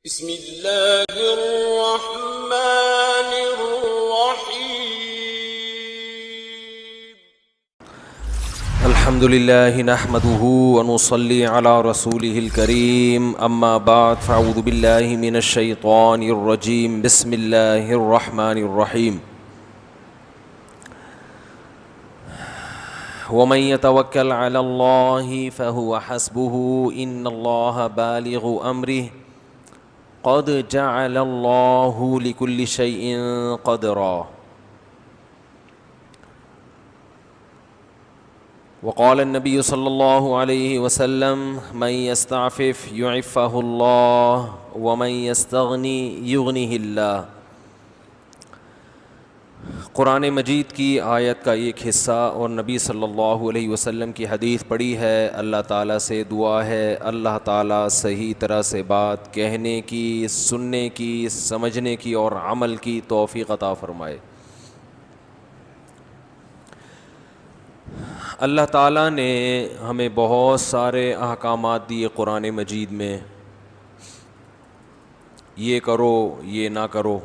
بسم اللہ الرحمن الرحیم الحمد للہ نحمده ونصلی علی رسوله الکریم اما بعد فاعوذ باللہ من الشیطان الرجیم بسم اللہ الرحمن الرحیم ومن يتوکل علی اللہ فهو حسبه ان اللہ بالغ امرہ قد جعل اللہ لكل شیء قدرا وقال النبی صلی اللہ علیہ وسلم من یستعفف یعفہ اللہ ومن یستغنی یغنہ اللہ۔ قرآن مجید کی آیت کا ایک حصہ اور نبی صلی اللہ علیہ وسلم کی حدیث پڑھی ہے۔ اللہ تعالیٰ سے دعا ہے اللہ تعالیٰ صحیح طرح سے بات کہنے کی، سننے کی، سمجھنے کی اور عمل کی توفیق عطا فرمائے۔ اللہ تعالیٰ نے ہمیں بہت سارے احکامات دیے قرآن مجید میں، یہ کرو یہ نہ کرو،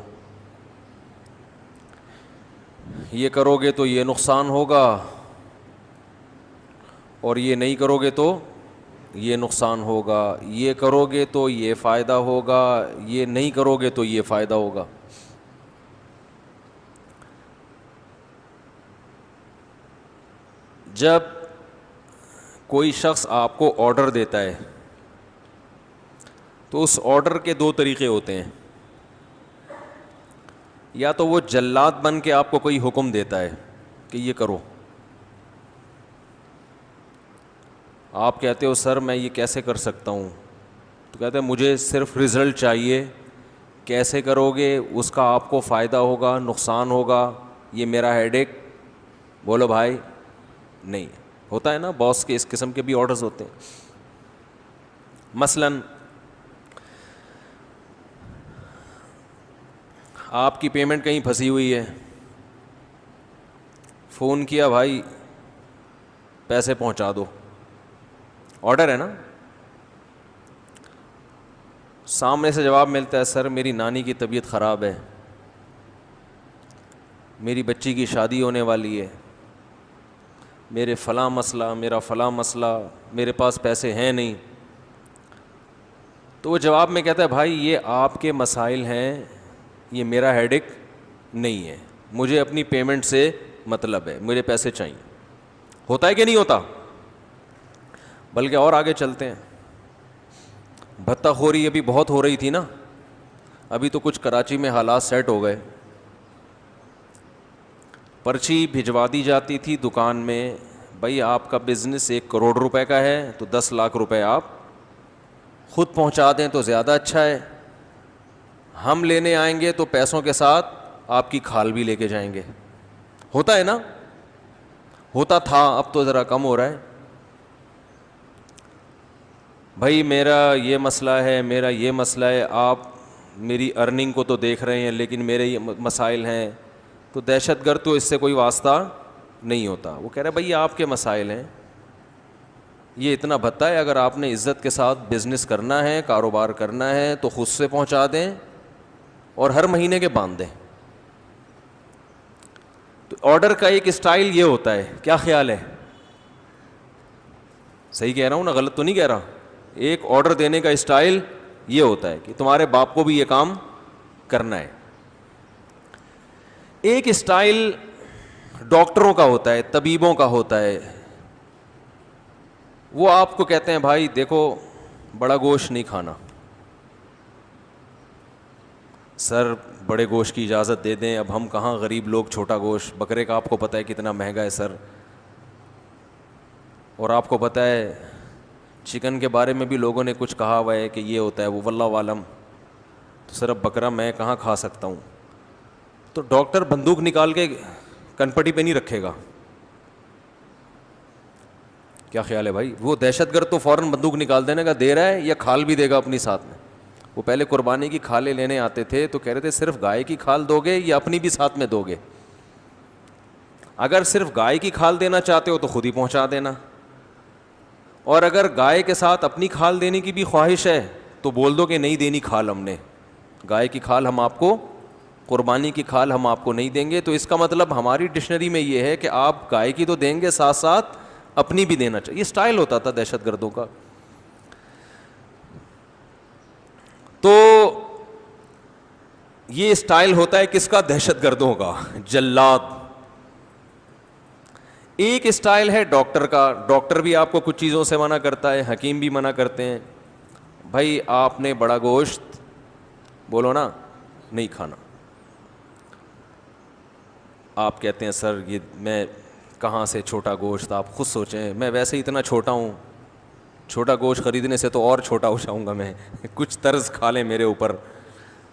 یہ کرو گے تو یہ نقصان ہوگا اور یہ نہیں کرو گے تو یہ نقصان ہوگا، یہ کرو گے تو یہ فائدہ ہوگا، یہ نہیں کرو گے تو یہ فائدہ ہوگا۔ جب کوئی شخص آپ کو آرڈر دیتا ہے تو اس آرڈر کے دو طریقے ہوتے ہیں، یا تو وہ جلاد بن کے آپ کو کوئی حکم دیتا ہے کہ یہ کرو، آپ کہتے ہو سر میں یہ کیسے کر سکتا ہوں، تو کہتے ہیں مجھے صرف رزلٹ چاہیے، کیسے کرو گے اس کا آپ کو فائدہ ہوگا نقصان ہوگا، یہ میرا ہیڈ ایک۔ بولو بھائی نہیں ہوتا ہے نا، باس کے اس قسم کے بھی آرڈرز ہوتے ہیں۔ مثلاً آپ کی پیمنٹ کہیں پھنسی ہوئی ہے، فون کیا بھائی پیسے پہنچا دو، آرڈر ہے نا، سامنے سے جواب ملتا ہے سر میری نانی کی طبیعت خراب ہے، میری بچی کی شادی ہونے والی ہے، میرے فلاں مسئلہ، میرا فلاں مسئلہ، میرے پاس پیسے ہیں نہیں، تو وہ جواب میں کہتا ہے بھائی یہ آپ کے مسائل ہیں، یہ میرا ہیڈیک نہیں ہے، مجھے اپنی پیمنٹ سے مطلب ہے، مجھے پیسے چاہیے۔ ہوتا ہے کہ نہیں ہوتا؟ بلکہ اور آگے چلتے ہیں، بھتہ خوری ابھی بہت ہو رہی تھی نا، ابھی تو کچھ کراچی میں حالات سیٹ ہو گئے، پرچی بھجوا دی جاتی تھی دکان میں، بھائی آپ کا بزنس 1 کروڑ روپے کا ہے تو 10 لاکھ روپے آپ خود پہنچا دیں تو زیادہ اچھا ہے، ہم لینے آئیں گے تو پیسوں کے ساتھ آپ کی کھال بھی لے کے جائیں گے۔ ہوتا ہے نا، ہوتا تھا، اب تو ذرا کم ہو رہا ہے۔ بھائی میرا یہ مسئلہ ہے، میرا یہ مسئلہ ہے، آپ میری ارننگ کو تو دیکھ رہے ہیں لیکن میرے یہ مسائل ہیں، تو دہشت گرد تو اس سے کوئی واسطہ نہیں ہوتا، وہ کہہ رہے بھائی یہ آپ کے مسائل ہیں، یہ اتنا بھتہ ہے، اگر آپ نے عزت کے ساتھ بزنس کرنا ہے، کاروبار کرنا ہے تو خود سے پہنچا دیں اور ہر مہینے کے باندھ دیں۔ تو آرڈر کا ایک اسٹائل یہ ہوتا ہے، کیا خیال ہے؟ صحیح کہہ رہا ہوں نا، غلط تو نہیں کہہ رہا؟ ایک آرڈر دینے کا اسٹائل یہ ہوتا ہے کہ تمہارے باپ کو بھی یہ کام کرنا ہے۔ ایک اسٹائل ڈاکٹروں کا ہوتا ہے، طبیبوں کا ہوتا ہے، وہ آپ کو کہتے ہیں بھائی دیکھو بڑا گوشت نہیں کھانا، سر بڑے گوشت کی اجازت دے دیں، اب ہم کہاں غریب لوگ چھوٹا گوشت، بکرے کا آپ کو پتہ ہے کتنا مہنگا ہے سر، اور آپ کو پتہ ہے چکن کے بارے میں بھی لوگوں نے کچھ کہا ہوا ہے کہ یہ ہوتا ہے وہ واللہ عالم، تو سر اب بکرا میں کہاں کھا سکتا ہوں، تو ڈاکٹر بندوق نکال کے کنپٹی پہ نہیں رکھے گا۔ کیا خیال ہے بھائی؟ وہ دہشت گرد تو فوراً بندوق نکال دینے کا، دے رہا ہے یا کھال بھی دے گا اپنی ساتھ میں۔ وہ پہلے قربانی کی کھالیں لینے آتے تھے تو کہہ رہے تھے صرف گائے کی کھال دو گے یا اپنی بھی ساتھ میں دو گے؟ اگر صرف گائے کی کھال دینا چاہتے ہو تو خود ہی پہنچا دینا، اور اگر گائے کے ساتھ اپنی کھال دینے کی بھی خواہش ہے تو بول دو کہ نہیں دینی کھال ہم نے, گائے کی کھال ہم آپ کو, قربانی کی کھال ہم آپ کو نہیں دیں گے. تو اس کا مطلب ہماری ڈکشنری میں یہ ہے کہ آپ گائے کی تو دیں گے, ساتھ ساتھ اپنی بھی دینا چاہیے. یہ اسٹائل ہوتا تھا دہشت گردوں کا. تو یہ اسٹائل ہوتا ہے کس کا؟ دہشت گردوں کا, جلاد. ایک اسٹائل ہے ڈاکٹر کا. ڈاکٹر بھی آپ کو کچھ چیزوں سے منع کرتا ہے, حکیم بھی منع کرتے ہیں. بھائی آپ نے بڑا گوشت بولو نا نہیں کھانا. آپ کہتے ہیں سر یہ میں کہاں سے چھوٹا گوشت, آپ خود سوچیں, میں ویسے ہی اتنا چھوٹا ہوں, چھوٹا گوشت خریدنے سے تو اور چھوٹا ہو جاؤں گا میں, کچھ طرز کھا لیں میرے اوپر.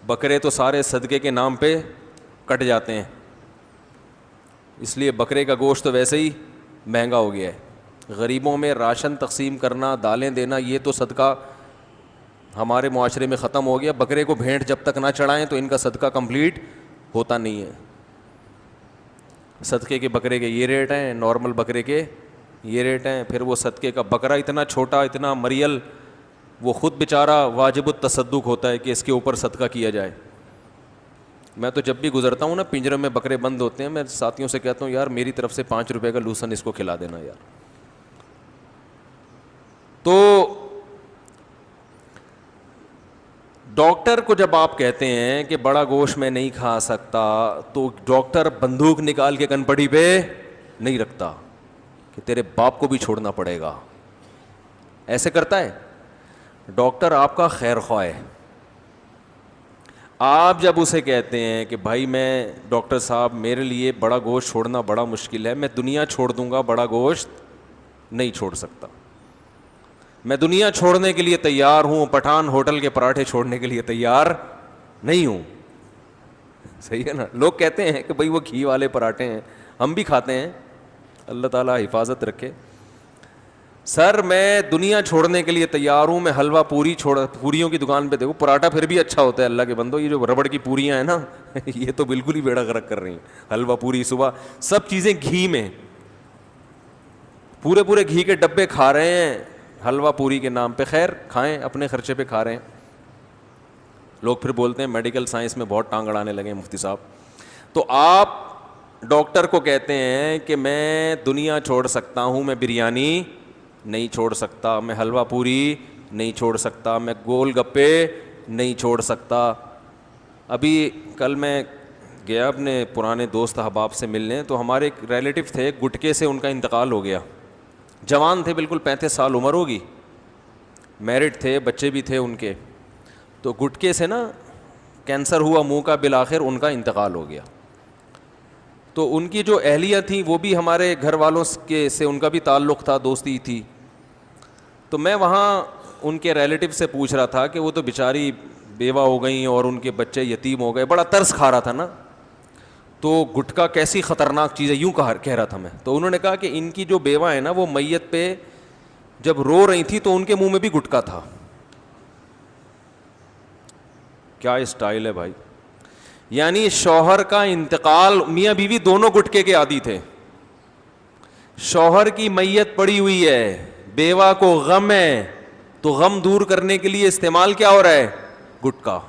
بکرے تو سارے صدقے کے نام پہ کٹ جاتے ہیں, اس لیے بکرے کا گوشت تو ویسے ہی مہنگا ہو گیا ہے. غریبوں میں راشن تقسیم کرنا, دالیں دینا, یہ تو صدقہ ہمارے معاشرے میں ختم ہو گیا. بکرے کو بھینٹ جب تک نہ چڑھائیں تو ان کا صدقہ کمپلیٹ ہوتا نہیں ہے. صدقے کے بکرے کے یہ ریٹ ہیں, نارمل بکرے کے یہ ریٹ ہیں. پھر وہ صدقے کا بکرا اتنا چھوٹا, اتنا مریل, وہ خود بیچارہ واجب التصدق ہوتا ہے کہ اس کے اوپر صدقہ کیا جائے. میں تو جب بھی گزرتا ہوں نا, پنجرے میں بکرے بند ہوتے ہیں, میں ساتھیوں سے کہتا ہوں یار میری طرف سے 5 روپے کا لوسن اس کو کھلا دینا یار. تو ڈاکٹر کو جب آپ کہتے ہیں کہ بڑا گوشت میں نہیں کھا سکتا, تو ڈاکٹر بندوق نکال کے کن پڑی پہ نہیں رکھتا کہ تیرے باپ کو بھی چھوڑنا پڑے گا. ایسے کرتا ہے ڈاکٹر, آپ کا خیر خواہ ہے. آپ جب اسے کہتے ہیں کہ بھائی میں ڈاکٹر صاحب میرے لیے بڑا گوشت چھوڑنا بڑا مشکل ہے, میں دنیا چھوڑ دوں گا, بڑا گوشت نہیں چھوڑ سکتا, میں دنیا چھوڑنے کے لیے تیار ہوں, پٹھان ہوٹل کے پراٹھے چھوڑنے کے لیے تیار نہیں ہوں. صحیح ہے نا. لوگ کہتے ہیں کہ بھائی وہ گھی والے پراٹھے ہیں, ہم بھی کھاتے ہیں, اللہ تعالیٰ حفاظت رکھے. سر میں دنیا چھوڑنے کے لیے تیار ہوں, میں حلوہ پوری پوریوں کی دکان پہ دیکھو, پراٹھا پھر بھی اچھا ہوتا ہے اللہ کے بندو. یہ جو ربڑ کی پوریاں ہیں نا یہ تو بالکل ہی بیڑا غرق کر رہی ہیں. حلوہ پوری صبح, سب چیزیں گھی میں, پورے گھی کے ڈبے کھا رہے ہیں حلوہ پوری کے نام پہ. خیر کھائیں, اپنے خرچے پہ کھا رہے ہیں. لوگ پھر بولتے ہیں میڈیکل سائنس میں بہت ٹانگ اڑانے لگے ہیں مفتی صاحب. تو آپ ڈاکٹر کو کہتے ہیں کہ میں دنیا چھوڑ سکتا ہوں, میں بریانی نہیں چھوڑ سکتا, میں حلوہ پوری نہیں چھوڑ سکتا, میں گول گپے نہیں چھوڑ سکتا. ابھی کل میں گیا اپنے پرانے دوست احباب سے ملنے, تو ہمارے ایک ریلیٹیو تھے, گٹکے سے ان کا انتقال ہو گیا. جوان تھے, بالکل 35 سال عمر ہوگی, میرڈ تھے, بچے بھی تھے ان کے. تو گٹکے سے نا کینسر ہوا منہ کا, بالآخر ان کا انتقال ہو گیا. تو ان کی جو اہلیہ تھیں وہ بھی ہمارے گھر والوں کے سے ان کا بھی تعلق تھا, دوستی تھی. تو میں وہاں ان کے ریلیٹیو سے پوچھ رہا تھا کہ وہ تو بیچاری بیوہ ہو گئیں اور ان کے بچے یتیم ہو گئے, بڑا ترس کھا رہا تھا نا. تو گٹکا کیسی خطرناک چیز ہے یوں کہہ رہا تھا میں. تو انہوں نے کہا کہ ان کی جو بیوہ ہے نا وہ میت پہ جب رو رہی تھی تو ان کے منہ میں بھی گٹکا تھا. کیا اسٹائل ہے بھائی. یعنی شوہر کا انتقال, میاں بیوی دونوں گٹکے کے عادی تھے. شوہر کی میت پڑی ہوئی ہے, بیوہ کو غم ہے, تو غم دور کرنے کے لیے استعمال کیا ہو رہا ہے؟ گٹکا.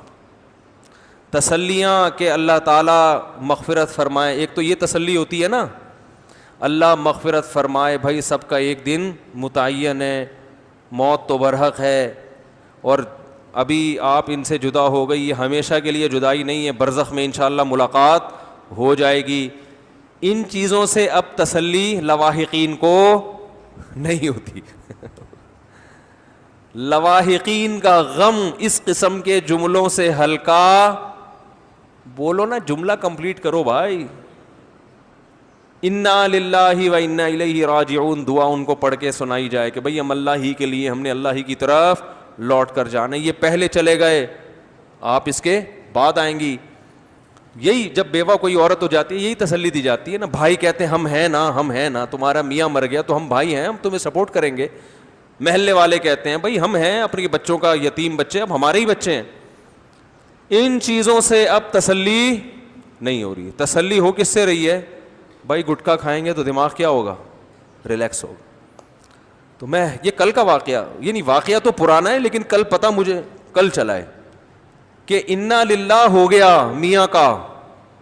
تسلیاں کہ اللہ تعالیٰ مغفرت فرمائے. ایک تو یہ تسلی ہوتی ہے نا, اللہ مغفرت فرمائے, بھائی سب کا ایک دن متعین ہے, موت تو برحق ہے, اور ابھی آپ ان سے جدا ہو گئی, یہ ہمیشہ کے لیے جدائی نہیں ہے, برزخ میں انشاءاللہ ملاقات ہو جائے گی. ان چیزوں سے اب تسلی لواحقین کو نہیں ہوتی. لواحقین کا غم اس قسم کے جملوں سے ہلکا. بولو نا, جملہ کمپلیٹ کرو بھائی. انا للہ و انا الیہ راجعون, دعا ان کو پڑھ کے سنائی جائے کہ بھئی ہم اللہ ہی کے لیے, ہم نے اللہ ہی کی طرف لوٹ کر جانا. یہ پہلے چلے گئے, آپ اس کے بعد آئیں گی. یہی جب بیوہ کوئی عورت ہو جاتی ہے یہی تسلی دی جاتی ہے نا. بھائی کہتے ہیں ہم ہیں نا, ہم ہیں نا, تمہارا میاں مر گیا تو ہم بھائی ہیں, ہم تمہیں سپورٹ کریں گے. محلے والے کہتے ہیں بھائی ہم ہیں, اپنے بچوں کا یتیم بچے اب ہمارے ہی بچے ہیں. ان چیزوں سے اب تسلی نہیں ہو رہی. تسلی ہو کس سے رہی ہے؟ بھائی گٹکا کھائیں گے تو دماغ کیا ہوگا؟ ریلیکس ہوگا. تو میں یہ کل کا واقعہ, یہ نہیں واقعہ تو پرانا ہے, لیکن کل پتہ مجھے کل چلا ہے کہ انا للہ ہو گیا میاں کا,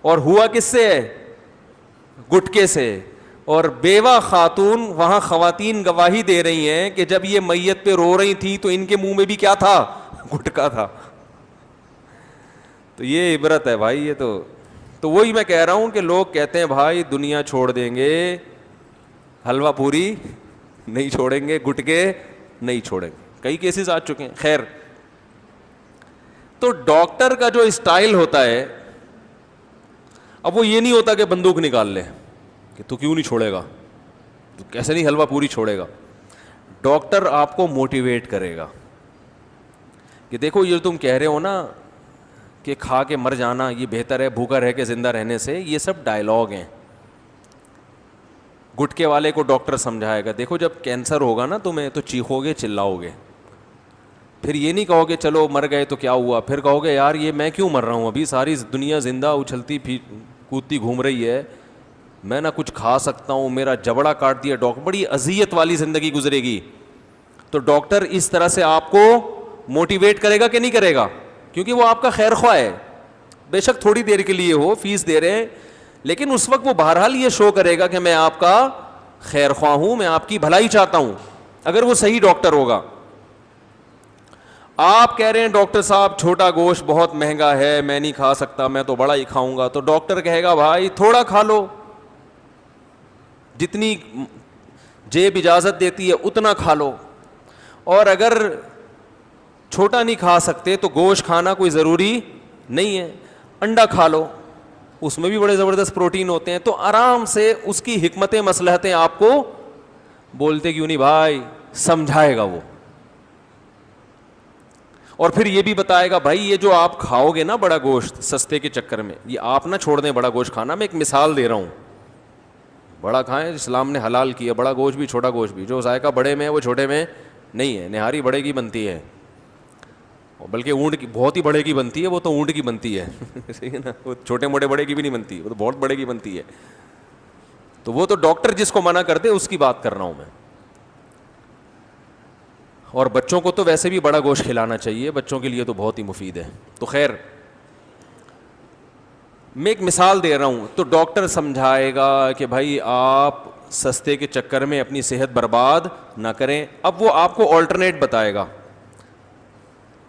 اور ہوا کس سے ہے؟ گٹکے سے. اور بیوہ خاتون, وہاں خواتین گواہی دے رہی ہیں کہ جب یہ میت پہ رو رہی تھی تو ان کے منہ میں بھی کیا تھا؟ گٹکا تھا. تو یہ عبرت ہے بھائی. یہ تو وہی میں کہہ رہا ہوں کہ لوگ کہتے ہیں بھائی دنیا چھوڑ دیں گے, حلوہ پوری نہیں چھوڑیں گے, گٹکے نہیں چھوڑیں گے. کئی کیسز آ چکے ہیں. خیر, تو ڈاکٹر کا جو اسٹائل ہوتا ہے, اب وہ یہ نہیں ہوتا کہ بندوق نکال لے کہ تو کیوں نہیں چھوڑے گا, تو کیسے نہیں حلوہ پوری چھوڑے گا. ڈاکٹر آپ کو موٹیویٹ کرے گا کہ دیکھو یہ تم کہہ رہے ہو نا کہ کھا کے مر جانا یہ بہتر ہے بھوکا رہ کے زندہ رہنے سے, یہ سب ڈائلاگ ہیں. گٹکے والے کو ڈاکٹر سمجھائے گا دیکھو جب کینسر ہوگا نا تمہیں تو چیخو گے چلاؤ گے, پھر یہ نہیں کہو گے چلو مر گئے تو کیا ہوا, پھر کہو گے یار یہ میں کیوں مر رہا ہوں, ابھی ساری دنیا زندہ اچھلتی کودتی گھوم رہی ہے, میں نہ کچھ کھا سکتا ہوں, میرا جبڑا کاٹ دیا ڈاکٹر, بڑی اذیت والی زندگی گزرے گی. تو ڈاکٹر اس طرح سے آپ کو موٹیویٹ کرے گا کہ نہیں کرے گا, کیونکہ وہ آپ کا خیر خواہ ہے. بے شک تھوڑی دیر کے لیے ہو, فیس دے رہے ہیں, لیکن اس وقت وہ بہرحال یہ شو کرے گا کہ میں آپ کا خیر خواہ ہوں, میں آپ کی بھلائی چاہتا ہوں, اگر وہ صحیح ڈاکٹر ہوگا. آپ کہہ رہے ہیں ڈاکٹر صاحب چھوٹا گوشت بہت مہنگا ہے میں نہیں کھا سکتا, میں تو بڑا ہی کھاؤں گا, تو ڈاکٹر کہے گا بھائی تھوڑا کھا لو, جتنی جیب اجازت دیتی ہے اتنا کھا لو, اور اگر چھوٹا نہیں کھا سکتے تو گوشت کھانا کوئی ضروری نہیں ہے, انڈا کھا لو, اس میں بھی بڑے زبردست پروٹین ہوتے ہیں. تو آرام سے اس کی حکمتیں مصلحتیں آپ کو بولتے کیوں نہیں بھائی, سمجھائے گا وہ. اور پھر یہ بھی بتائے گا بھائی یہ جو آپ کھاؤ گے نا بڑا گوشت سستے کے چکر میں, یہ آپ نہ چھوڑ دیں بڑا گوشت کھانا, میں ایک مثال دے رہا ہوں. بڑا کھائیں, اسلام نے حلال کیا, بڑا گوشت بھی چھوٹا گوشت بھی, جو ذائقہ بڑے میں ہے وہ چھوٹے میں نہیں ہے. نہاری بڑے کی بنتی ہے, بلکہ اونٹ کی بہت ہی بڑے کی بنتی ہے, وہ تو اونٹ کی بنتی ہے, ٹھیک ہے نا, وہ چھوٹے موٹے بڑے کی بھی نہیں بنتی, وہ تو بہت بڑے کی بنتی ہے. تو وہ تو ڈاکٹر جس کو منع کر دے اس کی بات کر رہا ہوں میں. اور بچوں کو تو ویسے بھی بڑا گوشت کھلانا چاہیے, بچوں کے لیے تو بہت ہی مفید ہے. تو خیر میں ایک مثال دے رہا ہوں. تو ڈاکٹر سمجھائے گا کہ بھائی آپ سستے کے چکر میں اپنی صحت برباد نہ کریں. اب وہ آپ کو آلٹرنیٹ بتائے گا.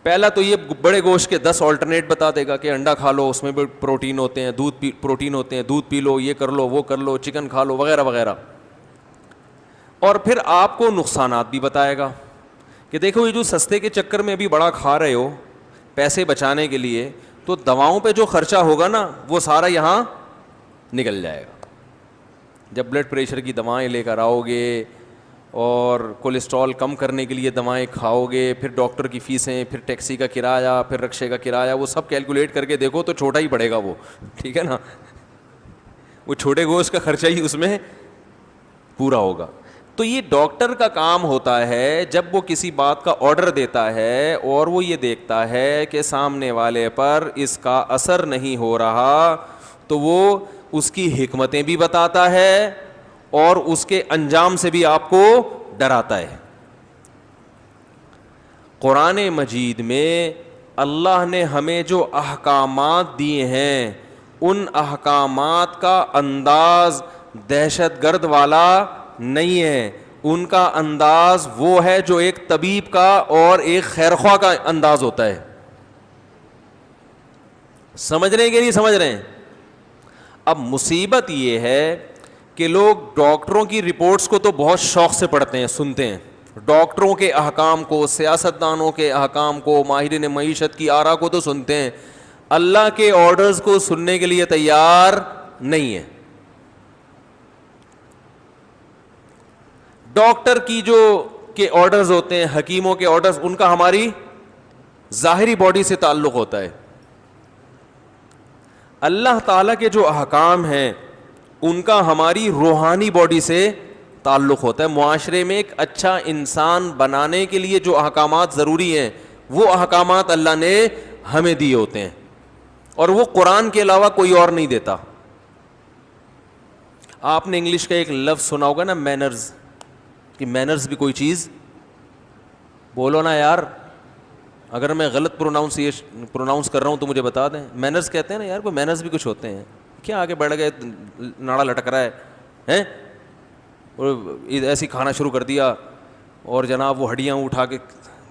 پہلا تو یہ بڑے گوشت کے 10 آلٹرنیٹ بتا دے گا کہ انڈا کھا لو, اس میں بھی پروٹین ہوتے ہیں, پروٹین ہوتے ہیں, دودھ پی لو, یہ کر لو, وہ کر لو, چکن کھا لو, وغیرہ وغیرہ. اور پھر آپ کو نقصانات بھی بتائے گا کہ دیکھو یہ جو سستے کے چکر میں ابھی بڑا کھا رہے ہو پیسے بچانے کے لیے, تو دواؤں پہ جو خرچہ ہوگا نا وہ سارا یہاں نکل جائے گا. جب بلڈ پریشر کی دوائیں لے کر آؤ گے اور کولیسٹرول کم کرنے کے لیے دوائیں کھاؤ گے, پھر ڈاکٹر کی فیسیں, پھر ٹیکسی کا کرایہ, پھر رکشے کا کرایہ, وہ سب کیلکولیٹ کر کے دیکھو تو چھوٹا ہی پڑے گا وہ, ٹھیک ہے نا. وہ چھوٹے گوشت کا خرچہ ہی اس میں پورا ہوگا. تو یہ ڈاکٹر کا کام ہوتا ہے جب وہ کسی بات کا آرڈر دیتا ہے اور وہ یہ دیکھتا ہے کہ سامنے والے پر اس کا اثر نہیں ہو رہا, تو وہ اس کی حکمتیں بھی بتاتا ہے اور اس کے انجام سے بھی آپ کو ڈراتا ہے. قرآن مجید میں اللہ نے ہمیں جو احکامات دیے ہیں ان احکامات کا انداز دہشت گرد والا نہیں ہے, ان کا انداز وہ ہے جو ایک طبیب کا اور ایک خیرخواہ کا انداز ہوتا ہے. سمجھ رہے ہیں کہ نہیں سمجھ رہے ہیں؟ اب مصیبت یہ ہے کہ لوگ ڈاکٹروں کی رپورٹس کو تو بہت شوق سے پڑھتے ہیں, سنتے ہیں, ڈاکٹروں کے احکام کو, سیاستدانوں کے احکام کو, ماہرین معیشت کی آراء کو تو سنتے ہیں, اللہ کے آرڈرز کو سننے کے لیے تیار نہیں ہے. ڈاکٹر کی جو کے آرڈرز ہوتے ہیں, حکیموں کے آرڈرز, ان کا ہماری ظاہری باڈی سے تعلق ہوتا ہے. اللہ تعالیٰ کے جو احکام ہیں ان کا ہماری روحانی باڈی سے تعلق ہوتا ہے. معاشرے میں ایک اچھا انسان بنانے کے لیے جو احکامات ضروری ہیں وہ احکامات اللہ نے ہمیں دیے ہوتے ہیں, اور وہ قرآن کے علاوہ کوئی اور نہیں دیتا. آپ نے انگلش کا ایک لفظ سنا ہوگا نا, مینرز, کہ مینرز بھی کوئی چیز, بولو نا یار, اگر میں غلط پروناؤنس کر رہا ہوں تو مجھے بتا دیں. مینرز کہتے ہیں نا یار, کوئی مینرز بھی کچھ ہوتے ہیں. کیا آگے بڑھ گئے, ناڑا لٹک رہا ہے اور ایسی کھانا شروع کر دیا, اور جناب وہ ہڈیاں اٹھا کے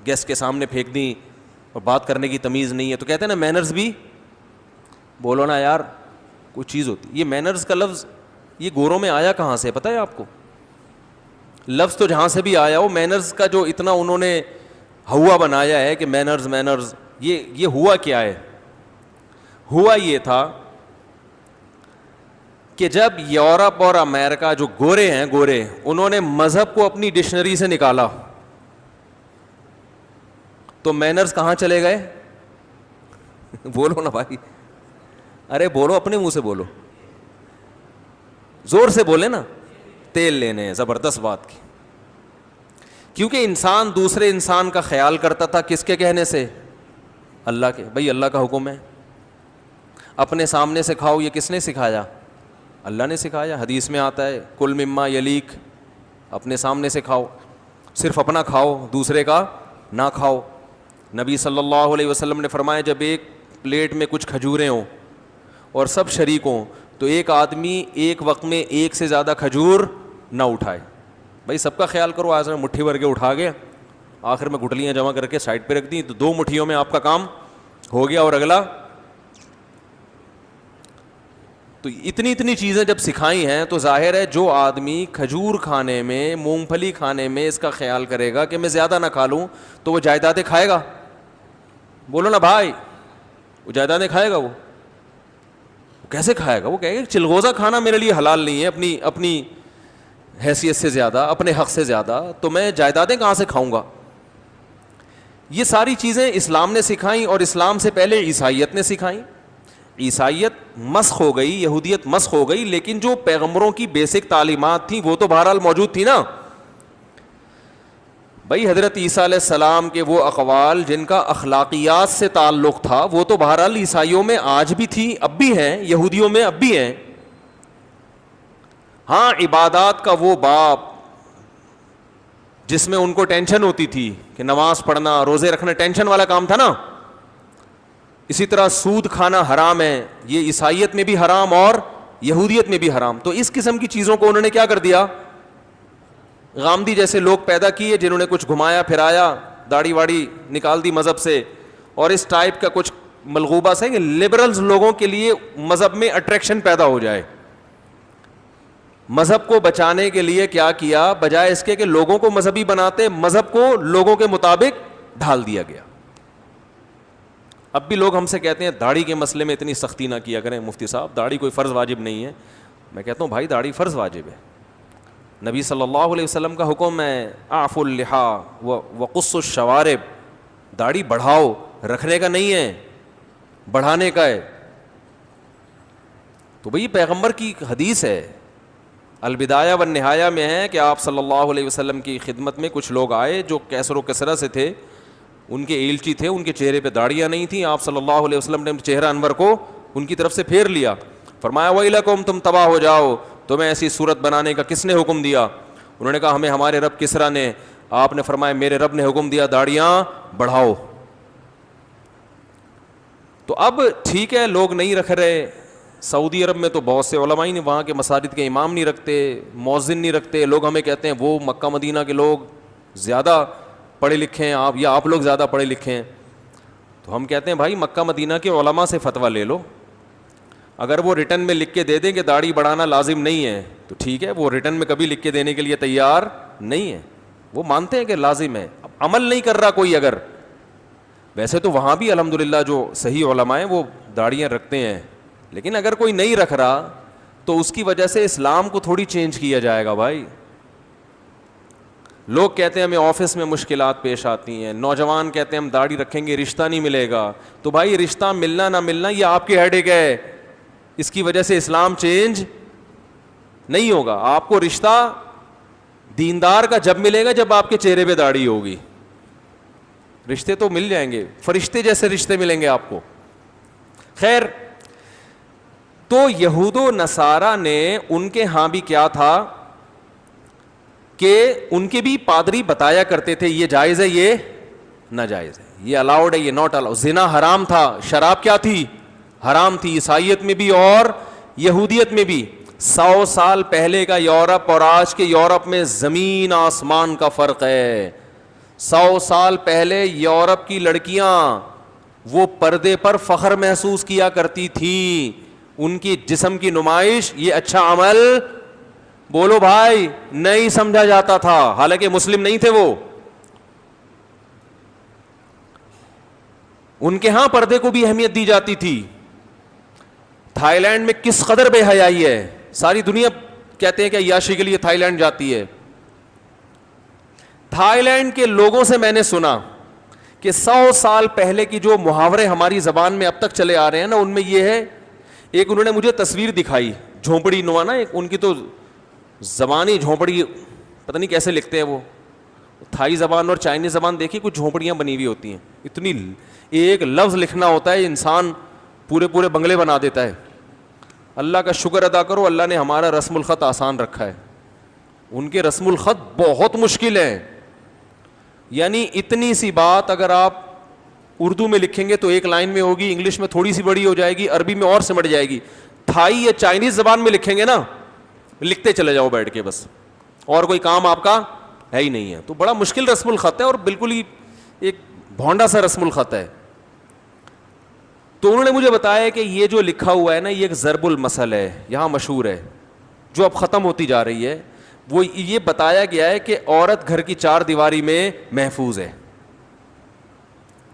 گیسٹ کے سامنے پھینک دیں, اور بات کرنے کی تمیز نہیں ہے. تو کہتے ہیں نا مینرز بھی, بولو نا یار کوئی چیز ہوتی. یہ مینرز کا لفظ یہ گوروں میں آیا کہاں سے پتہ ہے آپ کو؟ لفظ تو جہاں سے بھی آیا ہو, مینرز کا جو اتنا انہوں نے ہوا بنایا ہے کہ مینرز, یہ ہوا کیا ہے؟ ہوا یہ تھا کہ جب یورپ اور امریکہ جو گورے ہیں, انہوں نے مذہب کو اپنی ڈکشنری سے نکالا تو مینرز کہاں چلے گئے؟ بولو نا بھائی, ارے بولو, اپنے منہ سے بولو, زور سے بولے نا. تیل لینے ہیں, زبردست بات کی. کیونکہ انسان دوسرے انسان کا خیال کرتا تھا کس کے کہنے سے؟ اللہ کے. بھائی اللہ کا حکم ہے اپنے سامنے سے کھاؤ, یہ کس نے سکھایا؟ اللہ نے سکھایا. حدیث میں آتا ہے کل مما یلیک, اپنے سامنے سے کھاؤ, صرف اپنا کھاؤ, دوسرے کا نہ کھاؤ. نبی صلی اللہ علیہ وسلم نے فرمایا جب ایک پلیٹ میں کچھ کھجوریں ہوں اور سب شریک ہوں تو ایک آدمی ایک وقت میں ایک سے زیادہ کھجور نہ اٹھائے. بھائی سب کا خیال کرو. آج میں مٹھی بھر کے اٹھا گیا, آخر میں گٹلیاں جمع کر کے سائڈ پہ رکھ دیں تو 2 مٹھیوں میں آپ کا کام ہو گیا, اور اگلا. تو اتنی چیزیں جب سکھائی ہیں تو ظاہر ہے جو آدمی کھجور کھانے میں, مونگ پھلی کھانے میں اس کا خیال کرے گا کہ میں زیادہ نہ کھا لوں تو وہ جائیدادیں کھائے گا. بولو نا بھائی, وہ جائیدادیں کھائے گا. وہ کیسے کھائے گا؟ وہ کہے گا چلغوزہ کھانا میرے لیے حلال نہیں ہے اپنی حیثیت سے زیادہ, اپنے حق سے زیادہ, تو میں جائیدادیں کہاں سے کھاؤں گا؟ یہ ساری چیزیں اسلام نے سکھائیں, اور اسلام سے پہلے عیسائیت نے سکھائیں. عیسائیت مسخ ہو گئی, یہودیت مسخ ہو گئی, لیکن جو پیغمبروں کی بیسک تعلیمات تھیں وہ تو بہرحال موجود تھی نا. بھائی حضرت عیسیٰ علیہ السلام کے وہ اقوال جن کا اخلاقیات سے تعلق تھا وہ تو بہرحال عیسائیوں میں آج بھی تھی, اب بھی ہیں, یہودیوں میں اب بھی ہیں. ہاں عبادات کا وہ باب جس میں ان کو ٹینشن ہوتی تھی کہ نماز پڑھنا, روزے رکھنا ٹینشن والا کام تھا نا, اسی طرح سود کھانا حرام ہے, یہ عیسائیت میں بھی حرام اور یہودیت میں بھی حرام. تو اس قسم کی چیزوں کو انہوں نے کیا کر دیا, غامدی جیسے لوگ پیدا کیے جنہوں نے کچھ گھمایا پھرایا, داڑھی واڑی نکال دی مذہب سے, اور اس ٹائپ کا کچھ ملغوبہ سے کہ لبرلز لوگوں کے لیے مذہب میں اٹریکشن پیدا ہو جائے. مذہب کو بچانے کے لیے کیا کیا, بجائے اس کے کہ لوگوں کو مذہبی بناتے, مذہب کو لوگوں کے مطابق ڈھال دیا گیا. اب بھی لوگ ہم سے کہتے ہیں داڑھی کے مسئلے میں اتنی سختی نہ کیا کریں مفتی صاحب, داڑھی کوئی فرض واجب نہیں ہے. میں کہتا ہوں بھائی داڑھی فرض واجب ہے. نبی صلی اللہ علیہ وسلم کا حکم ہے اعفوا اللحى وقصوا الشوارب, داڑھی بڑھاؤ, رکھنے کا نہیں ہے, بڑھانے کا ہے. تو بھئی پیغمبر کی حدیث ہے, البدایہ والنہایہ میں ہے کہ آپ صلی اللہ علیہ وسلم کی خدمت میں کچھ لوگ آئے جو کیسر و کسرہ سے تھے, ان کے ایلچی تھے, ان کے چہرے پہ داڑیاں نہیں تھیں. آپ صلی اللہ علیہ وسلم نے چہرہ انور کو ان کی طرف سے پھیر لیا, فرمایا ویلکم, تم تباہ ہو جاؤ, تمہیں ایسی صورت بنانے کا کس نے حکم دیا؟ انہوں نے کہا ہمیں ہمارے رب کسرا نے. آپ نے فرمایا میرے رب نے حکم دیا داڑیاں بڑھاؤ. تو اب ٹھیک ہے لوگ نہیں رکھ رہے, سعودی عرب میں تو بہت سے علماء نے وہاں کے مساجد کے امام نہیں رکھتے, مؤذن نہیں رکھتے. لوگ ہمیں کہتے ہیں وہ مکہ مدینہ کے لوگ زیادہ پڑھے لکھے ہیں آپ, یا آپ لوگ زیادہ پڑھے لکھے ہیں. تو ہم کہتے ہیں بھائی مکہ مدینہ کے علماء سے فتویٰ لے لو. اگر وہ ریٹن میں لکھ کے دے دیں کہ داڑھی بڑھانا لازم نہیں ہے تو ٹھیک ہے, وہ ریٹن میں کبھی لکھ کے دینے کے لیے تیار نہیں ہے, وہ مانتے ہیں کہ لازم ہے. اب عمل نہیں کر رہا کوئی اگر, ویسے تو وہاں بھی الحمدللہ جو صحیح علماء ہیں وہ داڑیاں رکھتے ہیں, لیکن اگر کوئی نہیں رکھ رہا تو اس کی وجہ سے اسلام کو تھوڑی چینج کیا جائے گا. بھائی لوگ کہتے ہیں ہمیں آفس میں مشکلات پیش آتی ہیں, نوجوان کہتے ہیں ہم داڑھی رکھیں گے رشتہ نہیں ملے گا. تو بھائی رشتہ ملنا نہ ملنا یہ آپ کی ہیڈیک ہے, اس کی وجہ سے اسلام چینج نہیں ہوگا. آپ کو رشتہ دیندار کا جب ملے گا جب آپ کے چہرے پہ داڑھی ہوگی. رشتے تو مل جائیں گے, فرشتے جیسے رشتے ملیں گے آپ کو. خیر, تو یہود و نصارہ نے ان کے ہاں بھی کیا تھا کہ ان کے بھی پادری بتایا کرتے تھے یہ جائز ہے یہ ناجائز ہے, یہ الاؤڈ ہے, یہ ناٹ الاؤڈ. زنا حرام تھا, شراب کیا تھی, حرام تھی, عیسائیت میں بھی اور یہودیت میں بھی. 100 سال پہلے کا یورپ اور آج کے یورپ میں زمین آسمان کا فرق ہے. 100 سال پہلے یورپ کی لڑکیاں وہ پردے پر فخر محسوس کیا کرتی تھیں, ان کی جسم کی نمائش یہ اچھا عمل, بولو بھائی, نہیں سمجھا جاتا تھا, حالانکہ مسلم نہیں تھے وہ. ان کے ہاں پردے کو بھی اہمیت دی جاتی تھی. تھائی لینڈ میں کس قدر بے حیائی ہے, ساری دنیا کہتے ہیں کہ عیاشی کے لیے تھائی لینڈ جاتی ہے. تھائی لینڈ کے لوگوں سے میں نے سنا کہ 100 سال پہلے کی جو محاورے ہماری زبان میں اب تک چلے آ رہے ہیں نا, ان میں یہ ہے, ایک انہوں نے مجھے تصویر دکھائی جھونپڑی نما نا, ایک ان کی تو زبانی جھونپڑی, پتہ نہیں کیسے لکھتے ہیں وہ, تھائی زبان اور چائنیز زبان دیکھی, کچھ جھونپڑیاں بنی ہوئی ہوتی ہیں, اتنی ایک لفظ لکھنا ہوتا ہے انسان پورے پورے بنگلے بنا دیتا ہے. اللہ کا شکر ادا کرو, اللہ نے ہمارا رسم الخط آسان رکھا ہے, ان کے رسم الخط بہت مشکل ہے. یعنی اتنی سی بات اگر آپ اردو میں لکھیں گے تو ایک لائن میں ہوگی, انگلش میں تھوڑی سی بڑی ہو جائے گی, عربی میں اور سمٹ جائے گی. تھائی یا چائنیز زبان میں لکھیں گے نا, لکھتے چلے جاؤ بیٹھ کے بس, اور کوئی کام آپ کا ہے ہی نہیں ہے. تو بڑا مشکل رسم الخط ہے اور بالکل ہی ایک بھونڈا سا رسم الخط ہے. تو انہوں نے مجھے بتایا کہ یہ جو لکھا ہوا ہے نا, یہ ایک ضرب المثل ہے, یہاں مشہور ہے, جو اب ختم ہوتی جا رہی ہے. وہ یہ بتایا گیا ہے کہ عورت گھر کی 4 دیواری میں محفوظ ہے.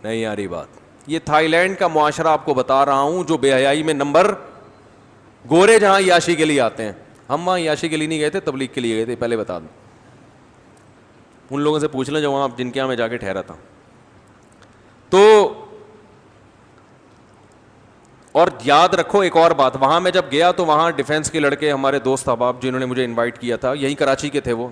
نہیں آ رہی بات. یہ تھائی لینڈ کا معاشرہ آپ کو بتا رہا ہوں, جو بے حیائی میں نمبر, گورے جہاں عیاشی کے لیے آتے ہیں, ہم وہاں عیاشی کے لیے نہیں گئے تھے, تبلیغ کے لیے گئے تھے, پہلے بتا دوں. ان لوگوں سے پوچھ لیں جو وہاں جن کے یہاں میں جا کے ٹھہرا تھا. تو اور یاد رکھو ایک اور بات, وہاں میں جب گیا تو وہاں ڈیفینس کے لڑکے, ہمارے دوست احباب جنہوں نے مجھے انوائٹ کیا تھا, یہیں کراچی کے تھے وہ,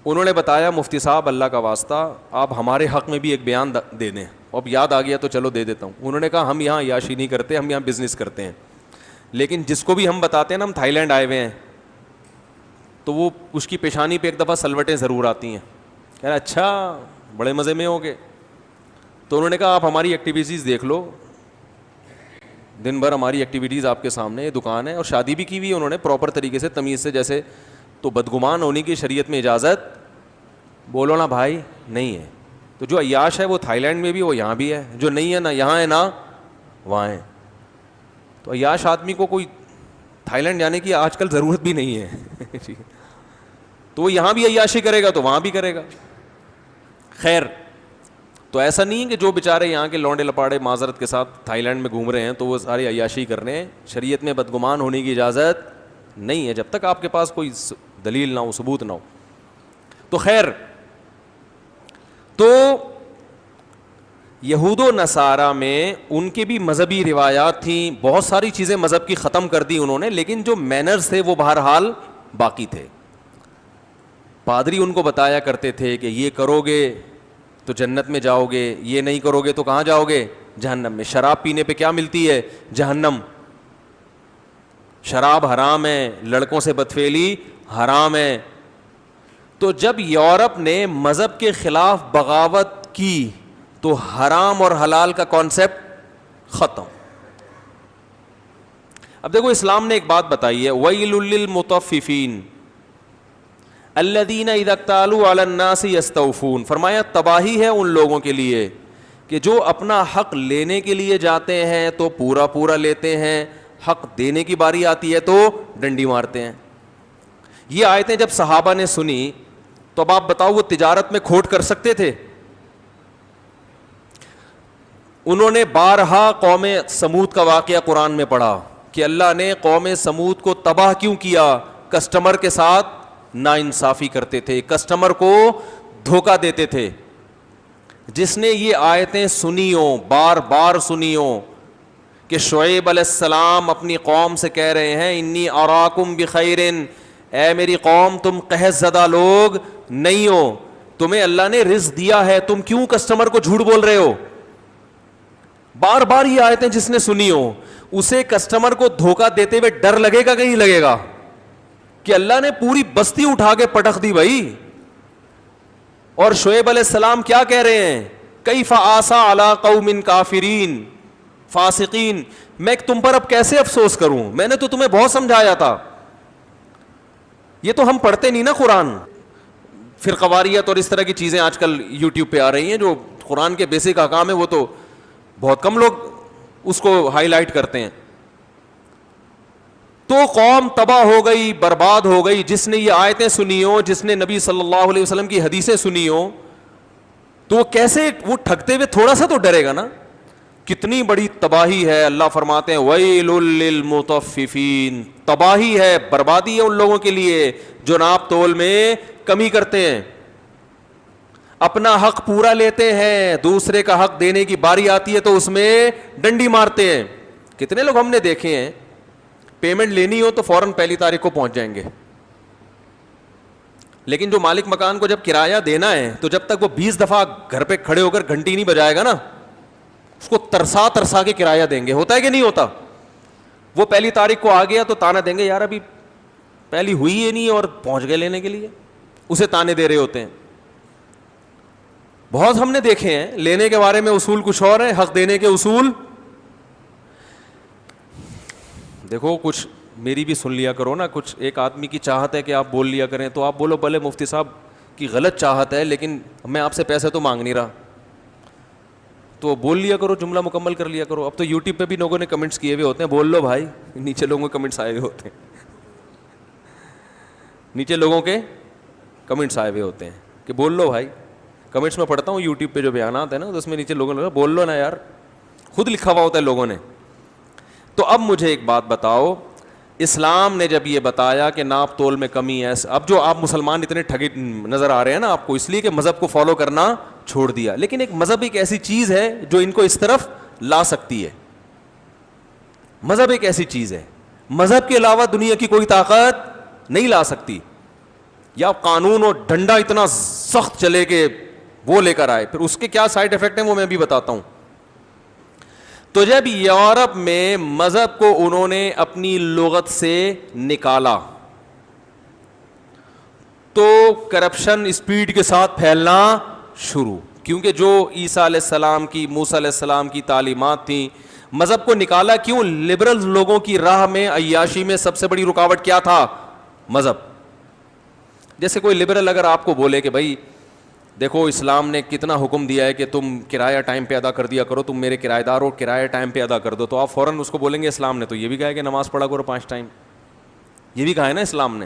انہوں نے بتایا مفتی صاحب اللہ کا واسطہ آپ ہمارے حق میں بھی ایک بیان دے دیں. اب یاد آ گیا تو چلو دے دیتا ہوں. انہوں نے کہا ہم یہاں عیاشی نہیں کرتے, ہم یہاں بزنس کرتے ہیں, لیکن جس کو بھی ہم بتاتے ہیں نا ہم تھائی لینڈ آئے ہوئے ہیں, تو وہ اس کی پیشانی پہ ایک دفعہ سلوٹیں ضرور آتی ہیں, کہہ رہا اچھا بڑے مزے میں ہو گے. تو انہوں نے کہا آپ ہماری ایکٹیویٹیز دیکھ لو, دن بھر ہماری ایکٹیویٹیز آپ کے سامنے, یہ دکان ہے, اور شادی بھی کی ہوئی انہوں نے پراپر طریقے سے, تمیز سے, جیسے. تو بدگمان ہونے کی شریعت میں اجازت, بولو نا بھائی, نہیں ہے. تو جو عیاش ہے وہ تھائی لینڈ میں بھی, وہ یہاں بھی ہے, جو نہیں ہے نہ یہاں ہے نہ وہاں ہے. تو عیاش آدمی کو کوئی تھائی لینڈ جانے کی آج کل ضرورت بھی نہیں ہے. تو وہ یہاں بھی عیاشی کرے گا تو وہاں بھی کرے گا. خیر, تو ایسا نہیں ہے کہ جو بیچارے یہاں کے لونڈے لپاڑے معذرت کے ساتھ تھائی لینڈ میں گھوم رہے ہیں تو وہ ساری عیاشی کر رہے ہیں. شریعت میں بدگمان ہونے کی اجازت نہیں ہے جب تک آپ کے پاس کوئی دلیل نہ ہو, ثبوت نہ ہو. تو خیر, تو یہود و نصارہ میں ان کی بھی مذہبی روایات تھیں, بہت ساری چیزیں مذہب کی ختم کر دی انہوں نے, لیکن جو مینرز تھے وہ بہرحال باقی تھے. پادری ان کو بتایا کرتے تھے کہ یہ کرو گے تو جنت میں جاؤ گے, یہ نہیں کرو گے تو کہاں جاؤ گے, جہنم میں. شراب پینے پہ کیا ملتی ہے, جہنم. شراب حرام ہے, لڑکوں سے بدفعلی حرام ہے. تو جب یورپ نے مذہب کے خلاف بغاوت کی تو حرام اور حلال کا کانسیپٹ ختم. اب دیکھو اسلام نے ایک بات بتائی ہے, وَيْلٌ لِّلْمُطَفِّفِينَ الَّذِينَ إِذَا اكْتَالُوا عَلَى النَّاسِ يَسْتَوْفُونَ. فرمایا تباہی ہے ان لوگوں کے لیے کہ جو اپنا حق لینے کے لیے جاتے ہیں تو پورا پورا لیتے ہیں, حق دینے کی باری آتی ہے تو ڈنڈی مارتے ہیں. یہ آیتیں جب صحابہ نے سنی تو اب آپ بتاؤ وہ تجارت میں کھوٹ کر سکتے تھے؟ انہوں نے بارہا قوم سمود کا واقعہ قرآن میں پڑھا کہ اللہ نے قوم سمود کو تباہ کیوں کیا. کسٹمر کے ساتھ ناانصافی کرتے تھے, کسٹمر کو دھوکہ دیتے تھے. جس نے یہ آیتیں سنی ہوں, بار بار سنی ہوں کہ شعیب علیہ السلام اپنی قوم سے کہہ رہے ہیں انی اراکم بخیر, اے میری قوم تم قحط زدہ لوگ نہیں ہو, تمہیں اللہ نے رزق دیا ہے, تم کیوں کسٹمر کو جھوٹ بول رہے ہو. بار بار یہ آیتیں جس نے سنی ہو, اسے کسٹمر کو دھوکہ دیتے ہوئے ڈر لگے گا کہ نہیں لگے گا کہ اللہ نے پوری بستی اٹھا کے پٹخ دی بھائی. اور شعیب علیہ السلام کیا کہہ رہے ہیں, کیف آسا علی قوم کافرین فاسقین, میں تم پر اب کیسے افسوس کروں, میں نے تو تمہیں بہت سمجھایا تھا. یہ تو ہم پڑھتے نہیں نا قرآن. فرقواریت اور اس طرح کی چیزیں آج کل یوٹیوب پہ آ رہی ہیں, جو قرآن کے بیسک احکام ہیں وہ تو بہت کم لوگ اس کو ہائی لائٹ کرتے ہیں. تو قوم تباہ ہو گئی, برباد ہو گئی, جس نے یہ آیتیں سنی ہو, جس نے نبی صلی اللہ علیہ وسلم کی حدیثیں سنی ہو, تو وہ کیسے, وہ ٹھگتے ہوئے تھوڑا سا تو ڈرے گا نا. کتنی بڑی تباہی ہے. اللہ فرماتے ہیں ویل للمطففین, تباہی ہے, بربادی ہے ان لوگوں کے لیے جو ناپ تول میں کمی کرتے ہیں, اپنا حق پورا لیتے ہیں, دوسرے کا حق دینے کی باری آتی ہے تو اس میں ڈنڈی مارتے ہیں. کتنے لوگ ہم نے دیکھے ہیں, پیمنٹ لینی ہو تو فوراً 1 تاریخ کو پہنچ جائیں گے, لیکن جو مالک مکان کو جب کرایہ دینا ہے تو جب تک وہ 20 دفعہ گھر پہ کھڑے ہو کر گھنٹی نہیں بجائے گا نا, اس کو ترسا ترسا کے کرایہ دیں گے. ہوتا ہے کہ نہیں ہوتا؟ وہ 1 تاریخ کو آ گیا تو تانا دیں گے, یار ابھی پہلی ہوئی ہی نہیں اور پہنچ گئے لینے کے لیے, اسے تانے دے رہے ہوتے ہیں. بہت ہم نے دیکھے ہیں. لینے کے بارے میں اصول کچھ اور ہیں, حق دینے کے اصول. دیکھو کچھ میری بھی سن لیا کرو نا. کچھ ایک آدمی کی چاہت ہے کہ آپ بول لیا کریں تو آپ بولو بھلے مفتی صاحب کی غلط چاہت ہے, لیکن میں آپ سے پیسے تو مانگ نہیں رہا, تو بول لیا کرو, جملہ مکمل کر لیا کرو. اب تو یوٹیوب پہ بھی لوگوں نے کمنٹس کیے ہوئے ہوتے ہیں, بول لو بھائی, نیچے لوگوں کے کمنٹس آئے ہوئے ہوتے ہیں, نیچے لوگوں کے کمنٹس آئے ہوئے ہوتے ہیں کہ بول لو بھائی. کمنٹس میں پڑھتا ہوں یوٹیوب پہ جو بیانات ہیں نا, تو اس میں نیچے لوگوں نے بول لو نا یار, خود لکھا ہوا ہوتا ہے لوگوں نے. تو اب مجھے ایک بات بتاؤ, اسلام نے جب یہ بتایا کہ ناپ تول میں کمی ہے, اب جو آپ مسلمان اتنے ٹھگے نظر آ رہے ہیں نا آپ کو, اس لیے کہ مذہب کو فالو کرنا چھوڑ دیا. لیکن ایک مذہب ایک ایسی چیز ہے جو ان کو اس طرف لا سکتی ہے. مذہب ایک ایسی چیز ہے, مذہب کے علاوہ دنیا کی کوئی طاقت نہیں لا سکتی. یا قانون اور ڈنڈا اتنا سخت چلے کہ وہ لے کر آئے, پھر اس کے کیا سائڈ افیکٹ ہیں وہ میں بھی بتاتا ہوں. تو جب یورپ میں مذہب کو انہوں نے اپنی لغت سے نکالا تو کرپشن اسپیڈ کے ساتھ پھیلنا شروع, کیونکہ جو عیسیٰ علیہ السلام کی, موسیٰ علیہ السلام کی تعلیمات تھیں, مذہب کو نکالا کیوں؟ لبرل لوگوں کی راہ میں, عیاشی میں سب سے بڑی رکاوٹ کیا تھا؟ مذہب. جیسے کوئی لبرل اگر آپ کو بولے کہ بھائی دیکھو اسلام نے کتنا حکم دیا ہے کہ تم کرایہ ٹائم پہ ادا کر دیا کرو, تم میرے کرایہ دار ہو, کرایہ ٹائم پہ ادا کر دو, تو آپ فوراً اس کو بولیں گے اسلام نے تو یہ بھی کہا ہے کہ نماز پڑھا کرو 5 ٹائم, یہ بھی کہا ہے نا اسلام نے.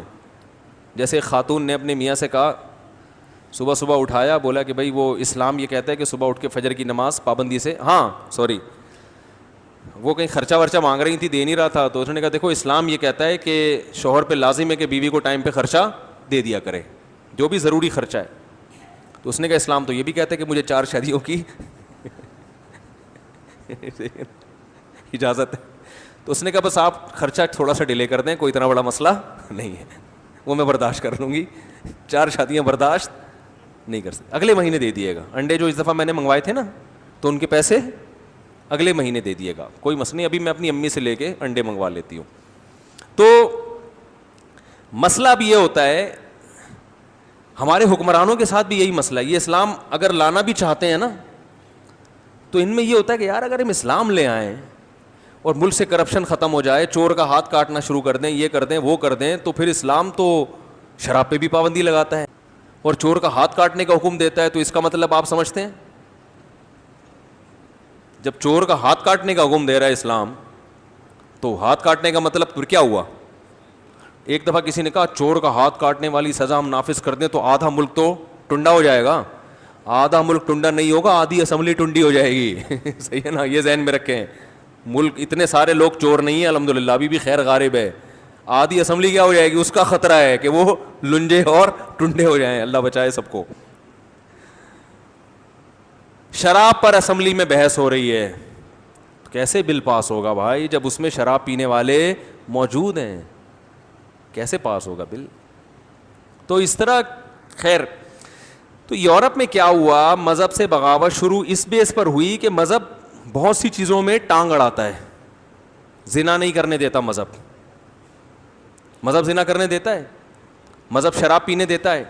جیسے خاتون نے اپنے میاں سے کہا, صبح صبح اٹھایا, بولا کہ بھائی وہ اسلام یہ کہتا ہے کہ صبح اٹھ کے فجر کی نماز پابندی سے, وہ کہیں خرچہ ورچہ مانگ رہی تھی, دے نہیں رہا تھا, تو اس نے کہا دیکھو اسلام یہ کہتا ہے کہ شوہر پہ لازم ہے کہ بیوی کو ٹائم پہ خرچہ دے دیا کرے, جو بھی ضروری خرچہ ہے. تو اس نے کہا اسلام تو یہ بھی کہتا ہے کہ مجھے 4 شادیوں کی اجازت ہے. تو اس نے کہا بس آپ خرچہ تھوڑا سا ڈیلے کر دیں, کوئی اتنا بڑا مسئلہ نہیں ہے, وہ میں برداشت کر لوں گی, 4 شادیاں برداشت نہیں کر سکتے, اگلے مہینے دے دیے گا. انڈے جو اس دفعہ میں نے منگوائے تھے نا, تو ان کے پیسے اگلے مہینے دے دیے گا, کوئی مسئلہ نہیں, ابھی میں اپنی امی سے لے کے انڈے منگوا لیتی ہوں. تو مسئلہ بھی یہ ہوتا ہے, ہمارے حکمرانوں کے ساتھ بھی یہی مسئلہ ہے. یہ اسلام اگر لانا بھی چاہتے ہیں نا, تو ان میں یہ ہوتا ہے کہ یار اگر ہم اسلام لے آئیں اور ملک سے کرپشن ختم ہو جائے, چور کا ہاتھ کاٹنا شروع کر دیں, یہ کر دیں, وہ کر دیں, تو پھر اسلام تو شراب پہ بھی پابندی لگاتا ہے اور چور کا ہاتھ کاٹنے کا حکم دیتا ہے, تو اس کا مطلب آپ سمجھتے ہیں, جب چور کا ہاتھ کاٹنے کا حکم دے رہا ہے اسلام, تو ہاتھ کاٹنے کا مطلب پھر کیا ہوا؟ ایک دفعہ کسی نے کہا چور کا ہاتھ کاٹنے والی سزا ہم نافذ کر دیں تو آدھا ملک تو ٹنڈا ہو جائے گا. آدھا ملک ٹنڈا نہیں ہوگا, آدھی اسمبلی ٹنڈی ہو جائے گی. صحیح ہے نا, یہ ذہن میں رکھیں. ملک اتنے سارے لوگ چور نہیں ہیں الحمدللہ, ابھی بھی خیر غالب ہے. آدھی اسمبلی کیا ہو جائے گی, اس کا خطرہ ہے کہ وہ لنجے اور ٹنڈے ہو جائیں, اللہ بچائے سب کو. شراب پر اسمبلی میں بحث ہو رہی ہے, کیسے بل پاس ہوگا بھائی جب اس میں شراب پینے والے موجود ہیں؟ کیسے پاس ہوگا بل؟ تو اس طرح خیر. تو یورپ میں کیا ہوا, مذہب سے بغاوت شروع اس بیس پر ہوئی کہ مذہب بہت سی چیزوں میں ٹانگ اڑاتا ہے. زنا نہیں کرنے دیتا مذہب, مذہب زنا کرنے دیتا ہے, مذہب شراب پینے دیتا ہے,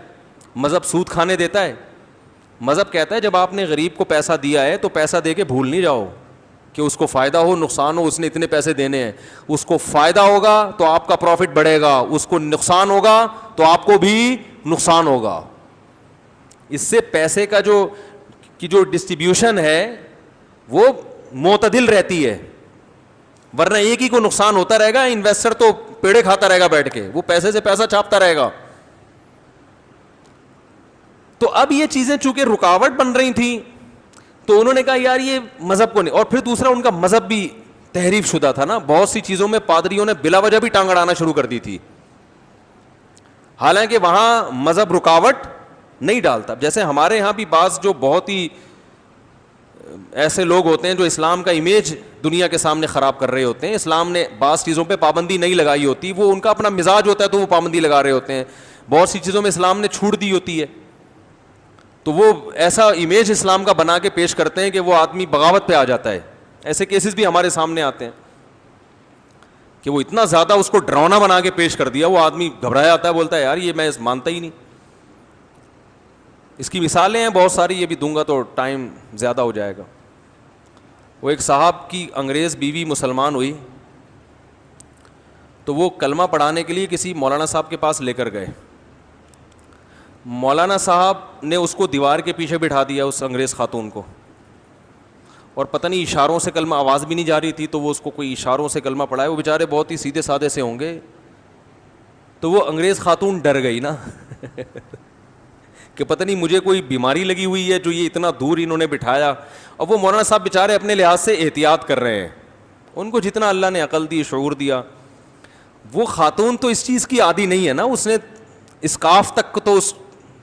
مذہب سود کھانے دیتا ہے, مذہب کہتا ہے جب آپ نے غریب کو پیسہ دیا ہے تو پیسہ دے کے بھول نہیں جاؤ کہ اس کو فائدہ ہو نقصان ہو, اس نے اتنے پیسے دینے ہیں. اس کو فائدہ ہوگا تو آپ کا پروفٹ بڑھے گا, اس کو نقصان ہوگا تو آپ کو بھی نقصان ہوگا. اس سے پیسے کا جو ڈسٹریبیوشن ہے وہ معتدل رہتی ہے, ورنہ ایک ہی کو نقصان ہوتا رہے گا. انویسٹر تو پیڑے کھاتا رہے گا بیٹھ کے, وہ پیسے سے پیسہ چھاپتا رہے گا. تو اب یہ چیزیں چونکہ رکاوٹ بن رہی تھیں تو انہوں نے کہا یار یہ مذہب کو نہیں. اور پھر دوسرا ان کا مذہب بھی تحریف شدہ تھا نا, بہت سی چیزوں میں پادریوں نے بلا وجہ بھی ٹانگ اڑانا شروع کر دی تھی, حالانکہ وہاں مذہب رکاوٹ نہیں ڈالتا. جیسے ہمارے ہاں بھی بعض جو بہت ہی ایسے لوگ ہوتے ہیں جو اسلام کا امیج دنیا کے سامنے خراب کر رہے ہوتے ہیں, اسلام نے بعض چیزوں پہ پابندی نہیں لگائی ہوتی, وہ ان کا اپنا مزاج ہوتا ہے تو وہ پابندی لگا رہے ہوتے ہیں. بہت سی چیزوں میں اسلام نے چھوٹ دی ہوتی ہے تو وہ ایسا امیج اسلام کا بنا کے پیش کرتے ہیں کہ وہ آدمی بغاوت پہ آ جاتا ہے. ایسے کیسز بھی ہمارے سامنے آتے ہیں کہ وہ اتنا زیادہ اس کو ڈراؤنا بنا کے پیش کر دیا, وہ آدمی گھبرایا آتا ہے, بولتا ہے یار یہ میں مانتا ہی نہیں. اس کی مثالیں ہیں بہت ساری, یہ بھی دوں گا تو ٹائم زیادہ ہو جائے گا. وہ ایک صاحب کی انگریز بیوی مسلمان ہوئی تو وہ کلمہ پڑھانے کے لیے کسی مولانا صاحب کے پاس لے کر گئے. مولانا صاحب نے اس کو دیوار کے پیچھے بٹھا دیا اس انگریز خاتون کو, اور پتہ نہیں اشاروں سے کلمہ, آواز بھی نہیں جا رہی تھی تو وہ اس کو کوئی اشاروں سے کلمہ پڑھائے. وہ بیچارے بہت ہی سیدھے سادے سے ہوں گے, تو وہ انگریز خاتون ڈر گئی نا کہ پتہ نہیں مجھے کوئی بیماری لگی ہوئی ہے جو یہ اتنا دور انہوں نے بٹھایا. اب وہ مولانا صاحب بیچارے اپنے لحاظ سے احتیاط کر رہے ہیں, ان کو جتنا اللہ نے عقل دی شعور دیا. وہ خاتون تو اس چیز کی عادی نہیں ہے نا, اس نے اس کاف تک تو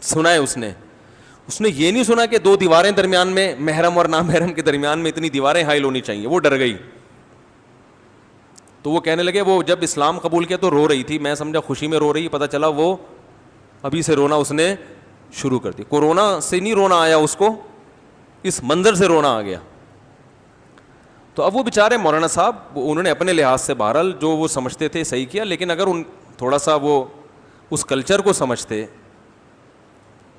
سنا ہے, اس نے یہ نہیں سنا کہ دو دیواریں درمیان میں, محرم اور نامحرم کے درمیان میں اتنی دیواریں حائل ہونی چاہیے. وہ ڈر گئی. تو وہ کہنے لگے, وہ جب اسلام قبول کیا تو رو رہی تھی, میں سمجھا خوشی میں رو رہی, پتہ چلا وہ ابھی سے رونا اس نے شروع کر دی. کورونا سے نہیں رونا آیا اس کو, اس منظر سے رونا آ گیا. تو اب وہ بیچارے مولانا صاحب انہوں نے اپنے لحاظ سے بہرحال جو وہ سمجھتے تھے صحیح کیا, لیکن اگر ان تھوڑا سا وہ اس کلچر کو سمجھتے,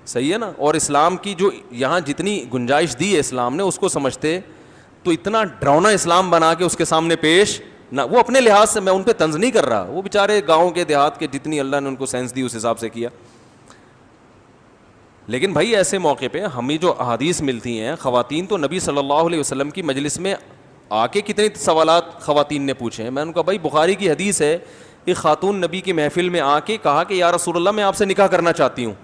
صحیح ہے نا, اور اسلام کی جو یہاں جتنی گنجائش دی ہے اسلام نے اس کو سمجھتے, تو اتنا ڈراؤنا اسلام بنا کے اس کے سامنے پیش نہ. وہ اپنے لحاظ سے, میں ان پہ طنز نہیں کر رہا, وہ بیچارے گاؤں کے دیہات کے جتنی اللہ نے ان کو سینس دی اس حساب سے کیا. لیکن بھائی ایسے موقع پہ ہمیں جو احادیث ملتی ہیں, خواتین تو نبی صلی اللہ علیہ وسلم کی مجلس میں آ کے کتنے سوالات خواتین نے پوچھے ہیں. میں نے کہا بھائی بخاری کی حدیث ہے, ایک خاتون نبی کی محفل میں آ کے کہا کہ یا رسول اللہ میں آپ سے نکاح کرنا چاہتی ہوں.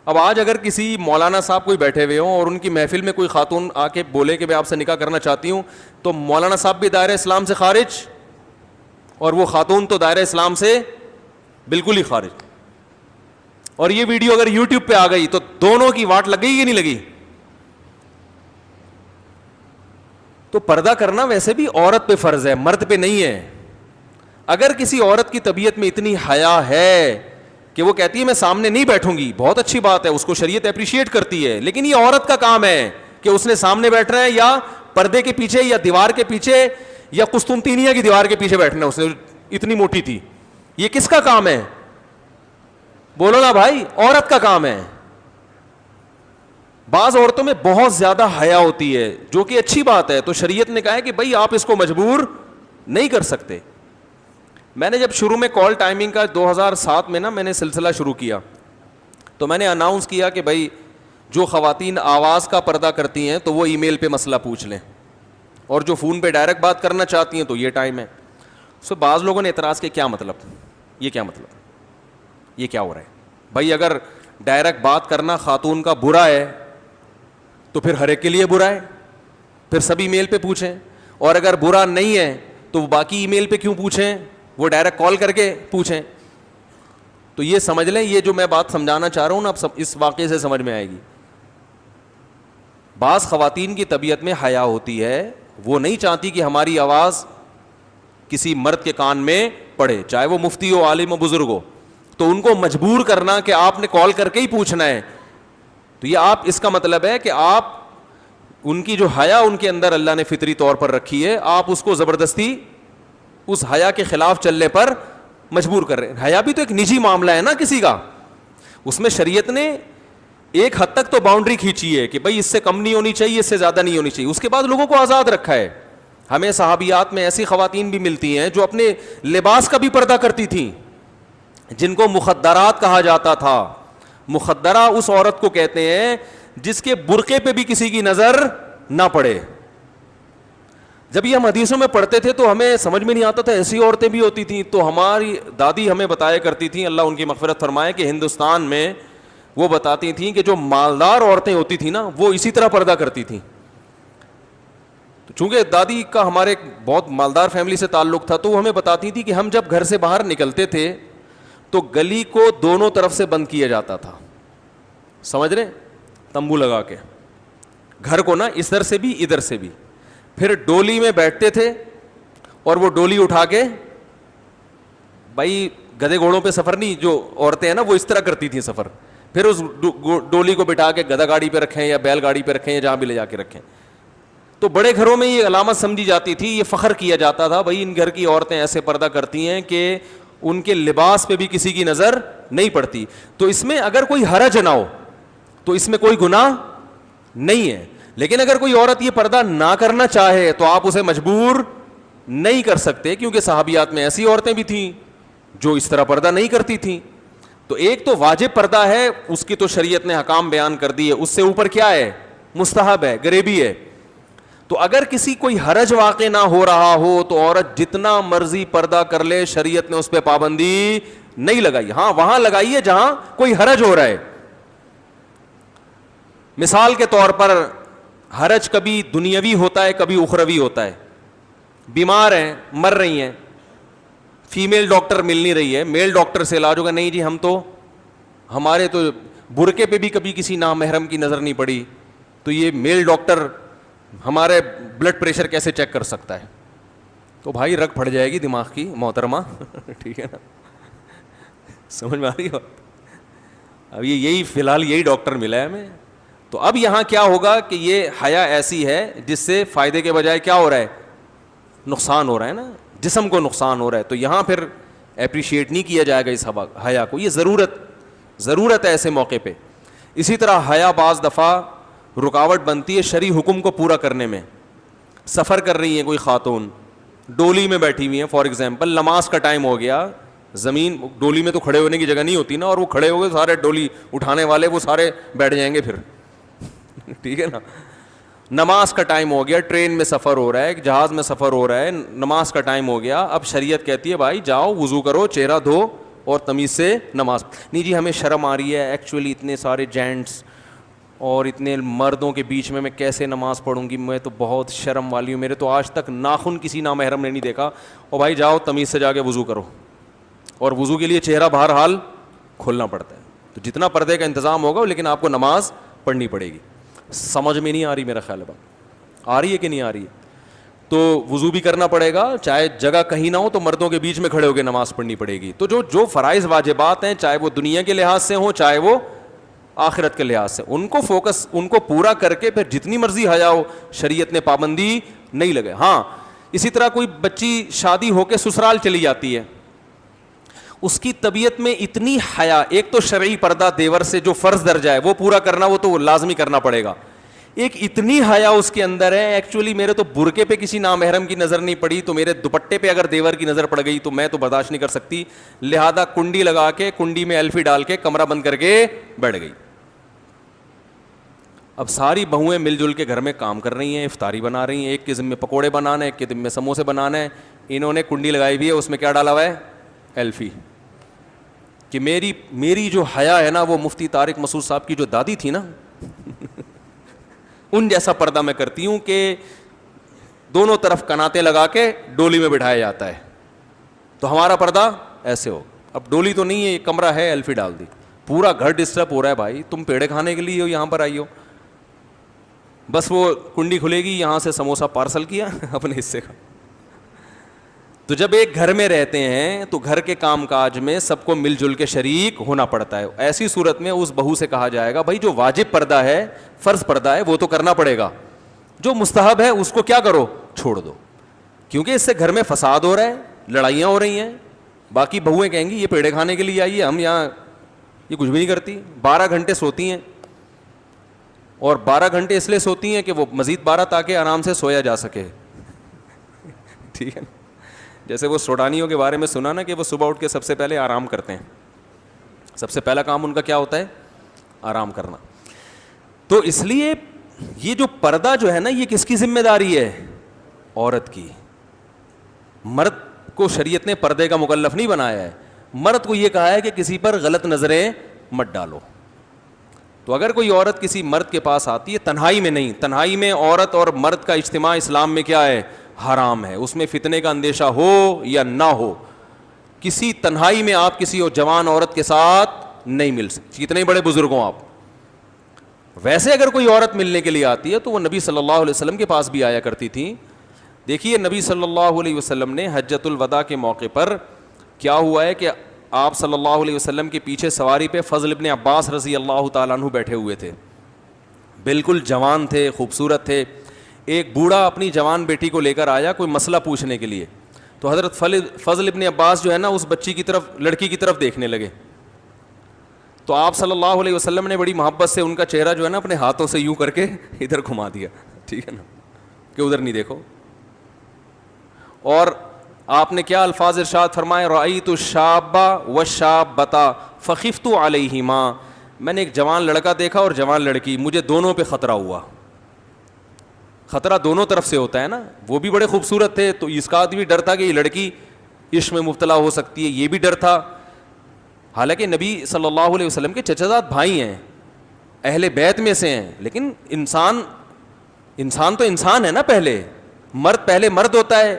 اب آج اگر کسی مولانا صاحب کوئی بیٹھے ہوئے ہوں اور ان کی محفل میں کوئی خاتون آ کے بولے کہ میں آپ سے نکاح کرنا چاہتی ہوں, تو مولانا صاحب بھی دائرہ اسلام سے خارج اور وہ خاتون تو دائرہ اسلام سے بالکل ہی خارج. اور یہ ویڈیو اگر یوٹیوب پہ آ گئی تو دونوں کی واٹ لگ گئی کہ نہیں لگی. تو پردہ کرنا ویسے بھی عورت پہ فرض ہے, مرد پہ نہیں ہے. اگر کسی عورت کی طبیعت میں اتنی حیا ہے کہ وہ کہتی ہے میں سامنے نہیں بیٹھوں گی, بہت اچھی بات ہے, اس کو شریعت اپریشیٹ کرتی ہے, لیکن یہ عورت کا کام ہے کہ اس نے سامنے بیٹھنا ہے یا پردے کے پیچھے یا دیوار کے پیچھے یا قسطنطینیہ کی دیوار کے پیچھے بیٹھنا ہے. اس نے اتنی موٹی تھی, یہ کس کا کام ہے؟ بولو نا بھائی, عورت کا کام ہے. بعض عورتوں میں بہت زیادہ حیا ہوتی ہے جو کہ اچھی بات ہے, تو شریعت نے کہا ہے کہ بھائی آپ اس کو مجبور نہیں کر سکتے. میں نے جب شروع میں کال ٹائمنگ کا 2007 میں نا میں نے سلسلہ شروع کیا, تو میں نے اناؤنس کیا کہ بھائی جو خواتین آواز کا پردہ کرتی ہیں تو وہ ای میل پہ مسئلہ پوچھ لیں, اور جو فون پہ ڈائریکٹ بات کرنا چاہتی ہیں تو یہ ٹائم ہے. سو بعض لوگوں نے اعتراض کیا, کیا مطلب, یہ کیا مطلب, یہ کیا ہو رہا ہے بھائی؟ اگر ڈائریکٹ بات کرنا خاتون کا برا ہے تو پھر ہر ایک کے لیے برا ہے, پھر سب ای میل پہ پوچھیں, اور اگر برا نہیں ہے تو باقی ای میل پہ کیوں پوچھیں, وہ ڈائریکٹ کال کر کے پوچھیں. تو یہ سمجھ لیں, یہ جو میں بات سمجھانا چاہ رہا ہوں نا اب اس واقعے سے سمجھ میں آئے گی. بعض خواتین کی طبیعت میں حیا ہوتی ہے, وہ نہیں چاہتی کہ ہماری آواز کسی مرد کے کان میں پڑے, چاہے وہ مفتی ہو, عالم ہو, بزرگ ہو, تو ان کو مجبور کرنا کہ آپ نے کال کر کے ہی پوچھنا ہے. تو یہ آپ, اس کا مطلب ہے کہ آپ ان کی جو حیا ان کے اندر اللہ نے فطری طور پر رکھی ہے, آپ اس کو زبردستی اس حیا کے خلاف چلنے پر مجبور کر رہے ہیں. حیا بھی تو ایک نجی معاملہ ہے نا کسی کا, اس میں شریعت نے ایک حد تک تو باؤنڈری کھینچی ہے کہ بھائی اس سے کم نہیں ہونی چاہیے, اس سے زیادہ نہیں ہونی چاہیے. اس کے بعد لوگوں کو آزاد رکھا ہے. ہمیں صحابیات میں ایسی خواتین بھی ملتی ہیں جو اپنے لباس کا بھی پردہ کرتی تھیں, جن کو مخدرات کہا جاتا تھا. مخدرہ اس عورت کو کہتے ہیں جس کے برقعے پہ بھی کسی کی نظر نہ پڑے. جب یہ ہم حدیثوں میں پڑھتے تھے تو ہمیں سمجھ میں نہیں آتا تھا ایسی عورتیں بھی ہوتی تھیں. تو ہماری دادی ہمیں بتایا کرتی تھیں, اللہ ان کی مغفرت فرمائے, کہ ہندوستان میں وہ بتاتی تھیں کہ جو مالدار عورتیں ہوتی تھیں نا وہ اسی طرح پردہ کرتی تھیں. تو چونکہ دادی کا ہمارے بہت مالدار فیملی سے تعلق تھا, تو وہ ہمیں بتاتی تھی کہ ہم جب گھر سے باہر نکلتے تھے تو گلی کو دونوں طرف سے بند کیا جاتا تھا, سمجھ رہے, تمبو لگا کے, گھر کو نا ادھر سے بھی ادھر سے بھی. پھر ڈولی میں بیٹھتے تھے اور وہ ڈولی اٹھا کے, بھائی گدھے گھوڑوں پہ سفر نہیں, جو عورتیں ہیں نا وہ اس طرح کرتی تھیں سفر, پھر اس ڈولی کو بٹھا کے گدھا گاڑی پہ رکھیں یا بیل گاڑی پہ رکھیں یا جہاں بھی لے جا کے رکھیں. تو بڑے گھروں میں یہ علامت سمجھی جاتی تھی, یہ فخر کیا جاتا تھا, بھائی ان گھر کی عورتیں ایسے پردہ کرتی ہیں کہ ان کے لباس پہ بھی کسی کی نظر نہیں پڑتی. تو اس میں اگر کوئی حرج نہ ہو تو اس میں کوئی گناہ نہیں ہے. لیکن اگر کوئی عورت یہ پردہ نہ کرنا چاہے تو آپ اسے مجبور نہیں کر سکتے, کیونکہ صحابیات میں ایسی عورتیں بھی تھیں جو اس طرح پردہ نہیں کرتی تھیں. تو ایک تو واجب پردہ ہے, اس کی تو شریعت نے حکام بیان کر دی ہے, اس سے اوپر کیا ہے, مستحب ہے, غریبی ہے. تو اگر کسی کوئی حرج واقع نہ ہو رہا ہو تو عورت جتنا مرضی پردہ کر لے, شریعت نے اس پہ پابندی نہیں لگائی. ہاں وہاں لگائی ہے جہاں کوئی حرج ہو رہا ہے. مثال کے طور پر حرج کبھی دنیاوی ہوتا ہے, کبھی اخروی ہوتا ہے. بیمار ہیں, مر رہی ہیں, فیمیل ڈاکٹر مل نہیں رہی ہے, میل ڈاکٹر سے علاج ہوگا, نہیں جی ہم تو ہمارے تو برقعے پہ بھی کبھی کسی نامحرم کی نظر نہیں پڑی, تو یہ میل ڈاکٹر ہمارے بلڈ پریشر کیسے چیک کر سکتا ہے. تو بھائی رگ پھٹ جائے گی دماغ کی محترمہ, ٹھیک ہے نا, سمجھ میں آ رہی ہو. اب یہی فی الحال یہی ڈاکٹر ملا ہے ہمیں. تو اب یہاں کیا ہوگا کہ یہ حیا ایسی ہے جس سے فائدے کے بجائے کیا ہو رہا ہے, نقصان ہو رہا ہے نا, جسم کو نقصان ہو رہا ہے. تو یہاں پھر اپریشیٹ نہیں کیا جائے گا اس حیا کو, یہ ضرورت ہے ایسے موقع پہ. اسی طرح حیا بعض دفعہ رکاوٹ بنتی ہے شرعی حکم کو پورا کرنے میں. سفر کر رہی ہیں کوئی خاتون, ڈولی میں بیٹھی ہوئی ہیں, فار ایگزامپل نماز کا ٹائم ہو گیا, زمین ڈولی میں تو کھڑے ہونے کی جگہ نہیں ہوتی نا, اور وہ کھڑے ہو گئے سارے ڈولی اٹھانے والے وہ سارے بیٹھ جائیں گے پھر, ٹھیک ہے نا. نماز کا ٹائم ہو گیا, ٹرین میں سفر ہو رہا ہے, جہاز میں سفر ہو رہا ہے, نماز کا ٹائم ہو گیا. اب شریعت کہتی ہے بھائی جاؤ وضو کرو, چہرہ دھو اور تمیز سے نماز. نہیں جی ہمیں شرم آ رہی ہے, ایکچولی اتنے سارے جینٹس اور اتنے مردوں کے بیچ میں کیسے نماز پڑھوں گی, میں تو بہت شرم والی ہوں, میرے تو آج تک ناخن کسی نامحرم نے نہیں دیکھا. اور بھائی جاؤ تمیز سے جا کے وضو کرو, اور وضو کے لیے چہرہ بہرحال کھولنا پڑتا ہے. تو جتنا پردے کا انتظام ہوگا لیکن آپ کو نماز پڑھنی پڑے گی. سمجھ میں نہیں آ رہی, میرا خیال ہے بات آ رہی ہے کہ نہیں آ رہی ہے. تو وضو بھی کرنا پڑے گا, چاہے جگہ کہیں نہ ہو تو مردوں کے بیچ میں کھڑے ہو کے نماز پڑھنی پڑے گی. تو جو فرائض واجبات ہیں, چاہے وہ دنیا کے لحاظ سے ہوں چاہے وہ آخرت کے لحاظ سے, ان کو فوکس, ان کو پورا کر کے پھر جتنی مرضی حیا ہو, شریعت نے پابندی نہیں لگے. ہاں اسی طرح کوئی بچی شادی ہو کے سسرال چلی جاتی ہے, اس کی طبیعت میں اتنی حیا, ایک تو شرعی پردہ دیور سے جو فرض درجہ ہے وہ پورا کرنا, وہ تو لازمی کرنا پڑے گا. ایک اتنی حیا اس کے اندر ہے, ایکچولی میرے تو برقعے پہ کسی نامحرم کی نظر نہیں پڑی, تو میرے دوپٹے پہ اگر دیور کی نظر پڑ گئی تو میں تو برداشت نہیں کر سکتی, لہذا کنڈی لگا کے, کنڈی میں ایلفی ڈال کے کمرہ بند کر کے بیٹھ گئی. اب ساری بہویں مل جل کے گھر میں کام کر رہی ہیں, افطاری بنا رہی ہیں, ایک کے ذمہ پکوڑے بنانا ہے, ایک کے ذمہ سموسے بنانا ہے. انہوں نے کنڈی لگائی ہوئی ہے, اس میں کیا ڈالا ہوا ہے, ایلفی. کہ میری جو حیا ہے نا وہ مفتی طارق مسعود صاحب کی جو دادی تھی نا ان جیسا پردہ میں کرتی ہوں کہ دونوں طرف کناتے لگا کے ڈولی میں بٹھایا جاتا ہے. تو ہمارا پردہ ایسے ہو. اب ڈولی تو نہیں ہے, یہ کمرہ ہے, ایلفی ڈال دی, پورا گھر ڈسٹرب ہو رہا ہے. بھائی تم پیڑے کھانے کے لیے ہو, یہاں پر آئی ہو, بس وہ کنڈی کھلے گی, یہاں سے سموسہ پارسل کیا اپنے حصے کا. تو جب ایک گھر میں رہتے ہیں تو گھر کے کام کاج میں سب کو مل جل کے شریک ہونا پڑتا ہے. ایسی صورت میں اس بہو سے کہا جائے گا بھائی جو واجب پردہ ہے, فرض پردہ ہے, وہ تو کرنا پڑے گا, جو مستحب ہے اس کو کیا کرو, چھوڑ دو, کیونکہ اس سے گھر میں فساد ہو رہا ہے, لڑائیاں ہو رہی ہیں. باقی بہویں کہیں گی یہ پیڑے کھانے کے لیے آئی ہے, ہم یہاں یہ کچھ بھی نہیں کرتی, 12 گھنٹے سوتی ہیں, اور 12 گھنٹے اس لیے سوتی ہیں کہ وہ مزید 12 تاکہ آرام سے سویا جا سکے. ٹھیک ہے نا, جیسے وہ سوڈانیوں کے بارے میں سنا نا کہ وہ صبح اٹھ کے سب سے پہلے آرام کرتے ہیں, سب سے پہلا کام ان کا کیا ہوتا ہے؟ آرام کرنا. تو اس لیے یہ جو پردہ جو ہے نا, یہ کس کی ذمہ داری ہے؟ عورت کی. مرد کو شریعت نے پردے کا مکلف نہیں بنایا ہے, مرد کو یہ کہا ہے کہ کسی پر غلط نظریں مت ڈالو. تو اگر کوئی عورت کسی مرد کے پاس آتی ہے, تنہائی میں نہیں, تنہائی میں عورت اور مرد کا اجتماع اسلام میں کیا ہے؟ حرام ہے. اس میں فتنے کا اندیشہ ہو یا نہ ہو, کسی تنہائی میں آپ کسی جوان عورت کے ساتھ نہیں مل سکتے, کتنے بڑے بزرگ ہوں آپ. ویسے اگر کوئی عورت ملنے کے لیے آتی ہے تو وہ نبی صلی اللہ علیہ وسلم کے پاس بھی آیا کرتی تھی. دیکھیے نبی صلی اللہ علیہ وسلم نے حجۃ الوداع کے موقع پر کیا ہوا ہے کہ آپ صلی اللہ علیہ وسلم کے پیچھے سواری پہ فضل ابن عباس رضی اللہ تعالیٰ عنہ بیٹھے ہوئے تھے, بالکل جوان تھے, خوبصورت تھے. ایک بوڑھا اپنی جوان بیٹی کو لے کر آیا کوئی مسئلہ پوچھنے کے لیے, تو حضرت فضل ابن عباس جو ہے نا اس بچی کی طرف, لڑکی کی طرف دیکھنے لگے. تو آپ صلی اللہ علیہ وسلم نے بڑی محبت سے ان کا چہرہ جو ہے نا اپنے ہاتھوں سے یوں کر کے ادھر گھما دیا, ٹھیک ہے نا, کہ ادھر نہیں دیکھو. اور آپ نے کیا الفاظ ارشاد فرمائے؟ رأیت الشاب والشابۃ فخفت علیہما, میں نے ایک جوان لڑکا دیکھا اور جوان لڑکی, مجھے دونوں پہ خطرہ ہوا. خطرہ دونوں طرف سے ہوتا ہے نا, وہ بھی بڑے خوبصورت تھے تو اس کا بھی ڈر تھا کہ یہ لڑکی عشق میں مبتلا ہو سکتی ہے, یہ بھی ڈر تھا. حالانکہ نبی صلی اللہ علیہ وسلم کے چچا زاد بھائی ہیں, اہل بیت میں سے ہیں, لیکن انسان تو انسان ہے نا. پہلے مرد ہوتا ہے,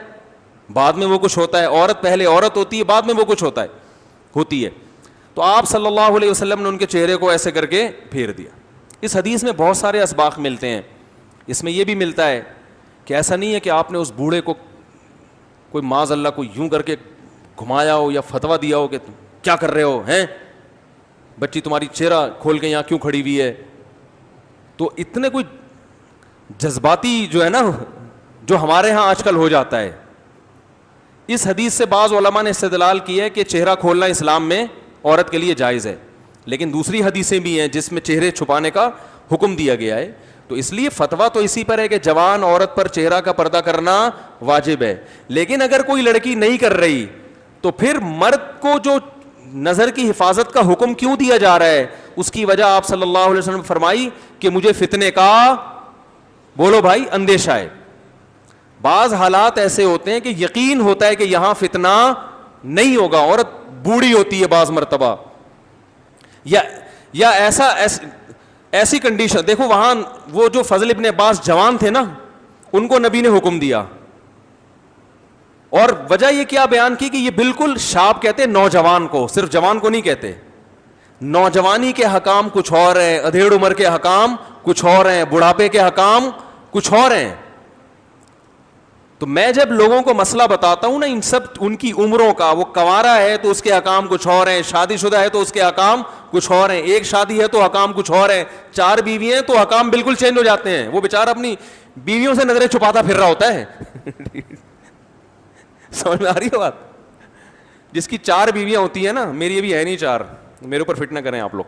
بعد میں وہ کچھ ہوتا ہے. عورت پہلے عورت ہوتی ہے, بعد میں وہ کچھ ہوتی ہے. تو آپ صلی اللہ علیہ وسلم نے ان کے چہرے کو ایسے کر کے پھیر دیا. اس حدیث میں بہت سارے اسباق ملتے ہیں. اس میں یہ بھی ملتا ہے کہ ایسا نہیں ہے کہ آپ نے اس بوڑھے کو کوئی معاذ اللہ کو یوں کر کے گھمایا ہو یا فتویٰ دیا ہو کہ کیا کر رہے ہو ہیں, بچی تمہاری چہرہ کھول کے یہاں کیوں کھڑی ہوئی ہے. تو اتنے کوئی جذباتی جو ہے نا, جو ہمارے ہاں آج کل ہو جاتا ہے. اس حدیث سے بعض علماء نے استدلال کیا ہے کہ چہرہ کھولنا اسلام میں عورت کے لیے جائز ہے, لیکن دوسری حدیثیں بھی ہیں جس میں چہرے چھپانے کا حکم دیا گیا ہے. تو اس لیے فتویٰ تو اسی پر ہے کہ جوان عورت پر چہرہ کا پردہ کرنا واجب ہے. لیکن اگر کوئی لڑکی نہیں کر رہی تو پھر مرد کو جو نظر کی حفاظت کا حکم کیوں دیا جا رہا ہے؟ اس کی وجہ آپ صلی اللہ علیہ وسلم نے فرمائی کہ مجھے فتنے کا, بولو بھائی, اندیشہ ہے. بعض حالات ایسے ہوتے ہیں کہ یقین ہوتا ہے کہ یہاں فتنہ نہیں ہوگا, عورت بوڑھی ہوتی ہے بعض مرتبہ, یا ایسی کنڈیشن. دیکھو وہاں وہ جو فضل ابن عباس جوان تھے نا, ان کو نبی نے حکم دیا, اور وجہ یہ کیا بیان کی کہ یہ بالکل شاب کہتے ہیں نوجوان کو, صرف جوان کو نہیں کہتے. نوجوانی کے حکام کچھ اور ہیں, ادھیڑ عمر کے حکام کچھ اور ہیں, بڑھاپے کے حکام کچھ اور ہیں. تو میں جب لوگوں کو مسئلہ بتاتا ہوں نا ان سب ان کی عمروں کا, وہ کنوارا ہے تو اس کے حکام کچھ اور ہیں, شادی شدہ ہے تو اس کے حکام کچھ اور ہیں, ایک شادی ہے تو حکام کچھ اور ہیں, 4 بیوی ہیں تو حکام بالکل چینج ہو جاتے ہیں. وہ بیچارہ اپنی بیویوں سے نظریں چھپاتا پھر رہا ہوتا ہے. سمجھ میں آ رہی ہے بات؟ جس کی 4 بیویاں ہوتی ہیں نا, میری ابھی ہے نہیں 4, میرے اوپر فٹ نہ کریں آپ لوگ,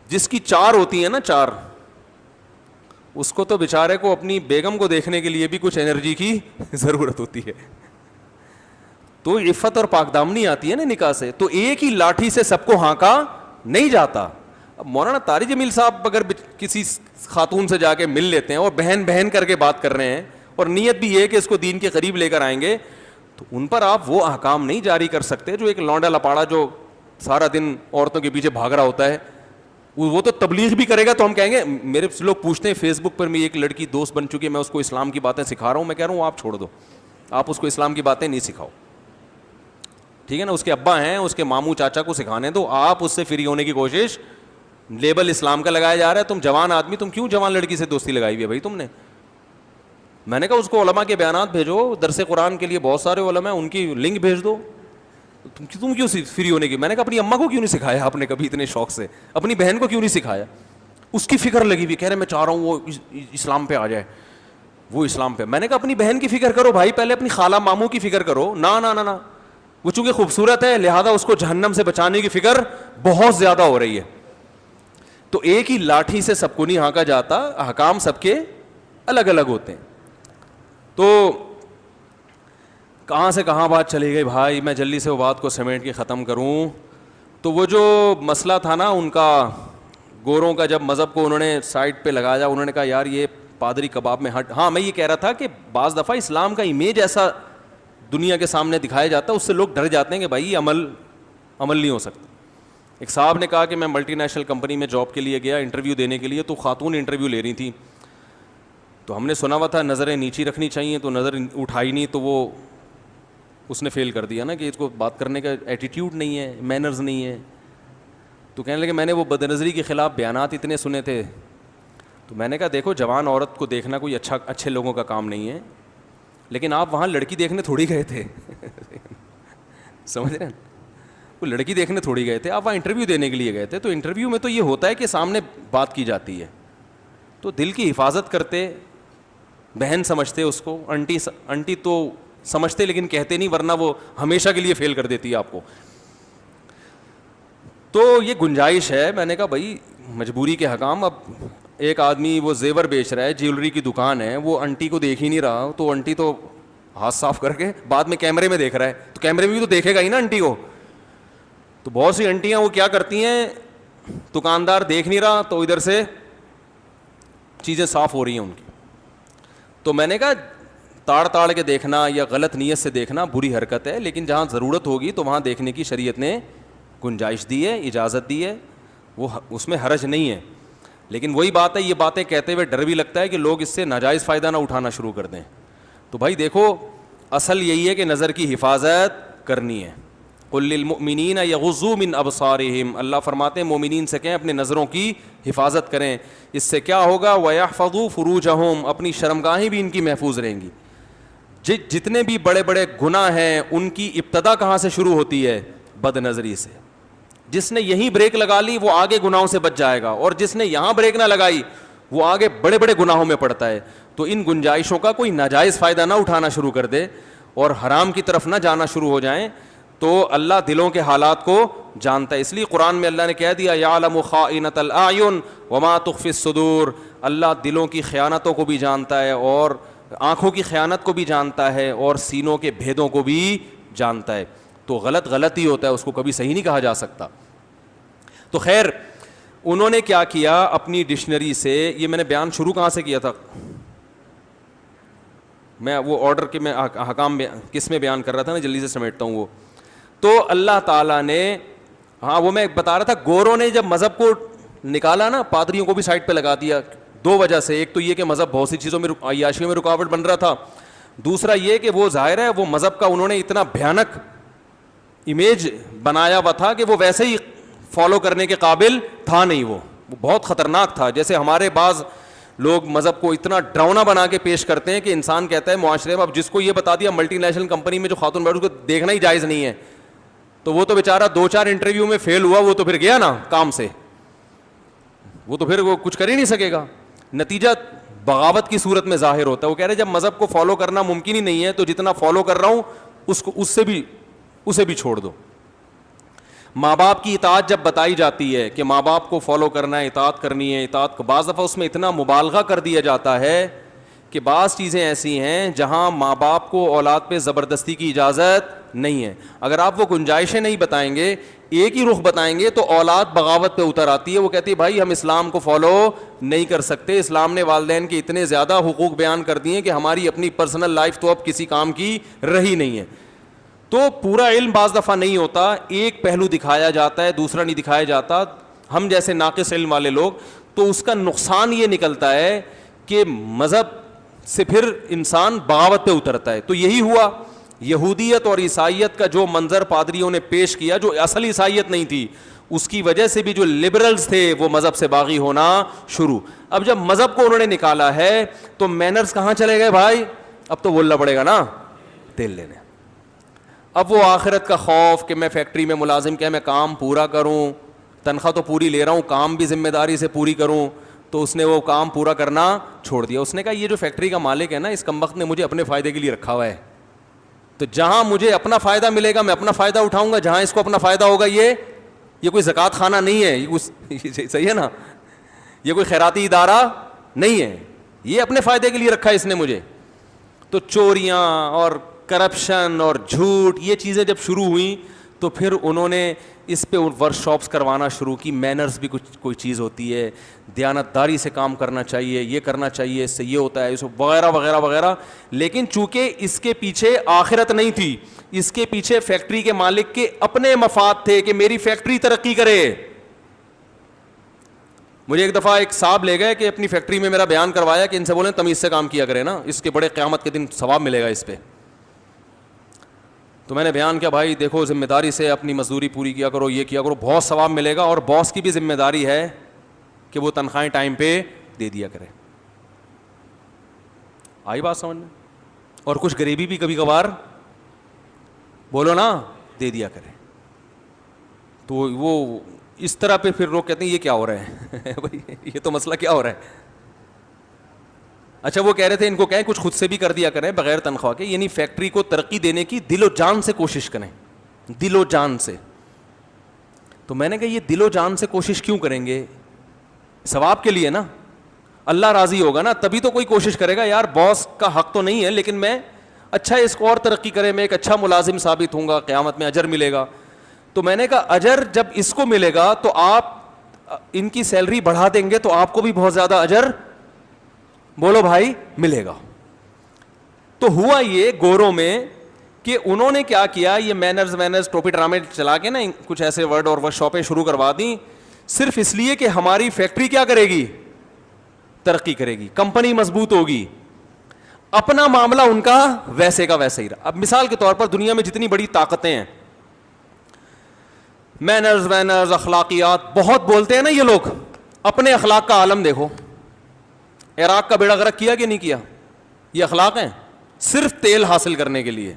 جس کی 4 ہوتی ہیں نا 4, اس کو تو بیچارے کو اپنی بیگم کو دیکھنے کے لیے بھی کچھ انرجی کی ضرورت ہوتی ہے. تو عفت اور پاکدامنی آتی ہے نا نکاح سے. تو ایک ہی لاٹھی سے سب کو ہانکا نہیں جاتا. اب مولانا طارق جمیل صاحب اگر کسی خاتون سے جا کے مل لیتے ہیں اور بہن بہن کر کے بات کر رہے ہیں, اور نیت بھی یہ کہ اس کو دین کے قریب لے کر آئیں گے, تو ان پر آپ وہ احکام نہیں جاری کر سکتے جو ایک لونڈا لپاڑا جو سارا دن عورتوں کے پیچھے بھاگ رہا ہوتا ہے. وہ تو تبلیغ بھی کرے گا تو ہم کہیں گے, میرے لوگ پوچھتے ہیں فیس بک پر, میری ایک لڑکی دوست بن چکی ہے, میں اس کو اسلام کی باتیں سکھا رہا ہوں. میں کہہ رہا ہوں آپ چھوڑ دو, آپ اس کو اسلام کی باتیں نہیں سکھاؤ, ٹھیک ہے نا. اس کے ابا ہیں, اس کے ماموں چاچا کو سکھانے دو, آپ اس سے فری ہونے کی کوشش. لیبل اسلام کا لگایا جا رہا ہے, تم جوان آدمی, تم کیوں جوان لڑکی سے دوستی لگائی ہوئی ہے بھائی تم نے؟ میں نے کہا اس کو علماء کے بیانات بھیجو, درس قرآن کے لیے بہت سارے علماء ہیں, ان کی لنک بھیج دو. تم کیوں فری ہونے کی؟ میں نے کہا اپنی اماں کو کیوں نہیں سکھایا آپ نے کبھی اتنے شوق سے, اپنی بہن کو کیوں نہیں سکھایا؟ اس کی فکر لگی ہوئی, کہہ رہے میں چاہ رہا ہوں وہ اسلام پہ آ جائے, وہ اسلام پہ. میں نے کہا اپنی بہن کی فکر کرو بھائی, پہلے اپنی خالہ ماموں کی فکر کرو. نا نا نا نا, وہ چونکہ خوبصورت ہے لہذا اس کو جہنم سے بچانے کی فکر بہت زیادہ ہو رہی ہے. تو ایک ہی لاٹھی سے سب کو نہیں ہانکا جاتا, احکام سب کے الگ الگ ہوتے ہیں. تو کہاں سے کہاں بات چلی گئی بھائی, میں جلدی سے وہ بات کو سمیٹ کے ختم کروں. تو وہ جو مسئلہ تھا نا ان کا, گوروں کا, جب مذہب کو انہوں نے سائڈ پہ لگایا, انہوں نے کہا یار یہ پادری کباب میں ہٹ. ہاں میں یہ کہہ رہا تھا کہ بعض دفعہ اسلام کا امیج ایسا دنیا کے سامنے دکھایا جاتا ہے, اس سے لوگ ڈر جاتے ہیں کہ بھائی یہ عمل نہیں ہو سکتا. ایک صاحب نے کہا کہ میں ملٹی نیشنل کمپنی میں جاب کے لیے گیا انٹرویو دینے کے لیے, تو خاتون انٹرویو لے رہی تھی, تو ہم نے سنا ہوا تھا نظریں نیچی رکھنی چاہیے, تو نظر اٹھائی نہیں, تو وہ اس نے فیل کر دیا نا کہ اس کو بات کرنے کا ایٹیٹیوڈ نہیں ہے, مینرز نہیں ہے. تو کہنے لگے میں نے وہ بد نظری کے خلاف بیانات اتنے سنے تھے. تو میں نے کہا دیکھو جوان عورت کو دیکھنا کوئی اچھے لوگوں کا کام نہیں ہے, لیکن آپ وہاں لڑکی دیکھنے تھوڑی گئے تھے سمجھ رہے ہیں, وہ لڑکی دیکھنے تھوڑی گئے تھے, آپ وہاں انٹرویو دینے کے لیے گئے تھے. تو انٹرویو میں تو یہ ہوتا ہے کہ سامنے بات کی جاتی ہے, تو دل کی حفاظت کرتے, بہن سمجھتے اس کو, انٹی تو سمجھتے لیکن کہتے نہیں, ورنہ وہ ہمیشہ کے لیے فیل کر دیتی ہے آپ کو. تو یہ گنجائش ہے. میں نے کہا بھائی مجبوری کے حکام. اب ایک آدمی وہ زیور بیچ رہا ہے, جیولری کی دکان ہے, وہ انٹی کو دیکھ ہی نہیں رہا, تو انٹی تو ہاتھ صاف کر کے بعد میں کیمرے میں دیکھ رہا ہے, تو کیمرے میں بھی تو دیکھے گا ہی نا انٹی کو. تو بہت سی انٹیاں وہ کیا کرتی ہیں, دکاندار دیکھ نہیں رہا تو ادھر سے چیزیں صاف ہو رہی ہیں ان کی. تو میں نے کہا تاڑ کے دیکھنا یا غلط نیت سے دیکھنا بری حرکت ہے, لیکن جہاں ضرورت ہوگی تو وہاں دیکھنے کی شریعت نے گنجائش دی ہے, اجازت دی ہے, وہ اس میں حرج نہیں ہے. لیکن وہی بات ہے, یہ باتیں کہتے ہوئے ڈر بھی لگتا ہے کہ لوگ اس سے ناجائز فائدہ نہ اٹھانا شروع کر دیں. تو بھائی دیکھو اصل یہی ہے کہ نظر کی حفاظت کرنی ہے. قل للمؤمنین یغضوا من ابصارہم, اللہ فرماتے ہیں مومنین سے کہیں اپنے نظروں کی حفاظت کریں. اس سے کیا ہوگا, ویحفظوا فروجہم, اپنی شرمگاہیں بھی ان کی محفوظ رہیں گی. جتنے بھی بڑے بڑے گناہ ہیں ان کی ابتدا کہاں سے شروع ہوتی ہے, بد نظری سے. جس نے یہیں بریک لگا لی وہ آگے گناہوں سے بچ جائے گا, اور جس نے یہاں بریک نہ لگائی وہ آگے بڑے بڑے گناہوں میں پڑتا ہے. تو ان گنجائشوں کا کوئی ناجائز فائدہ نہ اٹھانا شروع کر دے اور حرام کی طرف نہ جانا شروع ہو جائیں. تو اللہ دلوں کے حالات کو جانتا ہے, اس لیے قرآن میں اللہ نے کہہ دیا یعلم خائنۃ الاعین وما تخفی الصدور, اللہ دلوں کی خیانتوں کو بھی جانتا ہے, اور آنکھوں کی خیانت کو بھی جانتا ہے, اور سینوں کے بھیدوں کو بھی جانتا ہے. تو غلط ہی ہوتا ہے, اس کو کبھی صحیح نہیں کہا جا سکتا. تو خیر انہوں نے کیا کیا اپنی ڈکشنری سے, یہ میں نے بیان شروع کہاں سے کیا تھا, میں وہ آرڈر کے میں حکام کس میں بیان کر رہا تھا نا, جلدی سے سمیٹتا ہوں وہ. تو اللہ تعالیٰ نے, ہاں وہ میں بتا رہا تھا, گوروں نے جب مذہب کو نکالا نا, پادریوں کو بھی سائڈ پہ لگا دیا. دو وجہ سے, ایک تو یہ کہ مذہب بہت سی چیزوں میں عیاشیوں میں رکاوٹ بن رہا تھا, دوسرا یہ کہ وہ ظاہر ہے وہ مذہب کا انہوں نے اتنا بھیانک امیج بنایا ہوا تھا کہ وہ ویسے ہی فالو کرنے کے قابل تھا نہیں, وہ بہت خطرناک تھا. جیسے ہمارے بعض لوگ مذہب کو اتنا ڈراؤنا بنا کے پیش کرتے ہیں کہ انسان کہتا ہے معاشرے میں, اب جس کو یہ بتا دیا ملٹی نیشنل کمپنی میں جو خاتون بیٹھ اس کو دیکھنا ہی جائز نہیں ہے, تو وہ تو بیچارہ 2-4 انٹرویو میں فیل ہوا, وہ تو پھر گیا نا کام سے, وہ تو پھر وہ کچھ کر ہی نہیں سکے گا. نتیجہ بغاوت کی صورت میں ظاہر ہوتا ہے. وہ کہہ رہے جب مذہب کو فالو کرنا ممکن ہی نہیں ہے تو جتنا فالو کر رہا ہوں اسے بھی چھوڑ دو. ماں باپ کی اطاعت جب بتائی جاتی ہے کہ ماں باپ کو فالو کرنا ہے, اطاعت کرنی ہے, اطاعت کو بعض دفعہ اس میں اتنا مبالغہ کر دیا جاتا ہے کہ بعض چیزیں ایسی ہیں جہاں ماں باپ کو اولاد پہ زبردستی کی اجازت نہیں ہے. اگر آپ وہ گنجائشیں نہیں بتائیں گے, ایک ہی رخ بتائیں گے, تو اولاد بغاوت پہ اتر آتی ہے. وہ کہتی ہے بھائی ہم اسلام کو فالو نہیں کر سکتے, اسلام نے والدین کے اتنے زیادہ حقوق بیان کر دیے کہ ہماری اپنی پرسنل لائف تو اب کسی کام کی رہی نہیں ہے. تو پورا علم بعض دفعہ نہیں ہوتا, ایک پہلو دکھایا جاتا ہے دوسرا نہیں دکھایا جاتا. ہم جیسے ناقص علم والے لوگ, تو اس کا نقصان یہ نکلتا ہے کہ مذہب سے پھر انسان بغاوت پہ اترتا ہے. تو یہی ہوا, یہودیت اور عیسائیت کا جو منظر پادریوں نے پیش کیا, جو اصل عیسائیت نہیں تھی, اس کی وجہ سے بھی جو لبرلز تھے وہ مذہب سے باغی ہونا شروع. اب جب مذہب کو انہوں نے نکالا ہے تو مینرز کہاں چلے گئے بھائی, اب تو بولنا پڑے گا نا تیل لینے. اب وہ آخرت کا خوف کہ میں فیکٹری میں ملازم کیا میں کام پورا کروں, تنخواہ تو پوری لے رہا ہوں, کام بھی ذمہ داری سے پوری کروں, تو اس نے وہ کام پورا کرنا چھوڑ دیا. اس نے کہا یہ جو فیکٹری کا مالک ہے نا, اس کمبخت نے مجھے اپنے فائدے کے لیے رکھا ہوا ہے, تو جہاں مجھے اپنا فائدہ ملے گا میں اپنا فائدہ اٹھاؤں گا, جہاں اس کو اپنا فائدہ ہوگا یہ کوئی زکوٰۃ خانہ نہیں ہے, صحیح ہے نا, یہ کوئی خیراتی ادارہ نہیں ہے, یہ اپنے فائدے کے لیے رکھا ہے اس نے مجھے. تو چوریاں اور کرپشن اور جھوٹ یہ چیزیں جب شروع ہوئیں تو پھر انہوں نے اس پہ ورک شاپس کروانا شروع کی. مینرز بھی کچھ کوئی چیز ہوتی ہے, دیانتداری سے کام کرنا چاہیے, یہ کرنا چاہیے, اس سے یہ ہوتا ہے, اس وغیرہ وغیرہ وغیرہ. لیکن چونکہ اس کے پیچھے آخرت نہیں تھی, اس کے پیچھے فیکٹری کے مالک کے اپنے مفاد تھے کہ میری فیکٹری ترقی کرے. مجھے ایک دفعہ ایک صاحب لے گئے کہ اپنی فیکٹری میں میرا بیان کروایا کہ ان سے بولیں تمیز سے کام کیا کرے نا, اس کے بڑے قیامت کے دن ثواب ملے گا اس پہ. تو میں نے بیان کیا, بھائی دیکھو ذمہ داری سے اپنی مزدوری پوری کیا کرو, یہ کیا کرو, بہت ثواب ملے گا, اور باس کی بھی ذمہ داری ہے کہ وہ تنخواہیں ٹائم پہ دے دیا کرے. آئی بات سمجھ میں؟ اور کچھ غریبی بھی کبھی کبھار بولو نا دے دیا کرے. تو وہ اس طرح پہ پھر لوگ کہتے ہیں یہ کیا ہو رہا ہے بھائی, یہ تو مسئلہ کیا ہو رہا ہے. اچھا وہ کہہ رہے تھے ان کو کہیں کچھ خود سے بھی کر دیا کریں بغیر تنخواہ کے, یعنی فیکٹری کو ترقی دینے کی دل و جان سے کوشش کریں, دل و جان سے. تو میں نے کہا یہ دل و جان سے کوشش کیوں کریں گے؟ ثواب کے لیے نا, اللہ راضی ہوگا نا تبھی تو کوئی کوشش کرے گا. یار باس کا حق تو نہیں ہے لیکن میں اچھا اس کو اور ترقی کرے, میں ایک اچھا ملازم ثابت ہوں گا, قیامت میں اجر ملے گا. تو میں نے کہا اجر جب اس کو ملے گا تو آپ ان کی سیلری بڑھا دیں گے تو آپ کو بھی بہت زیادہ اجر بولو بھائی ملے گا. تو ہوا یہ گوروں میں کہ انہوں نے کیا کیا, یہ مینرز ٹوپی ڈرامے چلا کے نا کچھ ایسے ورڈ اور ورک شاپیں شروع کروا دیں صرف اس لیے کہ ہماری فیکٹری کیا کرے گی, ترقی کرے گی, کمپنی مضبوط ہوگی. اپنا معاملہ ان کا ویسے کا ویسے ہی رہا. اب مثال کے طور پر دنیا میں جتنی بڑی طاقتیں ہیں, مینرز اخلاقیات بہت بولتے ہیں نا یہ لوگ, اپنے اخلاق کا عالم دیکھو. عراق کا بیڑا غرق کیا کہ نہیں کیا؟ یہ اخلاق ہیں صرف تیل حاصل کرنے کے لیے.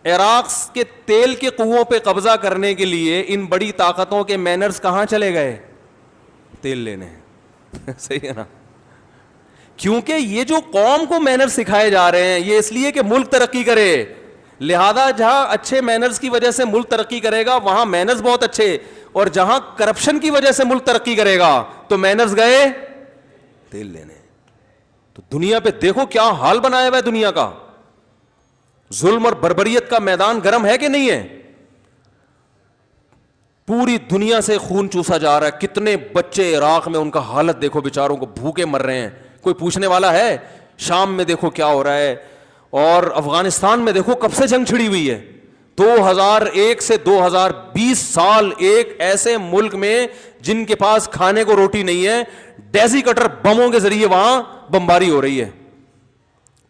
عراق کے تیل کے کنووں پہ قبضہ کرنے کے لیے ان بڑی طاقتوں کے مینرز کہاں چلے گئے؟ تیل لینے. صحیح ہے نا؟ کیونکہ یہ جو قوم کو مینر سکھائے جا رہے ہیں یہ اس لیے کہ ملک ترقی کرے, لہذا جہاں اچھے مینرز کی وجہ سے ملک ترقی کرے گا وہاں مینرز بہت اچھے, اور جہاں کرپشن کی وجہ سے ملک ترقی کرے گا تو مینرز گئے تیل لینے. تو دنیا پہ دیکھو کیا حال بنایا ہوا ہے دنیا کا, ظلم اور بربریت کا میدان گرم ہے کہ نہیں ہے؟ پوری دنیا سے خون چوسا جا رہا ہے. کتنے بچے عراق میں ان کا حالت دیکھو, بیچاروں کو بھوکے مر رہے ہیں, کوئی پوچھنے والا ہے؟ شام میں دیکھو کیا ہو رہا ہے, اور افغانستان میں دیکھو کب سے جنگ چھڑی ہوئی ہے. 2001 سے 2020 سال ایک ایسے ملک میں جن کے پاس کھانے کو روٹی نہیں ہے, ڈیزی کٹر بموں کے ذریعے وہاں بمباری ہو رہی ہے.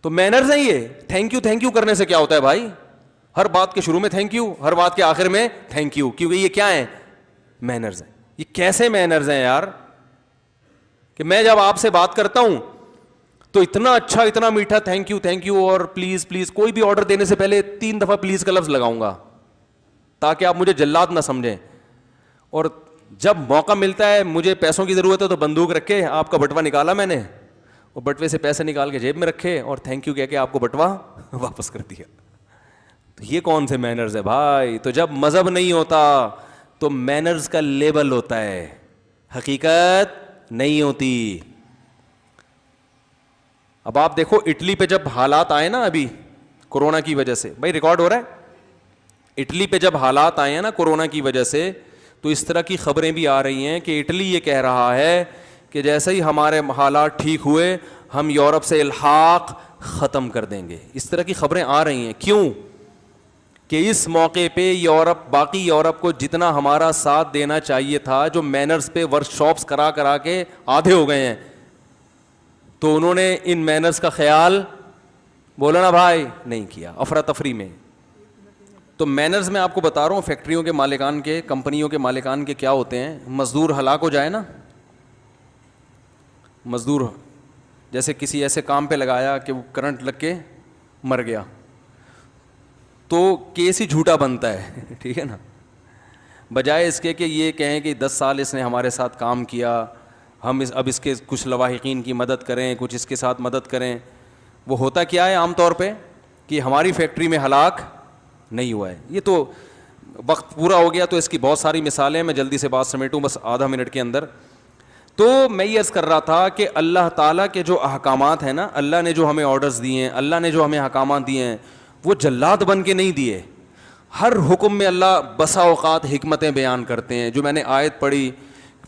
تو مینرز ہیں یہ. تھینک یو کرنے سے کیا ہوتا ہے بھائی؟ ہر بات کے شروع میں تھینک یو, ہر بات کے آخر میں تھینک یو, کیونکہ یہ کیا ہیں؟ مینرز ہیں. یہ کیسے مینرز ہیں یار کہ میں جب آپ سے بات کرتا ہوں تو اتنا اچھا اتنا میٹھا تھینک یو اور پلیز پلیز, کوئی بھی آرڈر دینے سے پہلے 3 دفعہ پلیز کا لفظ لگاؤں گا تاکہ آپ مجھے جلاد نہ سمجھیں. اور جب موقع ملتا ہے مجھے پیسوں کی ضرورت ہے تو بندوق رکھ کے آپ کا بٹوا نکالا میں نے, اور بٹوے سے پیسے نکال کے جیب میں رکھے اور تھینک یو کہہ کے آپ کو بٹوا واپس کر دیا. تو یہ کون سے مینرز ہے بھائی؟ تو جب مذہب نہیں ہوتا تو مینرز کا لیبل ہوتا ہے, حقیقت نہیں ہوتی. اب آپ دیکھو اٹلی پہ جب حالات آئے نا ابھی کورونا کی وجہ سے, بھائی ریکارڈ ہو رہا ہے, اٹلی پہ جب حالات آئے ہیں نا کورونا کی وجہ سے, تو اس طرح کی خبریں بھی آ رہی ہیں کہ اٹلی یہ کہہ رہا ہے کہ جیسے ہی ہمارے حالات ٹھیک ہوئے ہم یورپ سے الحاق ختم کر دیں گے. اس طرح کی خبریں آ رہی ہیں. کیوں؟ کہ اس موقع پہ یورپ, باقی یورپ کو جتنا ہمارا ساتھ دینا چاہیے تھا, جو مینرز پہ ورک شاپس کرا کے آدھے ہو گئے ہیں, تو انہوں نے ان مینرز کا خیال بولو نا بھائی نہیں کیا, افراتفری میں. تو مینرز میں آپ کو بتا رہا ہوں فیکٹریوں کے مالکان کے, کمپنیوں کے مالکان کے کیا ہوتے ہیں. مزدور ہلاک ہو جائے نا, مزدور جیسے کسی ایسے کام پہ لگایا کہ وہ کرنٹ لگ کے مر گیا, تو کیس ہی جھوٹا بنتا ہے, ٹھیک ہے نا, بجائے اس کے کہ یہ کہیں کہ 10 سال اس نے ہمارے ساتھ کام کیا, ہم اب اس کے کچھ لواحقین کی مدد کریں, کچھ اس کے ساتھ مدد کریں. وہ ہوتا کیا ہے عام طور پہ کہ ہماری فیکٹری میں ہلاک نہیں ہوا ہے. یہ تو وقت پورا ہو گیا تو اس کی بہت ساری مثالیں ہیں, میں جلدی سے بات سمیٹوں بس آدھا منٹ کے اندر. تو میں یہ عرض کر رہا تھا کہ اللہ تعالیٰ کے جو احکامات ہیں نا, اللہ نے جو ہمیں آرڈرز دیے ہیں, اللہ نے جو ہمیں احکامات دیے ہیں, وہ جلاد بن کے نہیں دیے. ہر حکم میں اللہ بسا اوقات حکمتیں بیان کرتے ہیں. جو میں نے آیت پڑھی,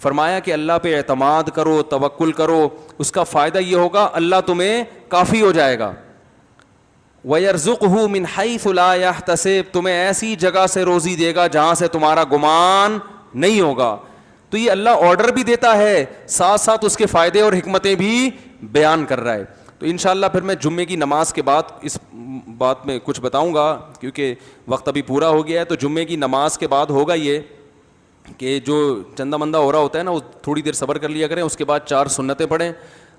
فرمایا کہ اللہ پہ اعتماد کرو, توکل کرو, اس کا فائدہ یہ ہوگا اللہ تمہیں کافی ہو جائے گا. وَيَرْزُقْهُ مِنْ حَيْثُ لَا يَحْتَسِبُ, تمہیں ایسی جگہ سے روزی دے گا جہاں سے تمہارا گمان نہیں ہوگا. تو یہ اللہ آرڈر بھی دیتا ہے, ساتھ ساتھ اس کے فائدے اور حکمتیں بھی بیان کر رہا ہے. تو انشاءاللہ پھر میں جمعے کی نماز کے بعد اس بات میں کچھ بتاؤں گا, کیونکہ وقت ابھی پورا ہو گیا ہے. تو جمعے کی نماز کے بعد ہوگا یہ کہ جو چندہ مندہ ہو رہا ہوتا ہے نا, وہ تھوڑی دیر صبر کر لیا کریں, اس کے بعد 4 سنتیں پڑھیں.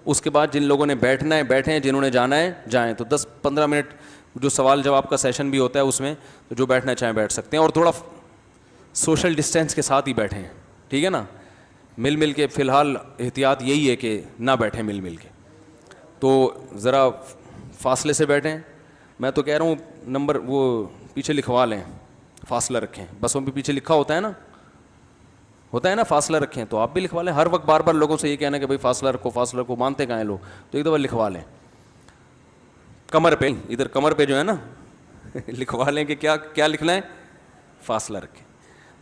اس کے بعد جن لوگوں نے بیٹھنا ہے بیٹھیں, جنہوں نے جانا ہے جائیں. تو 10-15 منٹ جو سوال جواب کا سیشن بھی ہوتا ہے اس میں, تو جو بیٹھنا چاہیں بیٹھ سکتے ہیں, اور تھوڑا سوشل ڈسٹینس کے ساتھ ہی بیٹھیں, ٹھیک ہے نا. مل کے فی الحال احتیاط یہی ہے کہ نہ بیٹھیں مل کے, تو ذرا فاصلے سے بیٹھیں. میں تو کہہ رہا ہوں نمبر وہ پیچھے لکھوا لیں, فاصلہ رکھیں. بسوں پہ پیچھے لکھا ہوتا ہے نا فاصلہ رکھیں, تو آپ بھی لکھوا لیں. ہر وقت بار بار لوگوں سے یہ کہنا کہ بھائی فاصلہ رکھو, مانتے کہاں ہیں لوگ, تو ایک دفعہ لکھوا لیں کمر پہ, ادھر کمر پہ جو ہے نا لکھوا لیں کہ کیا لکھنا ہے, فاصلہ رکھیں.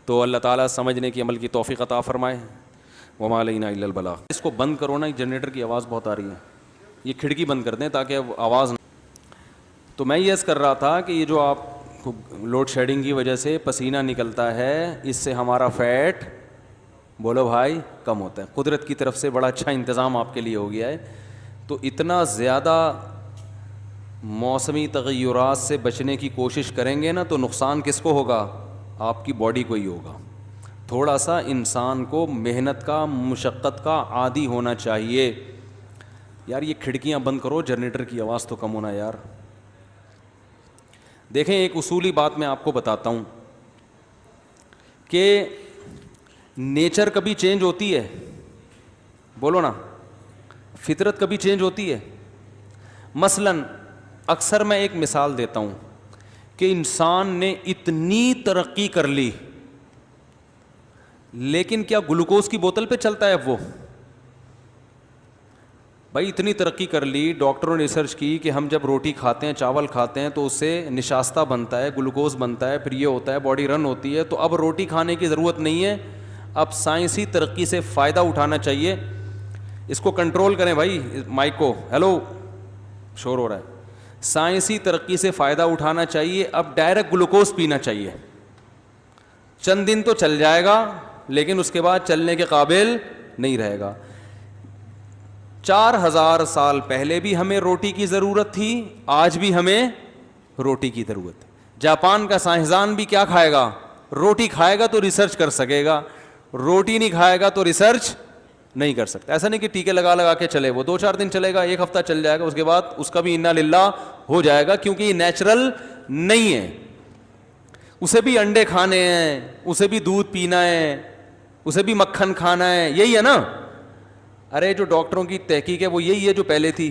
تو اللہ تعالیٰ سمجھنے کی عمل کی توفیق عطا فرمائے. وما علینا الا البلاغ. اس کو بند کرو نا, جنریٹر کی آواز بہت آ رہی ہے, یہ کھڑکی بند کر دیں تاکہ آواز نہ. تو میں یہ عرض کر رہا تھا کہ یہ جو آپ کو لوڈ شیڈنگ کی وجہ سے پسینہ نکلتا ہے, اس سے ہمارا فیٹ, بولو بھائی, کم ہوتا ہے. قدرت کی طرف سے بڑا اچھا انتظام آپ کے لیے ہو گیا ہے. تو اتنا زیادہ موسمی تغیرات سے بچنے کی کوشش کریں گے نا, تو نقصان کس کو ہوگا, آپ کی باڈی کو ہی ہوگا. تھوڑا سا انسان کو محنت کا, مشقت کا عادی ہونا چاہیے. یار یہ کھڑکیاں بند کرو, جنریٹر کی آواز تو کم ہونا یار. دیکھیں ایک اصولی بات میں آپ کو بتاتا ہوں کہ نیچر کبھی چینج ہوتی ہے, بولو نا, فطرت کبھی چینج ہوتی ہے. مثلاً اکثر میں ایک مثال دیتا ہوں کہ انسان نے اتنی ترقی کر لی, لیکن کیا گلوکوز کی بوتل پہ چلتا ہے اب وہ؟ بھائی اتنی ترقی کر لی, ڈاکٹروں نے ریسرچ کی کہ ہم جب روٹی کھاتے ہیں, چاول کھاتے ہیں, تو اس سے نشاستہ بنتا ہے, گلوکوز بنتا ہے, پھر یہ ہوتا ہے, باڈی رن ہوتی ہے. تو اب روٹی کھانے کی ضرورت نہیں ہے, اب سائنسی ترقی سے فائدہ اٹھانا چاہیے. اس کو کنٹرول کریں بھائی, مائک کو, ہیلو, شور ہو رہا ہے. سائنسی ترقی سے فائدہ اٹھانا چاہیے. اب ڈائریکٹ گلوکوز پینا چاہیے. چند دن تو چل جائے گا, لیکن اس کے بعد چلنے کے قابل نہیں رہے گا. 4000 سال پہلے بھی ہمیں روٹی کی ضرورت تھی, آج بھی ہمیں روٹی کی ضرورت ہے. جاپان کا سائنسدان بھی کیا کھائے گا, روٹی کھائے گا تو ریسرچ کر سکے گا, روٹی نہیں کھائے گا تو ریسرچ نہیں کر سکتا. ایسا نہیں کہ ٹیکے لگا کے چلے, وہ 2-4 دن چلے گا, 1 ہفتہ چل جائے گا, اس کے بعد اس کا بھی انا للہ ہو جائے گا, کیونکہ یہ نیچرل نہیں ہے. اسے بھی انڈے کھانے ہیں, اسے بھی دودھ پینا ہے, اسے بھی مکھن کھانا ہے, یہی ہے نا. ارے جو ڈاکٹروں کی تحقیق ہے وہ یہی ہے جو پہلے تھی.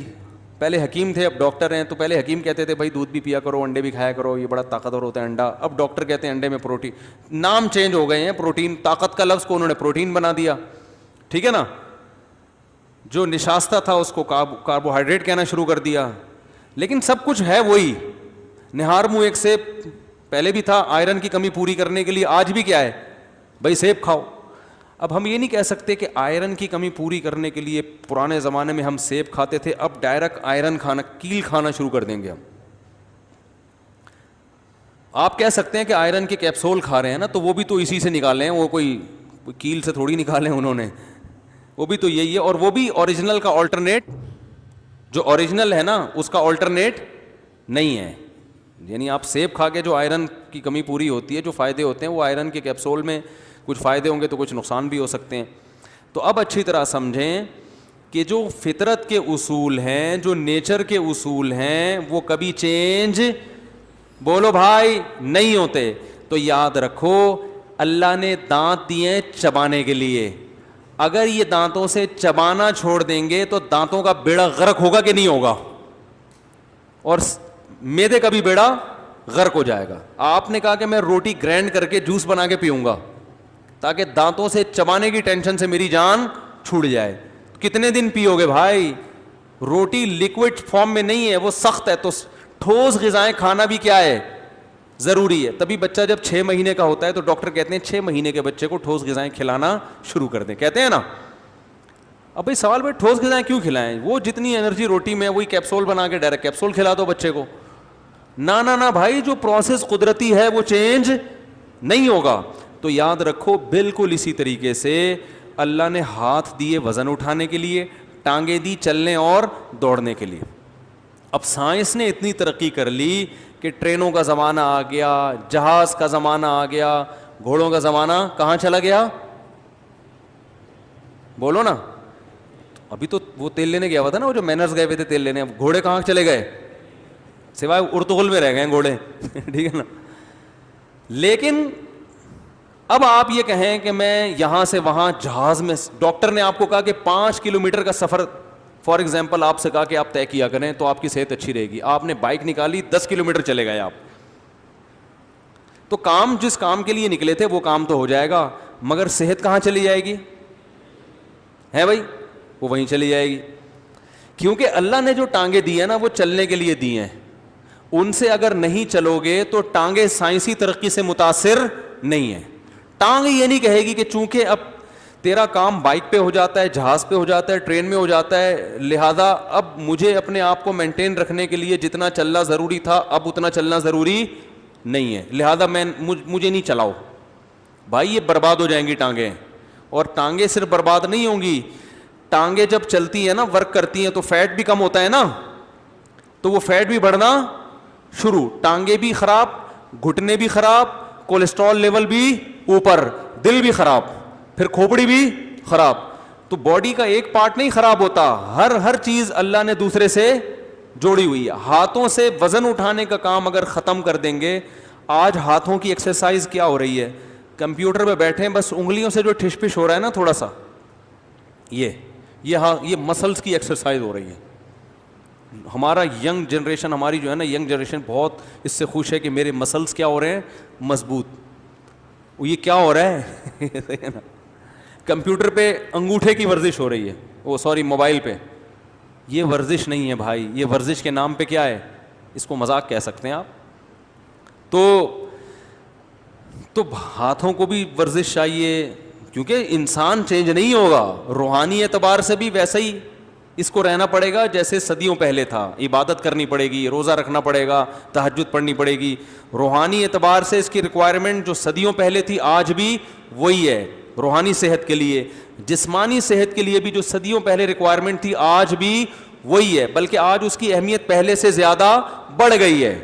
پہلے حکیم تھے, اب ڈاکٹر ہیں. تو پہلے حکیم کہتے تھے بھائی دودھ بھی پیا کرو, انڈے بھی کھایا کرو, یہ بڑا طاقتور ہوتا ہے انڈا. اب ڈاکٹر کہتے ہیں انڈے میں پروٹین. نام چینج ہو گئے ہیں, پروٹین, طاقت کا لفظ کو انہوں نے پروٹین بنا دیا, ٹھیک ہے نا. جو نشاستہ تھا اس کو کاربوہائیڈریٹ کہنا شروع کر دیا, لیکن سب کچھ ہے وہی. نہار منہ ایک سیب پہلے بھی تھا آئرن کی کمی پوری کرنے کے لیے, آج بھی کیا ہے بھائی, سیب کھاؤ. اب ہم یہ نہیں کہہ سکتے کہ آئرن کی کمی پوری کرنے کے لیے پرانے زمانے میں ہم سیب کھاتے تھے, اب ڈائریکٹ آئرن کھانا, کیل کھانا شروع کر دیں گے ہم. آپ کہہ سکتے ہیں کہ آئرن کے کیپسول کھا رہے ہیں نا, تو وہ بھی تو اسی سے نکالے ہیں, وہ کوئی کیل سے تھوڑی نکالے ہیں انہوں نے, وہ بھی تو یہی ہے. اور وہ بھی اوریجنل کا آلٹرنیٹ, جو اوریجنل ہے نا اس کا آلٹرنیٹ نہیں ہے. یعنی آپ سیب کھا کے جو آئرن کی کمی پوری ہوتی ہے, جو فائدے ہوتے ہیں, وہ آئرن کے کیپسول میں کچھ فائدے ہوں گے تو کچھ نقصان بھی ہو سکتے ہیں. تو اب اچھی طرح سمجھیں کہ جو فطرت کے اصول ہیں, جو نیچر کے اصول ہیں, وہ کبھی چینج, بولو بھائی, نہیں ہوتے. تو یاد رکھو اللہ نے دانت دیے چبانے کے لیے, اگر یہ دانتوں سے چبانا چھوڑ دیں گے تو دانتوں کا بیڑا غرق ہوگا کہ نہیں ہوگا, اور میدے کا بھی بیڑا غرق ہو جائے گا. آپ نے کہا کہ میں روٹی گرائنڈ کر کے جوس بنا کے پیوں گا تاکہ دانتوں سے چبانے کی ٹینشن سے میری جان چھٹ چھوٹ جائے, کتنے دن پیو گے بھائی؟ روٹی لیکوڈ فارم میں نہیں ہے, وہ سخت ہے, تو ٹھوس غذائیں کھانا بھی کیا ہے, ضروری ہے. تبھی بچہ جب 6 مہینے کا ہوتا ہے تو ڈاکٹر کہتے ہیں 6 مہینے کے بچے کو ٹھوس غذائیں کھلانا شروع کر دیں, کہتے ہیں نا. اب بھائی سوال بھائی ٹھوس غذائیں کیوں کھلائیں؟ وہ جتنی انرجی روٹی میں, وہی کیپسول بنا کے ڈائریکٹ کیپسول کھلا دو بچے کو. نہ بھائی, جو پروسیس قدرتی ہے وہ چینج نہیں ہوگا. تو یاد رکھو بالکل اسی طریقے سے اللہ نے ہاتھ دیے وزن اٹھانے کے لیے, ٹانگیں دی چلنے اور دوڑنے کے لیے. اب سائنس نے اتنی ترقی کر لی کہ ٹرینوں کا زمانہ آ گیا, جہاز کا زمانہ آ گیا, گھوڑوں کا زمانہ کہاں چلا گیا؟ بولو نا. ابھی تو وہ تیل لینے گیا ہوا تھا نا, وہ جو مینرز گئے ہوئے تھے تیل لینے, اب گھوڑے کہاں چلے گئے؟ سوائے ارطغرل میں رہ گئے گھوڑے. ٹھیک ہے نا. لیکن اب آپ یہ کہیں کہ میں یہاں سے وہاں جہاز میں, ڈاکٹر نے آپ کو کہا کہ 5 کلومیٹر کا سفر فار ایگزامپل آپ سے کہا کہ آپ طے کیا کریں تو آپ کی صحت اچھی رہے گی. آپ نے بائک نکالی, 10 کلومیٹر چلے گئے آپ, تو کام جس کام کے لیے نکلے تھے وہ کام تو ہو جائے گا, مگر صحت کہاں چلی جائے گی؟ ہے بھائی, وہ وہیں چلی جائے گی. کیونکہ اللہ نے جو ٹانگیں دی ہیں نا وہ چلنے کے لیے دی ہیں, ان سے اگر نہیں چلو گے تو ٹانگیں سائنسی ترقی سے متاثر نہیں ہیں. ٹانگ یہ نہیں کہے گی کہ چونکہ اب تیرا کام بائک پہ ہو جاتا ہے, جہاز پہ ہو جاتا ہے, ٹرین میں ہو جاتا ہے, لہذا اب مجھے اپنے آپ کو مینٹین رکھنے کے لیے جتنا چلنا ضروری تھا اب اتنا چلنا ضروری نہیں ہے, لہذا مجھے نہیں چلاؤ. بھائی یہ برباد ہو جائیں گی ٹانگیں. اور ٹانگیں صرف برباد نہیں ہوں گی, ٹانگیں جب چلتی ہیں نا, ورک کرتی ہیں, تو فیٹ بھی کم ہوتا ہے نا, تو وہ فیٹ بھی بڑھنا شروع, ٹانگیں بھی خراب, گھٹنے بھی خراب, کولیسٹرول لیول بھی اوپر, دل بھی خراب, پھر کھوپڑی بھی خراب. تو باڈی کا ایک پارٹ نہیں خراب ہوتا, ہر چیز اللہ نے دوسرے سے جوڑی ہوئی ہے. ہاتھوں سے وزن اٹھانے کا کام اگر ختم کر دیں گے, آج ہاتھوں کی ایکسرسائز کیا ہو رہی ہے, کمپیوٹر پہ بیٹھے بس انگلیوں سے جو ٹھش پش ہو رہا ہے نا تھوڑا سا, یہ مسلس کی ایکسرسائز ہو رہی ہے. ہمارا ینگ جنریشن, ہماری جو ہے نا ینگ جنریشن بہت اس سے خوش ہے کہ میرے مسلس کیا ہو رہے ہیں, مضبوط. یہ کیا ہو رہا ہے؟ کمپیوٹر پہ انگوٹھے کی ورزش ہو رہی ہے, وہ سوری موبائل پہ. یہ ورزش نہیں ہے بھائی, یہ ورزش کے نام پہ کیا ہے, اس کو مذاق کہہ سکتے ہیں آپ. تو ہاتھوں کو بھی ورزش چاہیے, کیونکہ انسان چینج نہیں ہوگا, روحانی اعتبار سے بھی ویسا ہی اس کو رہنا پڑے گا جیسے صدیوں پہلے تھا. عبادت کرنی پڑے گی, روزہ رکھنا پڑے گا, تہجد پڑھنی پڑے گی. روحانی اعتبار سے اس کی ریکوائرمنٹ جو صدیوں پہلے تھی آج بھی وہی ہے روحانی صحت کے لیے. جسمانی صحت کے لیے بھی جو صدیوں پہلے ریکوائرمنٹ تھی آج بھی وہی ہے, بلکہ آج اس کی اہمیت پہلے سے زیادہ بڑھ گئی ہے.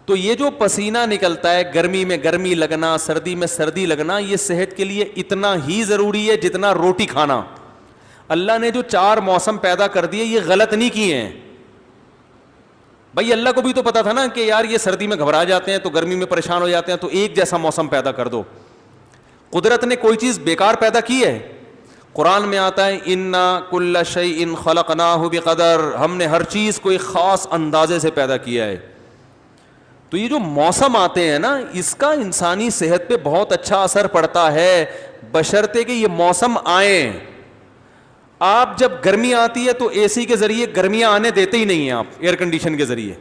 تو یہ جو پسینہ نکلتا ہے, گرمی میں گرمی لگنا, سردی میں سردی لگنا, یہ صحت کے لیے اتنا ہی ضروری ہے جتنا روٹی کھانا. اللہ نے جو 4 موسم پیدا کر دیے یہ غلط نہیں کیے ہیں بھائی. اللہ کو بھی تو پتا تھا نا کہ یار یہ سردی میں گھبرا جاتے ہیں تو گرمی میں پریشان ہو جاتے ہیں, تو ایک جیسا موسم پیدا کر دو. قدرت نے کوئی چیز بیکار پیدا کی ہے؟ قرآن میں آتا ہے انا کل شیء خلقناہ بقدر, ہم نے ہر چیز کو ایک خاص اندازے سے پیدا کیا ہے. تو یہ جو موسم آتے ہیں نا, اس کا انسانی صحت پہ بہت اچھا اثر پڑتا ہے, بشرطے کہ یہ موسم آئیں. آپ جب گرمی آتی ہے تو اے سی کے ذریعے گرمیاں آنے دیتے ہی نہیں ہیں آپ, ایئر کنڈیشن کے ذریعے.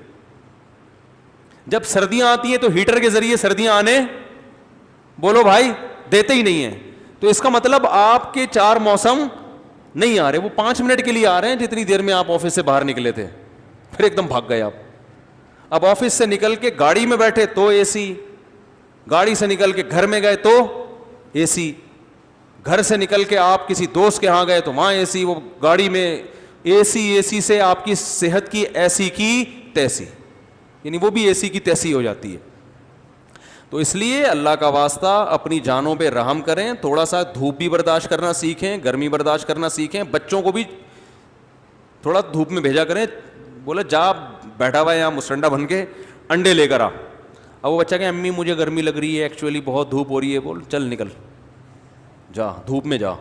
جب سردیاں آتی ہیں تو ہیٹر کے ذریعے سردیاں آنے بولو بھائی دیتے ہی نہیں ہیں. تو اس کا مطلب آپ کے 4 موسم نہیں آ رہے, وہ 5 منٹ کے لیے آ رہے ہیں جتنی دیر میں آپ آفس سے باہر نکلے تھے, پھر ایک دم بھاگ گئے آپ. اب آفس سے نکل کے گاڑی میں بیٹھے تو اے سی, گاڑی سے نکل کے گھر میں گئے تو اے سی, گھر سے نکل کے آپ کسی دوست کے ہاں گئے تو وہاں اے سی, وہ گاڑی میں اے سی سے آپ کی صحت کی ایسی کی تیسی, یعنی وہ بھی اے سی کی تیسی ہو جاتی ہے. تو اس لیے اللہ کا واسطہ اپنی جانوں پہ رحم کریں, تھوڑا سا دھوپ بھی برداشت کرنا سیکھیں, گرمی برداشت کرنا سیکھیں. بچوں کو بھی تھوڑا دھوپ میں بھیجا کریں, بولا جا بیٹھا ہوا ہے یہاں مسٹنڈا بن کے, انڈے لے کر آ. اب وہ بچہ کہ امی مجھے گرمی لگ رہی ہے, ایکچولی بہت دھوپ ہو رہی ہے. بول چل نکل جا دھوپ میں جا.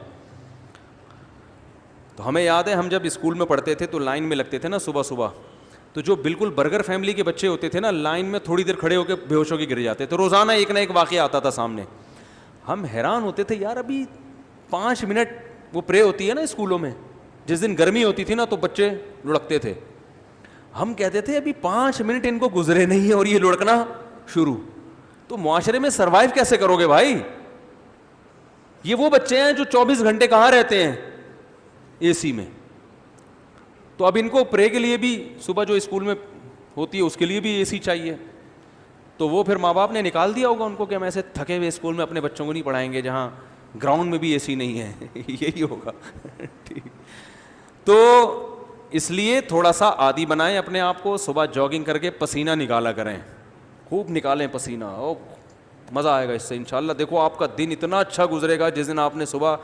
تو ہمیں یاد ہے ہم جب اسکول میں پڑھتے تھے تو لائن میں لگتے تھے نا صبح صبح, تو جو بالکل برگر فیملی کے بچے ہوتے تھے نا لائن میں تھوڑی دیر کھڑے ہو کے بے ہوش ہو کے گر جاتے تھے. روزانہ ایک نہ ایک واقعہ آتا تھا سامنے. ہم حیران ہوتے تھے یار ابھی 5 منٹ وہ پرے ہوتی ہے نا اسکولوں میں, جس دن گرمی ہوتی تھی نا تو بچے لڑکتے تھے. ہم کہتے تھے ابھی 5 منٹ ان کو گزرے نہیں ہیں اور یہ لڑکنا شروع. تو معاشرے میں سروائیو کیسے کرو گے بھائی؟ یہ وہ بچے ہیں جو 24 گھنٹے کہاں رہتے ہیں؟ اے سی میں. تو اب ان کو پرے کے لیے بھی صبح جو اسکول میں ہوتی ہے اس کے لیے بھی اے سی چاہیے. تو وہ پھر ماں باپ نے نکال دیا ہوگا ان کو کہ ہم ایسے تھکے ہوئے اسکول میں اپنے بچوں کو نہیں پڑھائیں گے جہاں گراؤنڈ میں بھی اے سی نہیں ہے. یہی ہوگا. ٹھیک. تو اس لیے تھوڑا سا عادی بنائیں اپنے آپ کو, صبح جاگنگ کر کے پسینہ نکالا کریں, خوب نکالیں پسینہ, او مزہ آئے گا اس سے انشاءاللہ. دیکھو آپ کا دن اتنا اچھا گزرے گا جس دن آپ نے صبح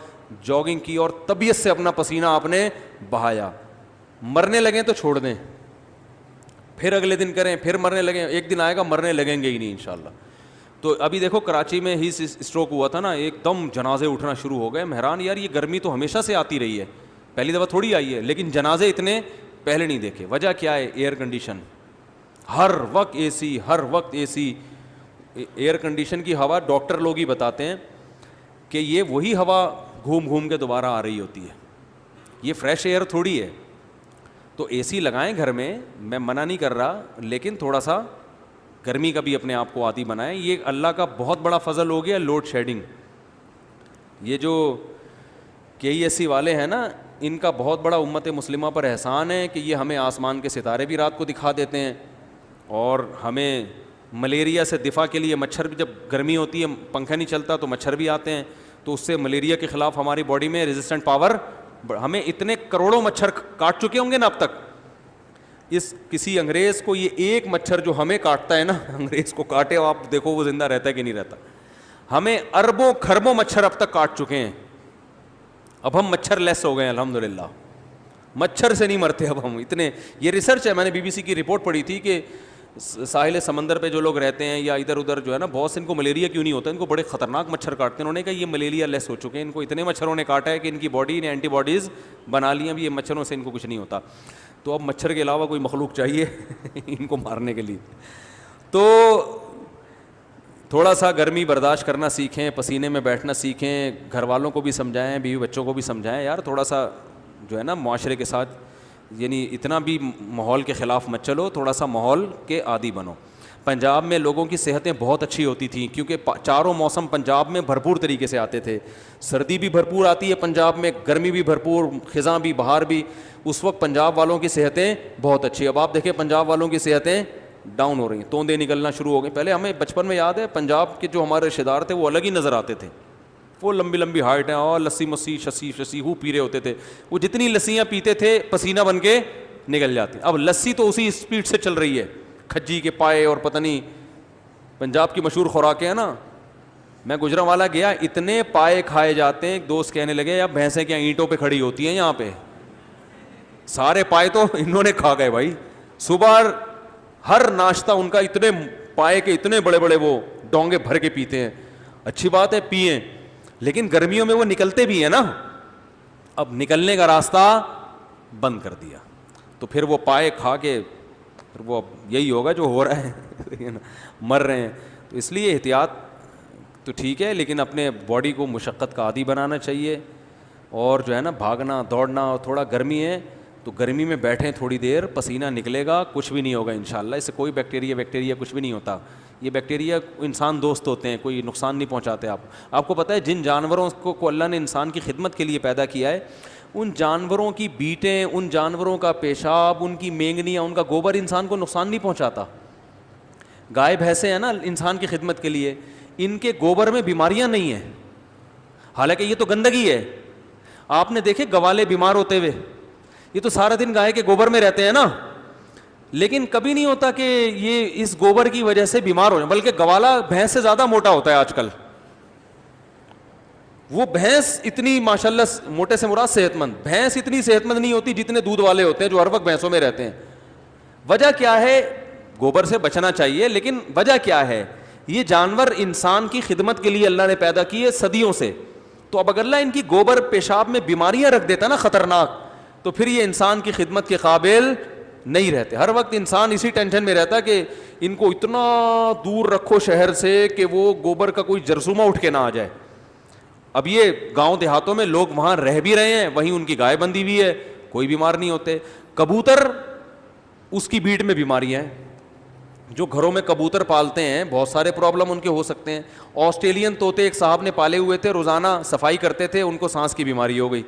جاگنگ کی اور طبیعت سے اپنا پسینہ آپ نے بہایا. مرنے لگیں تو چھوڑ دیں, پھر اگلے دن کریں, پھر مرنے لگیں, ایک دن آئے گا مرنے لگیں گے ہی نہیں انشاءاللہ. تو ابھی دیکھو کراچی میں ہی اسٹروک ہوا تھا نا, ایک دم جنازے اٹھنا شروع ہو گئے. حیران یار, یہ گرمی تو ہمیشہ سے آتی رہی ہے, پہلی دفعہ تھوڑی آئی ہے, لیکن جنازے اتنے پہلے نہیں دیکھے. وجہ کیا ہے؟ ایئر کنڈیشن, ہر وقت اے سی, ہر وقت اے سی. ایئر کنڈیشن کی ہوا ڈاکٹر لوگ ہی بتاتے ہیں کہ یہ وہی ہوا گھوم گھوم کے دوبارہ آ رہی ہوتی ہے, یہ فریش ایئر تھوڑی ہے. تو اے سی لگائیں گھر میں, میں منع نہیں کر رہا, لیکن تھوڑا سا گرمی کا بھی اپنے آپ کو عادی بنائیں. یہ اللہ کا بہت بڑا فضل ہو گیا لوڈ شیڈنگ. یہ جو KESC والے ہیں نا, ان کا بہت بڑا امت مسلمہ پر احسان ہے کہ یہ ہمیں آسمان کے ستارے بھی رات کو دکھا دیتے ہیں, اور ہمیں ملیریا سے دفاع کے لیے مچھر بھی, جب گرمی ہوتی ہے پنکھا نہیں چلتا تو مچھر بھی آتے ہیں, تو اس سے ملیریا کے خلاف ہماری باڈی میں ریزسٹنٹ پاور, ہمیں اتنے کروڑوں مچھر کاٹ چکے ہوں گے نا اب تک. اس کسی انگریز کو یہ ایک مچھر جو ہمیں کاٹتا ہے نا, انگریز کو کاٹے, آپ دیکھو وہ زندہ رہتا ہے کہ نہیں رہتا. ہمیں اربوں کھربوں مچھر اب تک کاٹ چکے ہیں. اب ہم مچھر لیس ہو گئے ہیں الحمدللہ, مچھر سے نہیں مرتے اب ہم اتنے. یہ ریسرچ ہے, میں نے BBC کی رپورٹ پڑھی تھی کہ ساحل سمندر پہ جو لوگ رہتے ہیں یا ادھر ادھر جو ہے نا, بہت سے ان کو ملیریا کیوں نہیں ہوتا, ان کو بڑے خطرناک مچھر کاٹتے ہیں. انہوں نے کہا یہ ملیریا لیس ہو چکے ہیں, ان کو اتنے مچھروں نے کاٹا ہے کہ ان کی باڈی نے اینٹی باڈیز بنا لی ہیں, اب یہ مچھروں سے ان کو کچھ نہیں ہوتا. تو اب مچھر کے علاوہ کوئی مخلوق چاہیے ان کو مارنے کے لیے. تو تھوڑا سا گرمی برداشت کرنا سیکھیں, پسینے میں بیٹھنا سیکھیں, گھر والوں کو بھی سمجھائیں, بیوی بچوں کو بھی سمجھائیں, یار تھوڑا سا جو ہے نا معاشرے کے ساتھ, یعنی اتنا بھی ماحول کے خلاف مت چلو, تھوڑا سا ماحول کے عادی بنو. پنجاب میں لوگوں کی صحتیں بہت اچھی ہوتی تھیں کیونکہ چاروں موسم پنجاب میں بھرپور طریقے سے آتے تھے. سردی بھی بھرپور آتی ہے پنجاب میں, گرمی بھی بھرپور, خزاں بھی, بہار بھی. اس وقت پنجاب والوں کی صحتیں بہت اچھی. اب آپ دیکھیں پنجاب والوں کی صحتیں ڈاؤن ہو رہی ہیں, توندے نکلنا شروع ہو گئی. پہلے ہمیں بچپن میں یاد ہے پنجاب کے جو ہمارے رشتے دار تھے وہ الگ ہی نظر آتے تھے, وہ لمبی لمبی ہائٹ ہیں اور لسی مسی شسی ہو پی رہے ہوتے تھے. وہ جتنی لسیاں پیتے تھے پسینہ بن کے نکل جاتے. اب لسی تو اسی اسپیڈ سے چل رہی ہے, کھجی کے پائے اور پتہ نہیں پنجاب کی مشہور خوراکیں ہیں نا. میں گجرانوالہ گیا, اتنے پائے کھائے جاتے ہیں, ایک دوست کہنے لگے یا بھینسیں کیا اینٹوں پہ کھڑی ہوتی ہیں یہاں پہ, سارے پائے تو انہوں نے کھا گئے بھائی. صبح ہر ناشتہ ان کا اتنے پائے کے اتنے بڑے بڑے وہ ڈونگے بھر کے پیتے ہیں. اچھی بات ہے پئیں, لیکن گرمیوں میں وہ نکلتے بھی ہیں نا. اب نکلنے کا راستہ بند کر دیا تو پھر وہ پائے کھا کے پھر وہ یہی ہوگا جو ہو رہا ہے, مر رہے ہیں. تو اس لیے احتیاط تو ٹھیک ہے, لیکن اپنے باڈی کو مشقت کا عادی بنانا چاہیے. اور جو ہے نا بھاگنا دوڑنا, اور تھوڑا گرمی ہے تو گرمی میں بیٹھیں تھوڑی دیر, پسینہ نکلے گا, کچھ بھی نہیں ہوگا انشاءاللہ. اس سے کوئی بیکٹیریا کچھ بھی نہیں ہوتا. یہ بیکٹیریا انسان دوست ہوتے ہیں, کوئی نقصان نہیں پہنچاتے. آپ کو پتہ ہے جن جانوروں کو اللہ نے انسان کی خدمت کے لیے پیدا کیا ہے, ان جانوروں کی بیٹیں, ان جانوروں کا پیشاب, ان کی مینگنیاں, ان کا گوبر انسان کو نقصان نہیں پہنچاتا. گائے بھینسیں ہیں نا انسان کی خدمت کے لیے, ان کے گوبر میں بیماریاں نہیں ہیں, حالانکہ یہ تو گندگی ہے. آپ نے دیکھے گوالے بیمار ہوتے ہوئے, یہ تو سارا دن گائے کے گوبر میں رہتے ہیں نا, لیکن کبھی نہیں ہوتا کہ یہ اس گوبر کی وجہ سے بیمار ہو جائیں. بلکہ گوالا بھینس سے زیادہ موٹا ہوتا ہے آج کل. وہ بھینس اتنی ماشاءاللہ, موٹے سے مراد صحت مند, بھینس اتنی صحت مند نہیں ہوتی جتنے دودھ والے ہوتے ہیں جو ہر وقت بھینسوں میں رہتے ہیں. وجہ کیا ہے؟ گوبر سے بچنا چاہیے, لیکن وجہ کیا ہے؟ یہ جانور انسان کی خدمت کے لیے اللہ نے پیدا کیے صدیوں سے. تو اب اگر اللہ ان کی گوبر پیشاب میں بیماریاں رکھ دیتا نا خطرناک, تو پھر یہ انسان کی خدمت کے قابل نہیں رہتے. ہر وقت انسان اسی ٹینشن میں رہتا کہ ان کو اتنا دور رکھو شہر سے کہ وہ گوبر کا کوئی جرثومہ اٹھ کے نہ آ جائے. اب یہ گاؤں دیہاتوں میں لوگ وہاں رہ بھی رہے ہیں, وہیں ان کی گائے بندی بھی ہے, کوئی بیمار نہیں ہوتے. کبوتر, اس کی بیٹ میں بیماریاں ہیں. جو گھروں میں کبوتر پالتے ہیں بہت سارے پرابلم ان کے ہو سکتے ہیں. آسٹریلین طوطے ایک صاحب نے پالے ہوئے تھے, روزانہ صفائی کرتے تھے, ان کو سانس کی بیماری ہو گئی.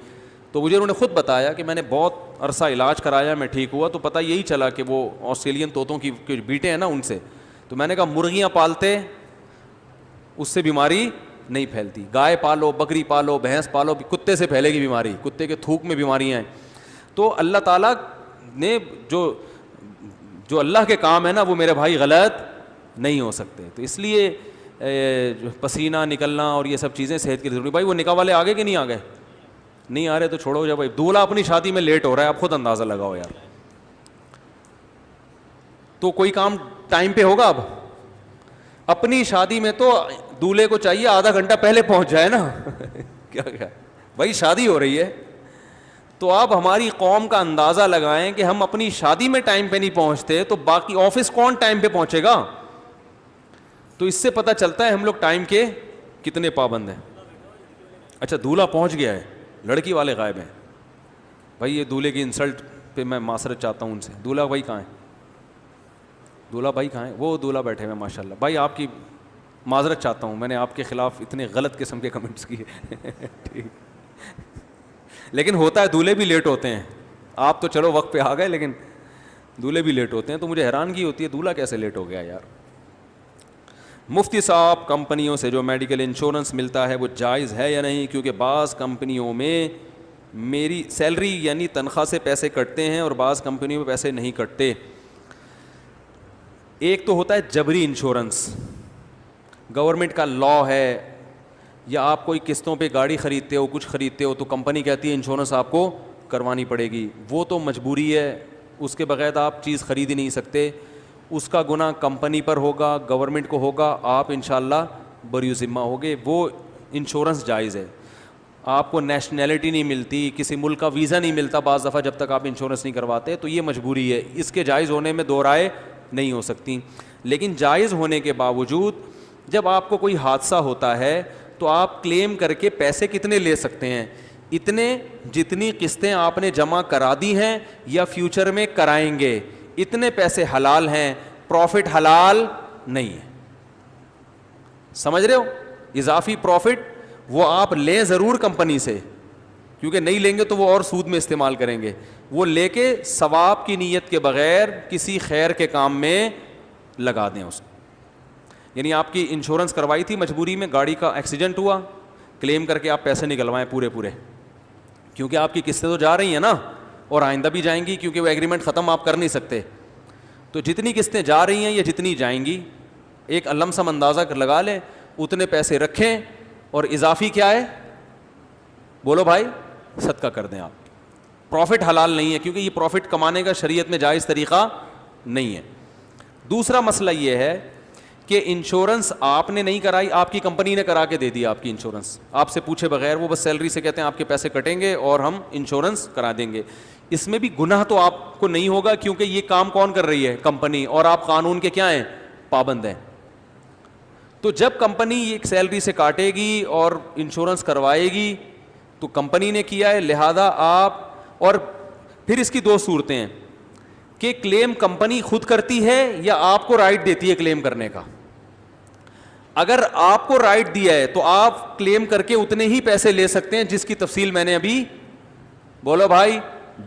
تو مجھے انہوں نے خود بتایا کہ میں نے بہت عرصہ علاج کرایا, میں ٹھیک ہوا, تو پتہ یہی چلا کہ وہ آسٹریلین طوطوں کی بیٹیں ہیں نا ان سے. تو میں نے کہا مرغیاں پالتے اس سے بیماری نہیں پھیلتی, گائے پالو, بکری پالو, بھینس پالو, کتے سے پھیلے گی بیماری, کتے کے تھوک میں بیماریاں ہیں. تو اللہ تعالیٰ نے جو اللہ کے کام ہے نا وہ میرے بھائی غلط نہیں ہو سکتے. تو اس لیے پسینہ نکلنا اور یہ سب چیزیں صحت کے لیے ضروری. بھائی وہ نکاح والے آگے کہ نہیں آگے؟ نہیں آ رہے تو چھوڑو جا بھائی. دولہا اپنی شادی میں لیٹ ہو رہا ہے, آپ خود اندازہ لگاؤ یار. تو کوئی کام ٹائم پہ ہوگا؟ اب اپنی شادی میں تو دولہے کو چاہیے آدھا گھنٹہ پہلے پہنچ جائے نا. کیا بھائی شادی ہو رہی ہے. تو آپ ہماری قوم کا اندازہ لگائیں کہ ہم اپنی شادی میں ٹائم پہ نہیں پہنچتے تو باقی آفس کون ٹائم پہ پہنچے گا؟ تو اس سے پتہ چلتا ہے ہم لوگ ٹائم کے کتنے پابند ہیں. اچھا دولہا پہنچ گیا ہے, لڑکی والے غائب ہیں. بھائی یہ دولہے کی انسلٹ پہ میں معذرت چاہتا ہوں ان سے. دولہا بھائی کہاں ہے؟ دولہا بھائی کہاں ہے؟ وہ دولہا بیٹھے ہوئے ماشاء اللہ. بھائی آپ کی معذرت چاہتا ہوں, میں نے آپ کے خلاف اتنے غلط قسم کے کمنٹس کیے. ٹھیک, لیکن ہوتا ہے دولہے بھی لیٹ ہوتے ہیں. آپ تو چلو وقت پہ آ گئے, لیکن دولہے بھی لیٹ ہوتے ہیں. تو مجھے حیرانگی ہوتی ہے دولہا کیسے لیٹ ہو گیا یار. مفتی صاحب, کمپنیوں سے جو میڈیکل انشورنس ملتا ہے وہ جائز ہے یا نہیں؟ کیونکہ بعض کمپنیوں میں میری سیلری یعنی تنخواہ سے پیسے کٹتے ہیں اور بعض کمپنیوں میں پیسے نہیں کٹتے. ایک تو ہوتا ہے جبری انشورنس, گورنمنٹ کا لا ہے, یا آپ کوئی قسطوں پہ گاڑی خریدتے ہو, کچھ خریدتے ہو, تو کمپنی کہتی ہے انشورنس آپ کو کروانی پڑے گی. وہ تو مجبوری ہے, اس کے بغیر آپ چیز خرید ہی نہیں سکتے. اس کا گناہ کمپنی پر ہوگا, گورنمنٹ کو ہوگا, آپ انشاءاللہ بری ذمہ ہوگے. وہ انشورنس جائز ہے. آپ کو نیشنلٹی نہیں ملتی, کسی ملک کا ویزا نہیں ملتا بعض دفعہ جب تک آپ انشورنس نہیں کرواتے, تو یہ مجبوری ہے. اس کے جائز ہونے میں دو رائے نہیں ہو سکتی. لیکن جائز ہونے کے باوجود جب آپ کو کوئی حادثہ ہوتا ہے تو آپ کلیم کر کے پیسے کتنے لے سکتے ہیں؟ اتنے جتنی قسطیں آپ نے جمع کرا دی ہیں یا فیوچر میں کرائیں گے, اتنے پیسے حلال ہیں. پروفٹ حلال نہیں ہے. سمجھ رہے ہو؟ اضافی پروفٹ وہ آپ لیں ضرور کمپنی سے, کیونکہ نہیں لیں گے تو وہ اور سود میں استعمال کریں گے. وہ لے کے ثواب کی نیت کے بغیر کسی خیر کے کام میں لگا دیں اس کو. یعنی آپ کی انشورنس کروائی تھی مجبوری میں, گاڑی کا ایکسیڈنٹ ہوا, کلیم کر کے آپ پیسے نکلوائیں پورے, کیونکہ آپ کی قسطیں تو جا رہی ہیں نا, اور آئندہ بھی جائیں گی, کیونکہ وہ ایگریمنٹ ختم آپ کر نہیں سکتے. تو جتنی قسطیں جا رہی ہیں یا جتنی جائیں گی, ایک لم سم اندازہ لگا لیں, اتنے پیسے رکھیں, اور اضافی کیا ہے بولو بھائی, صدقہ کر دیں آپ. پروفٹ حلال نہیں ہے, کیونکہ یہ پروفٹ کمانے کا شریعت میں جائز طریقہ نہیں ہے. دوسرا مسئلہ یہ ہے کہ انشورنس آپ نے نہیں کرائی, آپ کی کمپنی نے کرا کے دے دی آپ کی انشورنس, آپ سے پوچھے بغیر. وہ بس سیلری سے کہتے ہیں آپ کے پیسے کٹیں گے اور ہم انشورنس کرا دیں گے. اس میں بھی گناہ تو آپ کو نہیں ہوگا, کیونکہ یہ کام کون کر رہی ہے؟ کمپنی, اور آپ قانون کے کیا ہیں؟ پابند ہیں. تو جب کمپنی یہ سیلری سے کاٹے گی اور انشورنس کروائے گی تو کمپنی نے کیا ہے, لہذا آپ. اور پھر اس کی دو صورتیں ہیں کہ کلیم کمپنی خود کرتی ہے یا آپ کو رائٹ دیتی ہے کلیم کرنے کا. اگر آپ کو رائٹ دیا ہے تو آپ کلیم کر کے اتنے ہی پیسے لے سکتے ہیں جس کی تفصیل میں نے ابھی بولو بھائی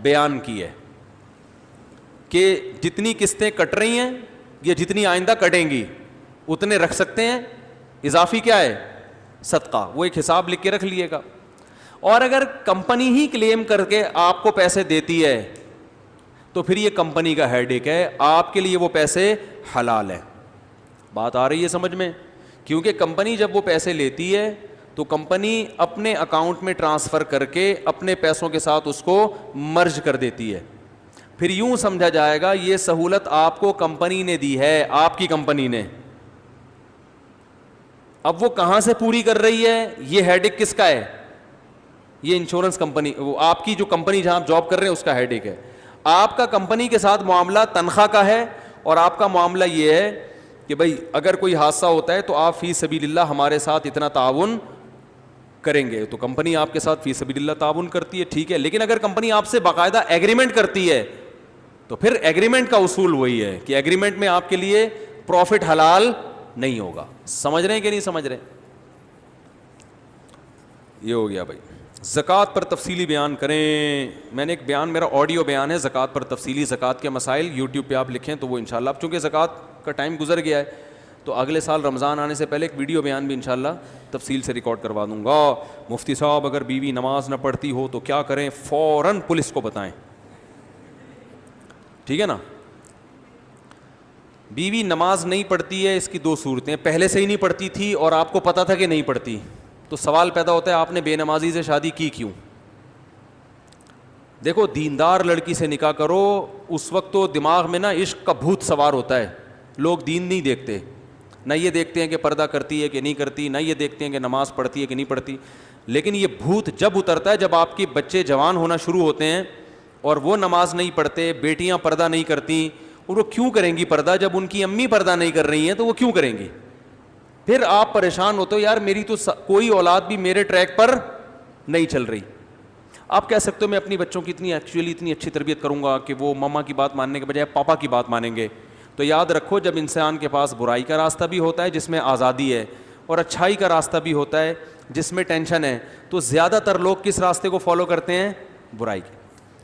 بیان کی ہے, کہ جتنی قسطیں کٹ رہی ہیں یا جتنی آئندہ کٹیں گی اتنے رکھ سکتے ہیں. اضافی کیا ہے؟ صدقہ. وہ ایک حساب لکھ کے رکھ لیے گا. اور اگر کمپنی ہی کلیم کر کے آپ کو پیسے دیتی ہے تو پھر یہ کمپنی کا ہیڈ ایک ہے, آپ کے لیے وہ پیسے حلال ہے. بات آ رہی ہے سمجھ میں؟ کیونکہ کمپنی جب وہ پیسے لیتی ہے تو کمپنی اپنے اکاؤنٹ میں ٹرانسفر کر کے اپنے پیسوں کے ساتھ اس کو مرج کر دیتی ہے. پھر یوں سمجھا جائے گا یہ سہولت آپ کو کمپنی نے دی ہے, آپ کی کمپنی نے. اب وہ کہاں سے پوری کر رہی ہے؟ یہ ہیڈک کس کا ہے؟ یہ انشورنس کمپنی, وہ آپ کی جو کمپنی جہاں آپ جاب کر رہے ہیں اس کا ہیڈک ہے. آپ کا کمپنی کے ساتھ معاملہ تنخواہ کا ہے, اور آپ کا معاملہ یہ ہے کہ بھائی اگر کوئی حادثہ ہوتا ہے تو آپ فی سبیل اللہ ہمارے ساتھ اتنا تعاون کریں گے تو کمپنی آپ کے ساتھ فی سبیل اللہ تعاون کرتی ہے, ٹھیک ہے, لیکن اگر کمپنی آپ سے باقاعدہ ایگریمنٹ کرتی ہے تو پھر ایگریمنٹ کا اصول وہی ہے کہ ایگریمنٹ میں آپ کے لیے پروفٹ حلال نہیں ہوگا. سمجھ رہے ہیں کہ نہیں سمجھ رہے؟ یہ ہو گیا بھائی. زکوٰۃ پر تفصیلی بیان کریں. میں نے ایک بیان, میرا آڈیو بیان ہے زکوٰۃ پر تفصیلی, زکوٰۃ کے مسائل یوٹیوب پہ آپ لکھیں تو وہ انشاءاللہ, اب چونکہ زکوٰۃ کا ٹائم گزر گیا ہے تو اگلے سال رمضان آنے سے پہلے ایک ویڈیو بیان بھی انشاءاللہ تفصیل سے ریکارڈ کروا دوں گا. مفتی صاحب اگر بیوی نماز نہ پڑھتی ہو تو کیا کریں؟ فوراً پولیس کو بتائیں, ٹھیک ہے نا. بیوی نماز نہیں پڑھتی ہے, اس کی دو صورتیں, پہلے سے ہی نہیں پڑھتی تھی اور آپ کو پتا تھا کہ نہیں پڑھتی, تو سوال پیدا ہوتا ہے آپ نے بے نمازی سے شادی کی کیوں؟ دیکھو دیندار لڑکی سے نکاح کرو, اس وقت تو دماغ میں نا عشق کا بھوت سوار ہوتا ہے, لوگ دین نہیں دیکھتے, نہ یہ دیکھتے ہیں کہ پردہ کرتی ہے کہ نہیں کرتی, نہ یہ دیکھتے ہیں کہ نماز پڑھتی ہے کہ نہیں پڑھتی, لیکن یہ بھوت جب اترتا ہے جب آپ کے بچے جوان ہونا شروع ہوتے ہیں اور وہ نماز نہیں پڑھتے, بیٹیاں پردہ نہیں کرتی, اور وہ کیوں کریں گی پردہ جب ان کی امی پردہ نہیں کر رہی ہیں تو وہ کیوں کریں گی؟ پھر آپ پریشان ہوتے ہو یار میری تو کوئی اولاد بھی میرے ٹریک پر نہیں چل رہی. آپ کہہ سکتے ہو میں اپنی بچوں کی اتنی اچھی تربیت کروں گا کہ وہ ماما کی بات ماننے کے بجائے پاپا کی بات مانیں گے. تو یاد رکھو جب انسان کے پاس برائی کا راستہ بھی ہوتا ہے جس میں آزادی ہے اور اچھائی کا راستہ بھی ہوتا ہے جس میں ٹینشن ہے, تو زیادہ تر لوگ کس راستے کو فالو کرتے ہیں؟ برائی کے.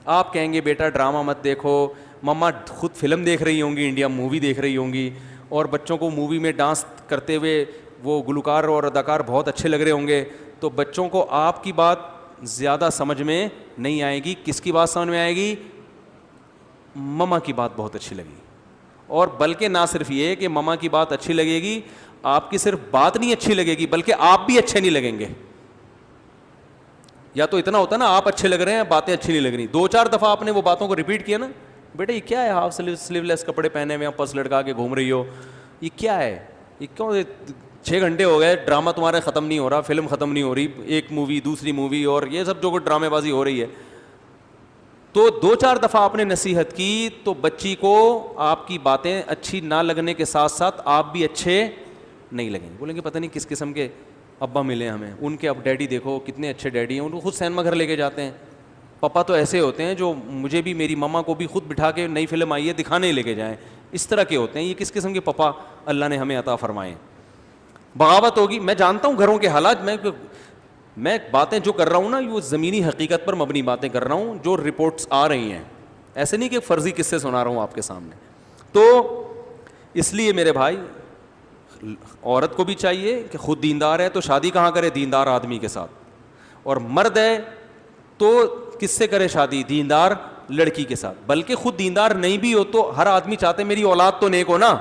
آپ کہیں گے بیٹا ڈرامہ مت دیکھو, مما خود فلم دیکھ رہی ہوں گی, انڈیا مووی دیکھ رہی ہوں گی, اور بچوں کو مووی میں ڈانس کرتے ہوئے وہ گلوکار اور اداکار بہت اچھے لگ رہے ہوں گے, تو بچوں کو آپ کی بات زیادہ سمجھ میں نہیں آئے گی. کس کی بات سمجھ میں آئے گی؟ مما کی بات بہت اچھی لگی. اور بلکہ نہ صرف یہ کہ مما کی بات اچھی لگے گی, آپ کی صرف بات نہیں اچھی لگے گی بلکہ آپ بھی اچھے نہیں لگیں گے. یا تو اتنا ہوتا ہے نا آپ اچھے لگ رہے ہیں, باتیں اچھی نہیں لگ رہی, 2-4 دفعہ آپ نے وہ باتوں کو ریپیٹ کیا نا, بیٹا یہ کیا ہے ہاف سلیو لیس کپڑے پہنے ہوئے پرس لٹکا کے گھوم رہی ہو, یہ کیا ہے, یہ کیوں 6 گھنٹے ہو گئے ڈرامہ تمہارے ختم نہیں ہو رہا, فلم ختم نہیں ہو رہی, ایک مووی دوسری مووی اور یہ سب جو ڈرامے بازی ہو رہی ہے. تو 2-4 دفعہ آپ نے نصیحت کی تو بچی کو آپ کی باتیں اچھی نہ لگنے کے ساتھ ساتھ آپ بھی اچھے نہیں لگیں. بولیں گے پتہ نہیں کس قسم کے ابا ملے ہمیں, ان کے اب ڈیڈی دیکھو کتنے اچھے ڈیڈی ہیں, ان کو خود سینما گھر لے کے جاتے ہیں. پاپا تو ایسے ہوتے ہیں جو مجھے بھی میری مما کو بھی خود بٹھا کے نئی فلم آئی ہے دکھانے لے کے جائیں, اس طرح کے ہوتے ہیں. یہ کس قسم کے پاپا اللہ نے ہمیں عطا فرمائے. بغاوت ہوگی, میں جانتا ہوں گھروں کے حالات, میں باتیں جو کر رہا ہوں نا وہ زمینی حقیقت پر مبنی باتیں کر رہا ہوں جو رپورٹس آ رہی ہیں, ایسے نہیں کہ فرضی قصے سنا رہا ہوں آپ کے سامنے. تو اس لیے میرے بھائی عورت کو بھی چاہیے کہ خود دیندار ہے تو شادی کہاں کرے؟ دیندار آدمی کے ساتھ. اور مرد ہے تو کس سے کرے شادی؟ دیندار لڑکی کے ساتھ. بلکہ خود دیندار نہیں بھی ہو تو ہر آدمی چاہتے میری اولاد تو نیک ہو نا,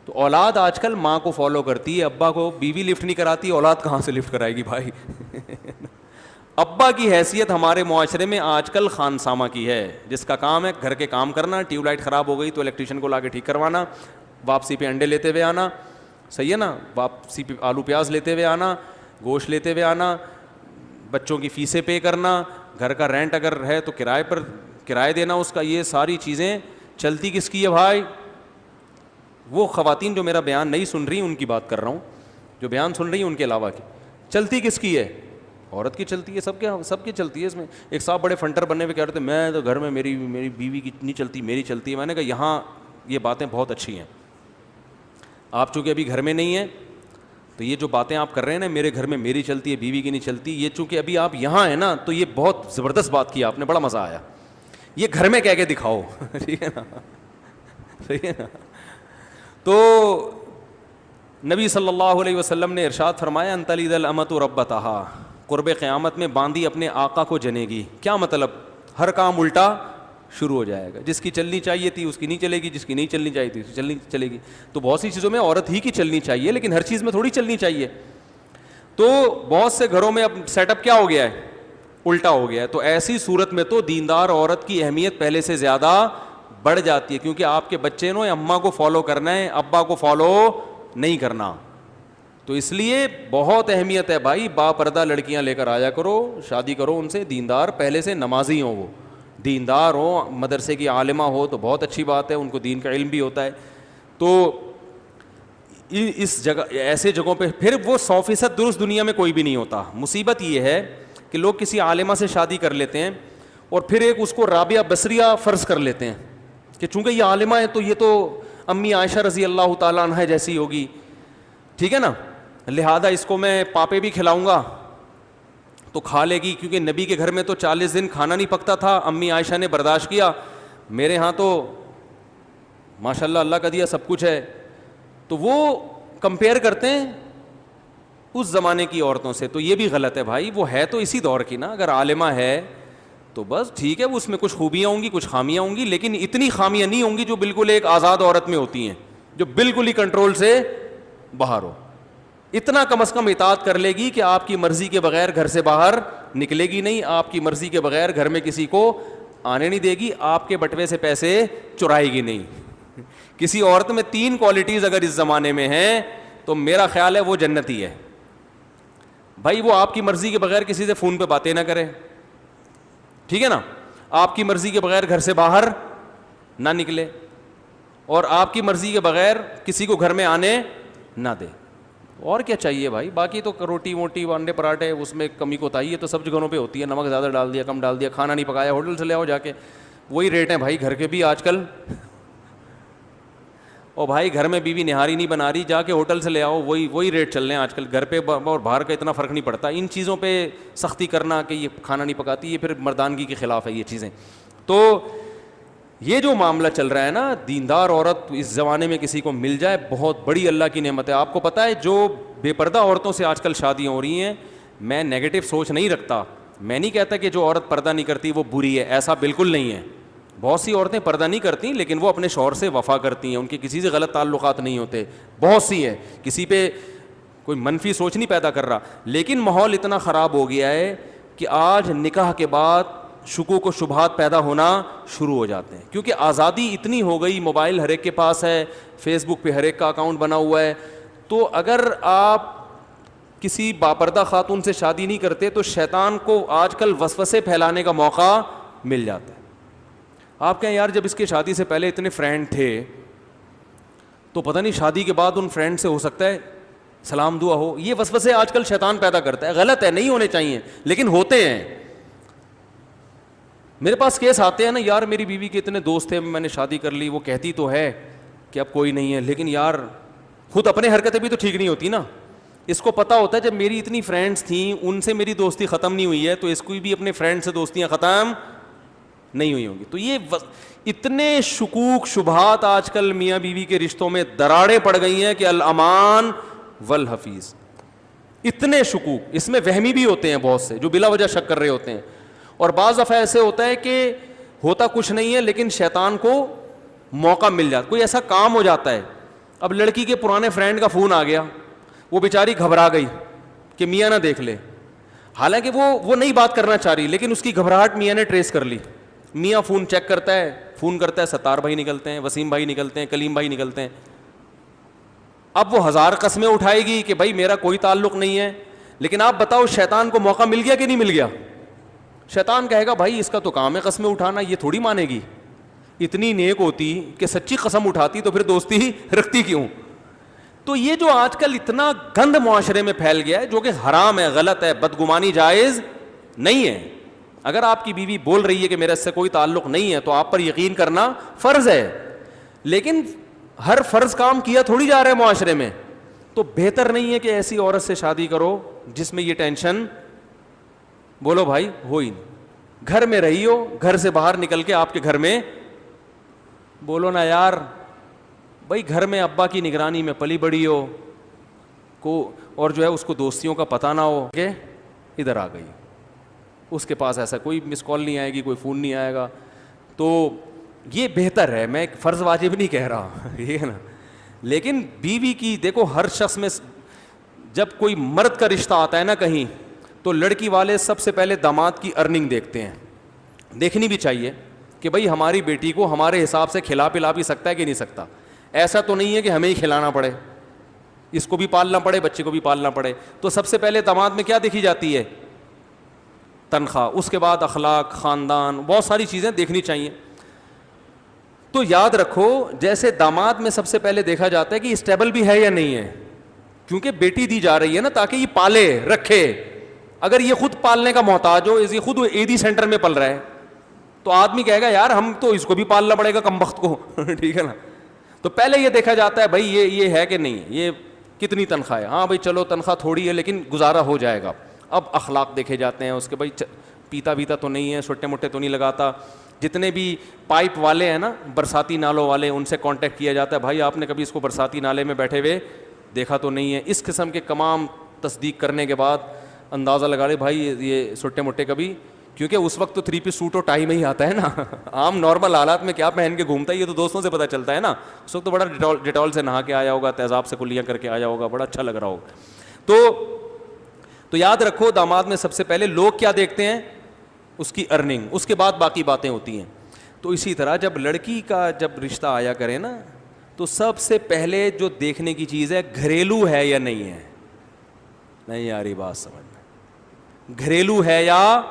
تو اولاد آج کل ماں کو فالو کرتی ہے, ابا کو. بیوی لفٹ نہیں کراتی, اولاد کہاں سے لفٹ کرائے گی بھائی؟ ابا کی حیثیت ہمارے معاشرے میں آج کل خانسامہ کی ہے, جس کا کام ہے گھر کے کام کرنا, ٹیوب لائٹ خراب ہو گئی تو الیکٹریشین کو لا کے ٹھیک کروانا, واپسی پہ انڈے لیتے ہوئے آنا, صحیح ہے نا, واپسی پہ آلو پیاز لیتے ہوئے آنا, گوشت لیتے ہوئے آنا, بچوں کی فیسیں پے کرنا, گھر کا رینٹ اگر ہے تو کرائے پر کرایہ دینا اس کا. یہ ساری چیزیں چلتی کس کی ہے بھائی؟ وہ خواتین جو میرا بیان نہیں سن رہی ان کی بات کر رہا ہوں, جو بیان سن رہی ہیں ان کے علاوہ کی. چلتی کس کی ہے؟ عورت کی چلتی ہے, سب کی چلتی ہے. اس میں ایک صاحب بڑے فنٹر بننے ہوئے کہہ رہے تھے میں تو گھر میں میری بیوی کی نہیں چلتی, میری چلتی ہے. میں نے کہا یہاں یہ باتیں بہت اچھی ہیں, آپ چونکہ ابھی گھر میں نہیں ہیں تو یہ جو باتیں آپ کر رہے ہیں نا میرے گھر میں میری چلتی ہے بیوی کی نہیں چلتی, یہ چونکہ ابھی آپ یہاں ہیں نا تو یہ بہت زبردست بات کی آپ نے, بڑا مزہ آیا. یہ گھر میں کہہ کے دکھاؤ, ٹھیک ہے نا, صحیح ہے نا. تو نبی صلی اللہ علیہ وسلم نے ارشاد فرمایا ان تلد الامۃ ربتہا, قرب قیامت میں باندی اپنے آقا کو جنے گی. کیا مطلب؟ ہر کام الٹا شروع ہو جائے گا, جس کی چلنی چاہیے تھی اس کی نہیں چلے گی, جس کی نہیں چلنی چاہیے تھی اس کی چلے گی. تو بہت سی چیزوں میں عورت ہی کی چلنی چاہیے لیکن ہر چیز میں تھوڑی چلنی چاہیے. تو بہت سے گھروں میں اب سیٹ اپ کیا ہو گیا ہے؟ الٹا ہو گیا ہے. تو ایسی صورت میں تو دیندار عورت کی اہمیت پہلے سے زیادہ بڑھ جاتی ہے, کیونکہ آپ کے بچے نے اماں کو فالو کرنا ہے, ابا کو فالو نہیں کرنا. تو اس لیے بہت اہمیت ہے بھائی, با پردہ لڑکیاں لے کر آیا کرو, شادی کرو ان سے, دیندار, پہلے سے نمازی ہوں, وہ دیندار ہوں, مدرسے کی عالمہ ہو تو بہت اچھی بات ہے, ان کو دین کا علم بھی ہوتا ہے. تو اس جگہ ایسے جگہوں پہ پھر وہ 100% درست دنیا میں کوئی بھی نہیں ہوتا. مصیبت یہ ہے کہ لوگ کسی عالمہ سے شادی کر لیتے ہیں اور پھر ایک اس کو رابعہ بصریہ فرض کر لیتے ہیں کہ چونکہ یہ عالمہ ہے تو یہ تو امی عائشہ رضی اللہ تعالیٰ عنہ جیسی ہوگی, ٹھیک ہے نا, لہذا اس کو میں پاپے بھی کھلاؤں گا تو کھا لے گی, کیونکہ نبی کے گھر میں تو 40 دن کھانا نہیں پکتا تھا, امی عائشہ نے برداشت کیا, میرے ہاں تو ماشاء اللہ اللہ کا دیا سب کچھ ہے. تو وہ کمپیئر کرتے ہیں اس زمانے کی عورتوں سے, تو یہ بھی غلط ہے بھائی. وہ ہے تو اسی دور کی نا, اگر عالمہ ہے تو بس ٹھیک ہے, اس میں کچھ خوبیاں ہوں گی کچھ خامیاں ہوں گی, لیکن اتنی خامیاں نہیں ہوں گی جو بالکل ایک آزاد عورت میں ہوتی ہیں, جو بالکل ہی کنٹرول سے باہر ہو. اتنا کم از کم اطاعت کر لے گی کہ آپ کی مرضی کے بغیر گھر سے باہر نکلے گی نہیں, آپ کی مرضی کے بغیر گھر میں کسی کو آنے نہیں دے گی, آپ کے بٹوے سے پیسے چرائے گی نہیں. کسی عورت میں 3 کوالٹیز اگر اس زمانے میں ہیں تو میرا خیال ہے وہ جنتی ہے بھائی. وہ آپ کی مرضی کے بغیر کسی سے فون پہ باتیں نہ کرے, ٹھیک ہے نا, آپ کی مرضی کے بغیر گھر سے باہر نہ نکلے, اور آپ کی مرضی کے بغیر کسی کو گھر میں آنے نہ دے. اور کیا چاہیے بھائی, باقی تو روٹی موٹی انڈے پراٹھے اس میں کمی کوتاہی ہے تو سب جگہوں پہ ہوتی ہے, نمک زیادہ ڈال دیا کم ڈال دیا, کھانا نہیں پکایا ہوٹل سے لے آؤ جا کے, وہی ریٹ ہیں بھائی گھر کے بھی آج کل. اور بھائی گھر میں بیوی نہاری نہیں بنا رہی, جا کے ہوٹل سے لے آؤ, وہی ریٹ چل رہے ہیں آج کل. گھر پہ اور باہر کا اتنا فرق نہیں پڑتا. ان چیزوں پہ سختی کرنا کہ یہ کھانا نہیں پکاتی, یہ پھر مردانگی کے خلاف ہے یہ چیزیں. تو یہ جو معاملہ چل رہا ہے نا, دیندار عورت اس زمانے میں کسی کو مل جائے بہت بڑی اللہ کی نعمت ہے. آپ کو پتہ ہے جو بے پردہ عورتوں سے آج کل شادیاں ہو رہی ہیں, میں نیگیٹو سوچ نہیں رکھتا, میں نہیں کہتا کہ جو عورت پردہ نہیں کرتی وہ بری ہے, ایسا بالکل نہیں ہے. بہت سی عورتیں پردہ نہیں کرتی لیکن وہ اپنے شوہر سے وفا کرتی ہیں, ان کے کسی سے غلط تعلقات نہیں ہوتے, بہت سی ہیں, کسی پہ کوئی منفی سوچ نہیں پیدا کر رہا. لیکن ماحول اتنا خراب ہو گیا ہے کہ آج نکاح کے بعد شکوک و شبہات پیدا ہونا شروع ہو جاتے ہیں, کیونکہ آزادی اتنی ہو گئی, موبائل ہر ایک کے پاس ہے, فیس بک پہ ہر ایک کا اکاؤنٹ بنا ہوا ہے. تو اگر آپ کسی باپردہ خاتون سے شادی نہیں کرتے تو شیطان کو آج کل وسوسے پھیلانے کا موقع مل جاتا ہے. آپ کہیں یار جب اس کی شادی سے پہلے اتنے فرینڈ تھے تو پتہ نہیں شادی کے بعد ان فرینڈ سے ہو سکتا ہے سلام دعا ہو. یہ وسوسے آج کل شیطان پیدا کرتا ہے, غلط ہے, نہیں ہونے چاہیے لیکن ہوتے ہیں. میرے پاس کیس آتے ہیں نا, یار میری بیوی کے اتنے دوست تھے, میں نے شادی کر لی, وہ کہتی تو ہے کہ اب کوئی نہیں ہے, لیکن یار خود اپنے حرکتیں بھی تو ٹھیک نہیں ہوتی نا. اس کو پتہ ہوتا ہے جب میری اتنی فرینڈس تھیں ان سے میری دوستی ختم نہیں ہوئی ہے تو اس کو بھی اپنے فرینڈ سے دوستیاں ختم نہیں ہوئی ہوں گی. تو یہ اتنے شکوک شبہات آج کل میاں بیوی کے رشتوں میں دراڑیں پڑ گئی ہیں کہ الامان والحفیظ. اتنے شکوک, اس میں وہمی بھی ہوتے ہیں بہت سے جو بلا وجہ شک کر رہے ہوتے ہیں, اور بعض دفعہ ایسے ہوتا ہے کہ ہوتا کچھ نہیں ہے لیکن شیطان کو موقع مل جاتا, کوئی ایسا کام ہو جاتا ہے. اب لڑکی کے پرانے فرینڈ کا فون آ گیا, وہ بیچاری گھبرا گئی کہ میاں نہ دیکھ لے, حالانکہ وہ نہیں بات کرنا چاہ رہی, لیکن اس کی گھبراہٹ میاں نے ٹریس کر لی. میاں فون چیک کرتا ہے, فون کرتا ہے, ستار بھائی نکلتے ہیں, وسیم بھائی نکلتے ہیں, کلیم بھائی نکلتے ہیں. اب وہ 1000 قسمیں اٹھائے گی کہ بھائی میرا کوئی تعلق نہیں ہے, لیکن آپ بتاؤ شیطان کو موقع مل گیا کہ نہیں مل گیا؟ شیطان کہے گا بھائی اس کا تو کام ہے قسمیں اٹھانا, یہ تھوڑی مانے گی, اتنی نیک ہوتی کہ سچی قسم اٹھاتی تو پھر دوستی ہی رکھتی کیوں. تو یہ جو آج کل اتنا گند معاشرے میں پھیل گیا ہے جو کہ حرام ہے, غلط ہے, بدگمانی جائز نہیں ہے. اگر آپ کی بیوی بول رہی ہے کہ میرا اس سے کوئی تعلق نہیں ہے تو آپ پر یقین کرنا فرض ہے, لیکن ہر فرض کام کیا تھوڑی جا رہا ہے معاشرے میں. تو بہتر نہیں ہے کہ ایسی عورت سے شادی کرو جس میں یہ ٹینشن, بولو بھائی, ہو ہی نہیں. گھر میں رہی ہو, گھر سے باہر نکل کے آپ کے گھر میں بولو نا یار بھائی گھر میں ابا کی نگرانی میں پلی بڑی ہو کو, اور جو ہے اس کو دوستیوں کا پتہ نہ ہو کہ ادھر آ گئی, اس کے پاس ایسا کوئی مس کال نہیں آئے گی, کوئی فون نہیں آئے گا. تو یہ بہتر ہے, میں فرض واجب نہیں کہہ رہا یہ ہے نا, لیکن بیوی کی دیکھو ہر شخص میں جب کوئی مرد کا رشتہ آتا ہے نا کہیں تو لڑکی والے سب سے پہلے داماد کی ارننگ دیکھتے ہیں. دیکھنی بھی چاہیے کہ بھائی ہماری بیٹی کو ہمارے حساب سے کھلا پلا بھی سکتا ہے کہ نہیں سکتا. ایسا تو نہیں ہے کہ ہمیں ہی کھلانا پڑے, اس کو بھی پالنا پڑے, بچے کو بھی پالنا پڑے. تو سب سے پہلے داماد میں کیا دیکھی جاتی ہے؟ تنخواہ, اس کے بعد اخلاق, خاندان, بہت ساری چیزیں دیکھنی چاہیے. تو یاد رکھو جیسے داماد میں سب سے پہلے دیکھا جاتا ہے کہ اسٹیبل بھی ہے یا نہیں ہے, کیونکہ بیٹی دی جا رہی ہے نا تاکہ یہ پالے رکھے. اگر یہ خود پالنے کا محتاج ہو, یہ خود ایدی سینٹر میں پل رہا ہے, تو آدمی کہے گا یار ہم تو اس کو بھی پالنا پڑے گا کمبخت کو. ٹھیک ہے نا. تو پہلے یہ دیکھا جاتا ہے بھائی یہ ہے کہ نہیں, یہ کتنی تنخواہ ہے. ہاں بھائی چلو تنخواہ تھوڑی ہے لیکن گزارا ہو جائے گا. اب اخلاق دیکھے جاتے ہیں اس کے, بھائی پیتا بیتا تو نہیں ہے, چھوٹے موٹے تو نہیں لگاتا. جتنے بھی پائپ والے ہیں نا, برساتی نالوں والے, ان سے کانٹیکٹ کیا جاتا ہے, بھائی آپ نے کبھی اس کو برساتی نالے میں بیٹھے ہوئے دیکھا تو نہیں ہے. اس قسم کے تمام تصدیق کرنے کے بعد اندازہ لگا لے بھائی یہ چھوٹے موٹے کبھی, کیونکہ اس وقت تو 3 پیس سوٹ اور ٹائی میں ہی آتا ہے نا. عام نارمل حالات میں کیا پہن کے گھومتا ہے یہ تو دوستوں سے پتہ چلتا ہے نا. اس وقت تو بڑا ڈیٹول سے نہا کے آیا ہوگا, تیزاب سے کلیاں کر کے آیا ہوگا, بڑا اچھا لگ رہا ہوگا. تو یاد رکھو داماد میں سب سے پہلے لوگ کیا دیکھتے ہیں, اس کی ارننگ, اس کے بعد باقی باتیں ہوتی ہیں. تو اسی طرح جب لڑکی کا جب رشتہ آیا کرے نا, تو سب سے پہلے جو دیکھنے کی چیز ہے گھریلو ہے یا نہیں ہے. نہیں آ رہی بات سمجھ میں, گھریلو ہے یا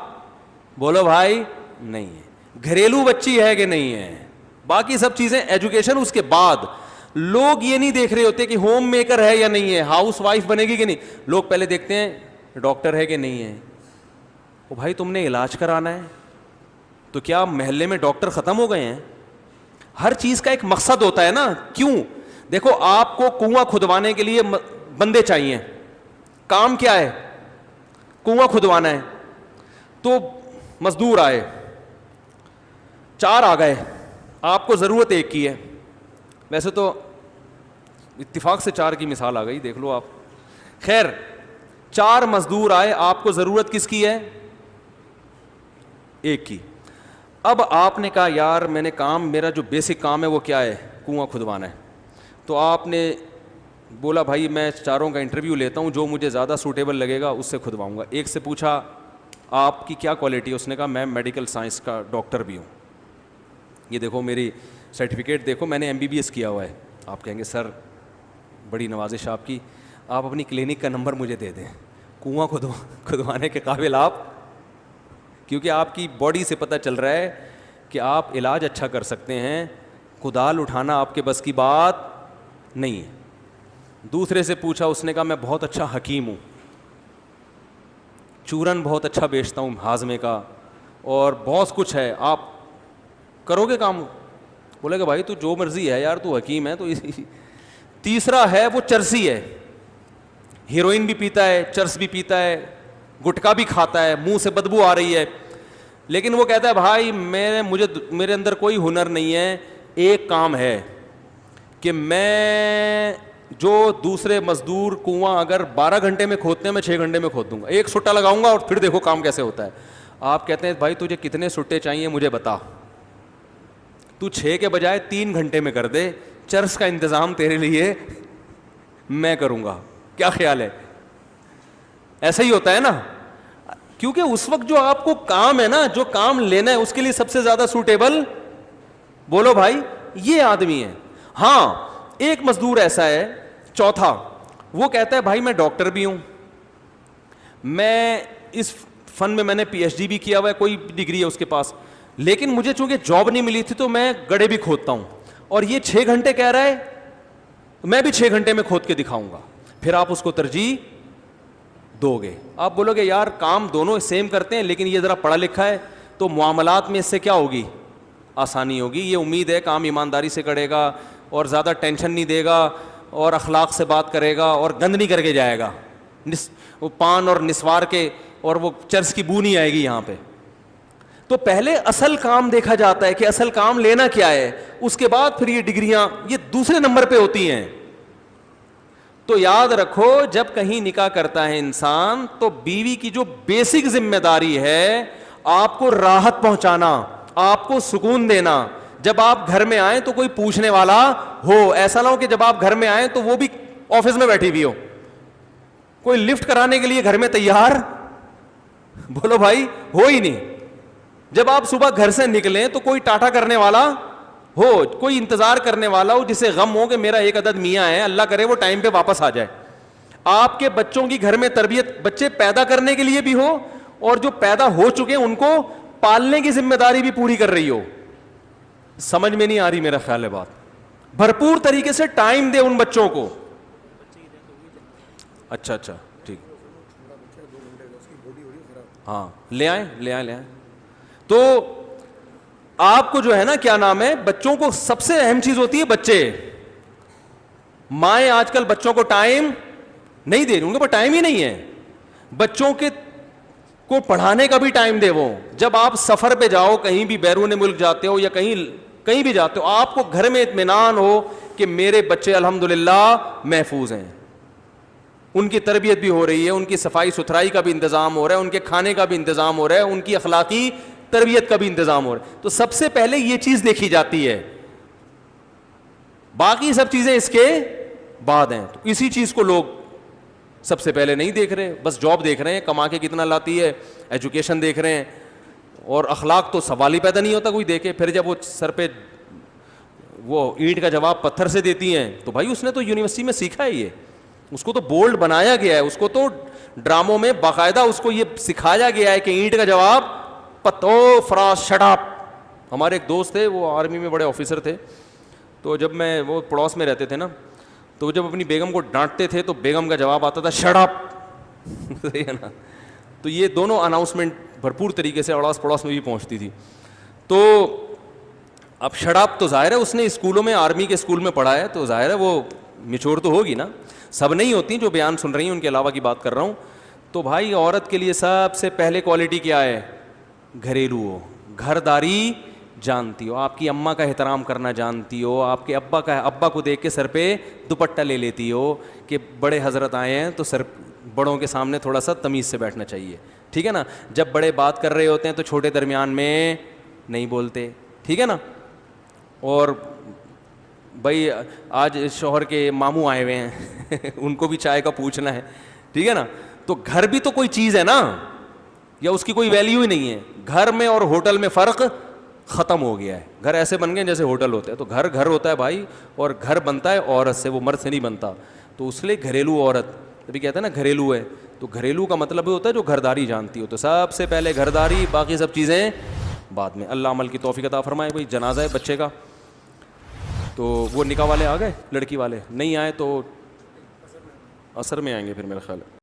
بولو بھائی نہیں ہے, گھریلو بچی ہے کہ نہیں ہے. باقی سب چیزیں ایجوکیشن اس کے بعد. لوگ یہ نہیں دیکھ رہے ہوتے کہ ہوم میکر ہے یا نہیں ہے, ہاؤس وائف بنے گی کہ نہیں. لوگ پہلے دیکھتے ہیں ڈاکٹر ہے کہ نہیں ہے. او بھائی تم نے علاج کرانا ہے تو کیا محلے میں ڈاکٹر ختم ہو گئے ہیں؟ ہر چیز کا ایک مقصد ہوتا ہے نا. کیوں؟ دیکھو آپ کو کنواں کھدوانے کے لیے بندے چاہیے. کام کیا ہے؟ کنواں کھدوانا ہے. تو مزدور آئے, 4 آ گئے, آپ کو ضرورت 1 کی ہے. ویسے تو اتفاق سے 4 کی مثال آ گئی, دیکھ لو آپ. خیر 4 مزدور آئے, آپ کو ضرورت کس کی ہے؟ 1 کی. اب آپ نے کہا یار میں نے کام, میرا جو بیسک کام ہے وہ کیا ہے؟ کنواں کھدوانا ہے. تو آپ نے بولا بھائی میں 4 کا انٹرویو لیتا ہوں, جو مجھے زیادہ سوٹیبل لگے گا اس سے کھدواؤں گا. ایک سے پوچھا آپ کی کیا کوالٹی ہے؟ اس نے کہا میں میڈیکل سائنس کا ڈاکٹر بھی ہوں, یہ دیکھو میری سرٹیفکیٹ دیکھو, میں نے MBBS کیا ہوا ہے. آپ کہیں گے سر بڑی نوازش آپ کی, آپ اپنی کلینک کا نمبر مجھے دے دیں. کنواں کھدوانے کے قابل آپ, کیونکہ آپ کی باڈی سے پتہ چل رہا ہے کہ آپ علاج اچھا کر سکتے ہیں, کدال اٹھانا آپ کے بس کی بات نہیں ہے. دوسرے سے پوچھا, اس نے کہا میں بہت اچھا حکیم ہوں, چورن بہت اچھا بیچتا ہوں ہاضمے کا, اور بہت کچھ ہے, آپ کرو گے کام؟ بولے کہ بھائی تو جو مرضی ہے یار, تو حکیم ہے تو. تیسرا ہے وہ چرسی ہے, ہیروئن بھی پیتا ہے, چرس بھی پیتا ہے, گٹکا بھی کھاتا ہے, منہ سے بدبو آ رہی ہے, لیکن وہ کہتا ہے بھائی میرے اندر کوئی ہنر نہیں ہے, ایک کام ہے کہ میں جو دوسرے مزدور کنواں اگر 12 گھنٹے میں کھودتے ہیں میں 6 گھنٹے میں کھود دوں گا, 1 سٹا لگاؤں گا اور پھر دیکھو کام کیسے ہوتا ہے. آپ کہتے ہیں بھائی تجھے کتنے سٹے چاہیے مجھے بتا, تو 6 کے بجائے 3 گھنٹے میں کر دے, چرس کا انتظام تیرے لیے میں کروں گا. کیا خیال ہے؟ ایسا ہی ہوتا ہے نا, کیونکہ اس وقت جو آپ کو کام ہے نا, جو کام لینا ہے, اس کے لیے سب سے زیادہ سوٹیبل بولو بھائی یہ آدمی ہے. ہاں ایک مزدور ایسا ہے, چوتھا, وہ کہتا ہے بھائی میں ڈاکٹر بھی ہوں, میں اس فن میں نے PhD بھی کیا ہوا ہے, کوئی ڈگری ہے اس کے پاس, لیکن مجھے چونکہ جاب نہیں ملی تھی تو میں گڑھے بھی کھودتا ہوں, اور یہ 6 گھنٹے کہہ رہا ہے, میں بھی 6 گھنٹے میں کھود کے دکھاؤں گا. پھر آپ اس کو ترجیح دو گے. آپ بولو گے یار کام دونوں سیم کرتے ہیں, لیکن یہ ذرا پڑھا لکھا ہے تو معاملات میں اس سے کیا ہوگی؟ آسانی ہوگی. یہ امید ہے کام ایمانداری سے کرے گا اور زیادہ ٹینشن نہیں دے گا اور اخلاق سے بات کرے گا اور گند نہیں کر کے جائے گا, وہ پان اور نسوار کے اور وہ چرس کی بو نہیں آئے گی یہاں پہ. تو پہلے اصل کام دیکھا جاتا ہے کہ اصل کام لینا کیا ہے, اس کے بعد پھر یہ ڈگریاں یہ دوسرے نمبر پہ ہوتی ہیں. تو یاد رکھو جب کہیں نکاح کرتا ہے انسان تو بیوی کی جو بیسک ذمہ داری ہے آپ کو راحت پہنچانا, آپ کو سکون دینا. جب آپ گھر میں آئیں تو کوئی پوچھنے والا ہو, ایسا نہ ہو کہ جب آپ گھر میں آئیں تو وہ بھی آفس میں بیٹھی ہوئی ہو, کوئی لفٹ کرانے کے لیے گھر میں تیار بولو بھائی ہو ہی نہیں. جب آپ صبح گھر سے نکلیں تو کوئی ٹاٹا کرنے والا ہو, کوئی انتظار کرنے والا ہو, جسے غم ہو کہ میرا ایک عدد میاں ہے, اللہ کرے وہ ٹائم پہ واپس آ جائے. آپ کے بچوں کی گھر میں تربیت, بچے پیدا کرنے کے لیے بھی ہو اور جو پیدا ہو چکے ان کو پالنے کی ذمہ داری بھی پوری کر رہی ہو. سمجھ میں نہیں آ رہی میرا خیال ہے بات. بھرپور طریقے سے ٹائم دے ان بچوں کو. اچھا ٹھیک, ہاں لے آئیں. تو آپ کو جو ہے نا کیا نام ہے, بچوں کو سب سے اہم چیز ہوتی ہے بچے. مائیں آج کل بچوں کو ٹائم نہیں دے رہی, ان کے پاس ٹائم ہی نہیں ہے. بچوں کے کو پڑھانے کا بھی ٹائم دے. وہ جب آپ سفر پہ جاؤ, کہیں بھی بیرون ملک جاتے ہو یا کہیں بھی جاتے ہو, آپ کو گھر میں اطمینان ہو کہ میرے بچے الحمدللہ محفوظ ہیں, ان کی تربیت بھی ہو رہی ہے, ان کی صفائی ستھرائی کا بھی انتظام ہو رہا ہے, ان کے کھانے کا بھی انتظام ہو رہا ہے, ان کی اخلاقی تربیت کا بھی انتظام ہو رہا ہے. تو سب سے پہلے یہ چیز دیکھی جاتی ہے, باقی سب چیزیں اس کے بعد ہیں. تو اسی چیز کو لوگ سب سے پہلے نہیں دیکھ رہے, بس جاب دیکھ رہے ہیں, کما کے کتنا لاتی ہے, ایجوکیشن دیکھ رہے ہیں, اور اخلاق تو سوال ہی پیدا نہیں ہوتا کوئی دیکھے. پھر جب وہ سر پہ وہ اینٹ کا جواب پتھر سے دیتی ہیں, تو بھائی اس نے تو یونیورسٹی میں سیکھا ہے, یہ اس کو تو بولڈ بنایا گیا ہے, اس کو تو ڈراموں میں باقاعدہ اس کو یہ سکھایا گیا ہے کہ اینٹ کا جواب فراز شٹ اپ. ہمارے ایک دوست تھے, وہ آرمی میں بڑے آفیسر تھے, تو جب میں وہ پڑوس میں رہتے تھے نا, تو جب اپنی بیگم کو ڈانٹتے تھے تو بیگم کا جواب آتا تھا شٹ اپ. صحیح ہے نا. تو یہ دونوں اناؤنسمنٹ بھرپور طریقے سے اڑاس پڑوس میں بھی پہنچتی تھی. تو اب شٹ اپ تو ظاہر ہے اس نے اسکولوں میں, آرمی کے اسکول میں پڑھا ہے, تو ظاہر ہے وہ میچور تو ہوگی نا. سب نہیں ہوتی جو بیان سن رہی ہیں, ان کے علاوہ کی بات کر رہا ہوں. تو بھائی عورت کے لیے سب سے پہلے کوالٹی کیا ہے, گھریلو ہو, گھرداری جانتی ہو, آپ کی اماں کا احترام کرنا جانتی ہو, آپ کے ابا کو دیکھ کے سر پہ دوپٹہ لے لیتی ہو کہ بڑے حضرت آئے ہیں تو سر بڑوں کے سامنے تھوڑا سا تمیز سے بیٹھنا چاہیے, ٹھیک ہے نا. جب بڑے بات کر رہے ہوتے ہیں تو چھوٹے درمیان میں نہیں بولتے, ٹھیک ہے نا. اور بھائی آج شوہر کے ماموں آئے ہوئے ہیں ان کو بھی چائے کا پوچھنا ہے, ٹھیک ہے نا. تو گھر بھی تو کوئی چیز ہے نا, یا اس کی کوئی ویلیو ہی نہیں ہے. گھر میں اور ہوٹل میں فرق ختم ہو گیا ہے. گھر ایسے بن گئے جیسے ہوٹل ہوتے ہیں. تو گھر ہوتا ہے بھائی, اور گھر بنتا ہے عورت سے, وہ مرد سے نہیں بنتا. تو اس لیے گھریلو عورت ابھی کہتے ہیں نا گھریلو ہے, تو گھریلو کا مطلب ہوتا ہے جو گھرداری جانتی ہو. تو سب سے پہلے گھرداری, باقی سب چیزیں بعد میں. اللہ عمل کی توفیق عطا فرمائے. بھائی جنازہ ہے بچے کا, تو وہ نکاح والے آ گئے, لڑکی والے نہیں آئے تو عصر میں آئیں گے پھر میرا خیال ہے.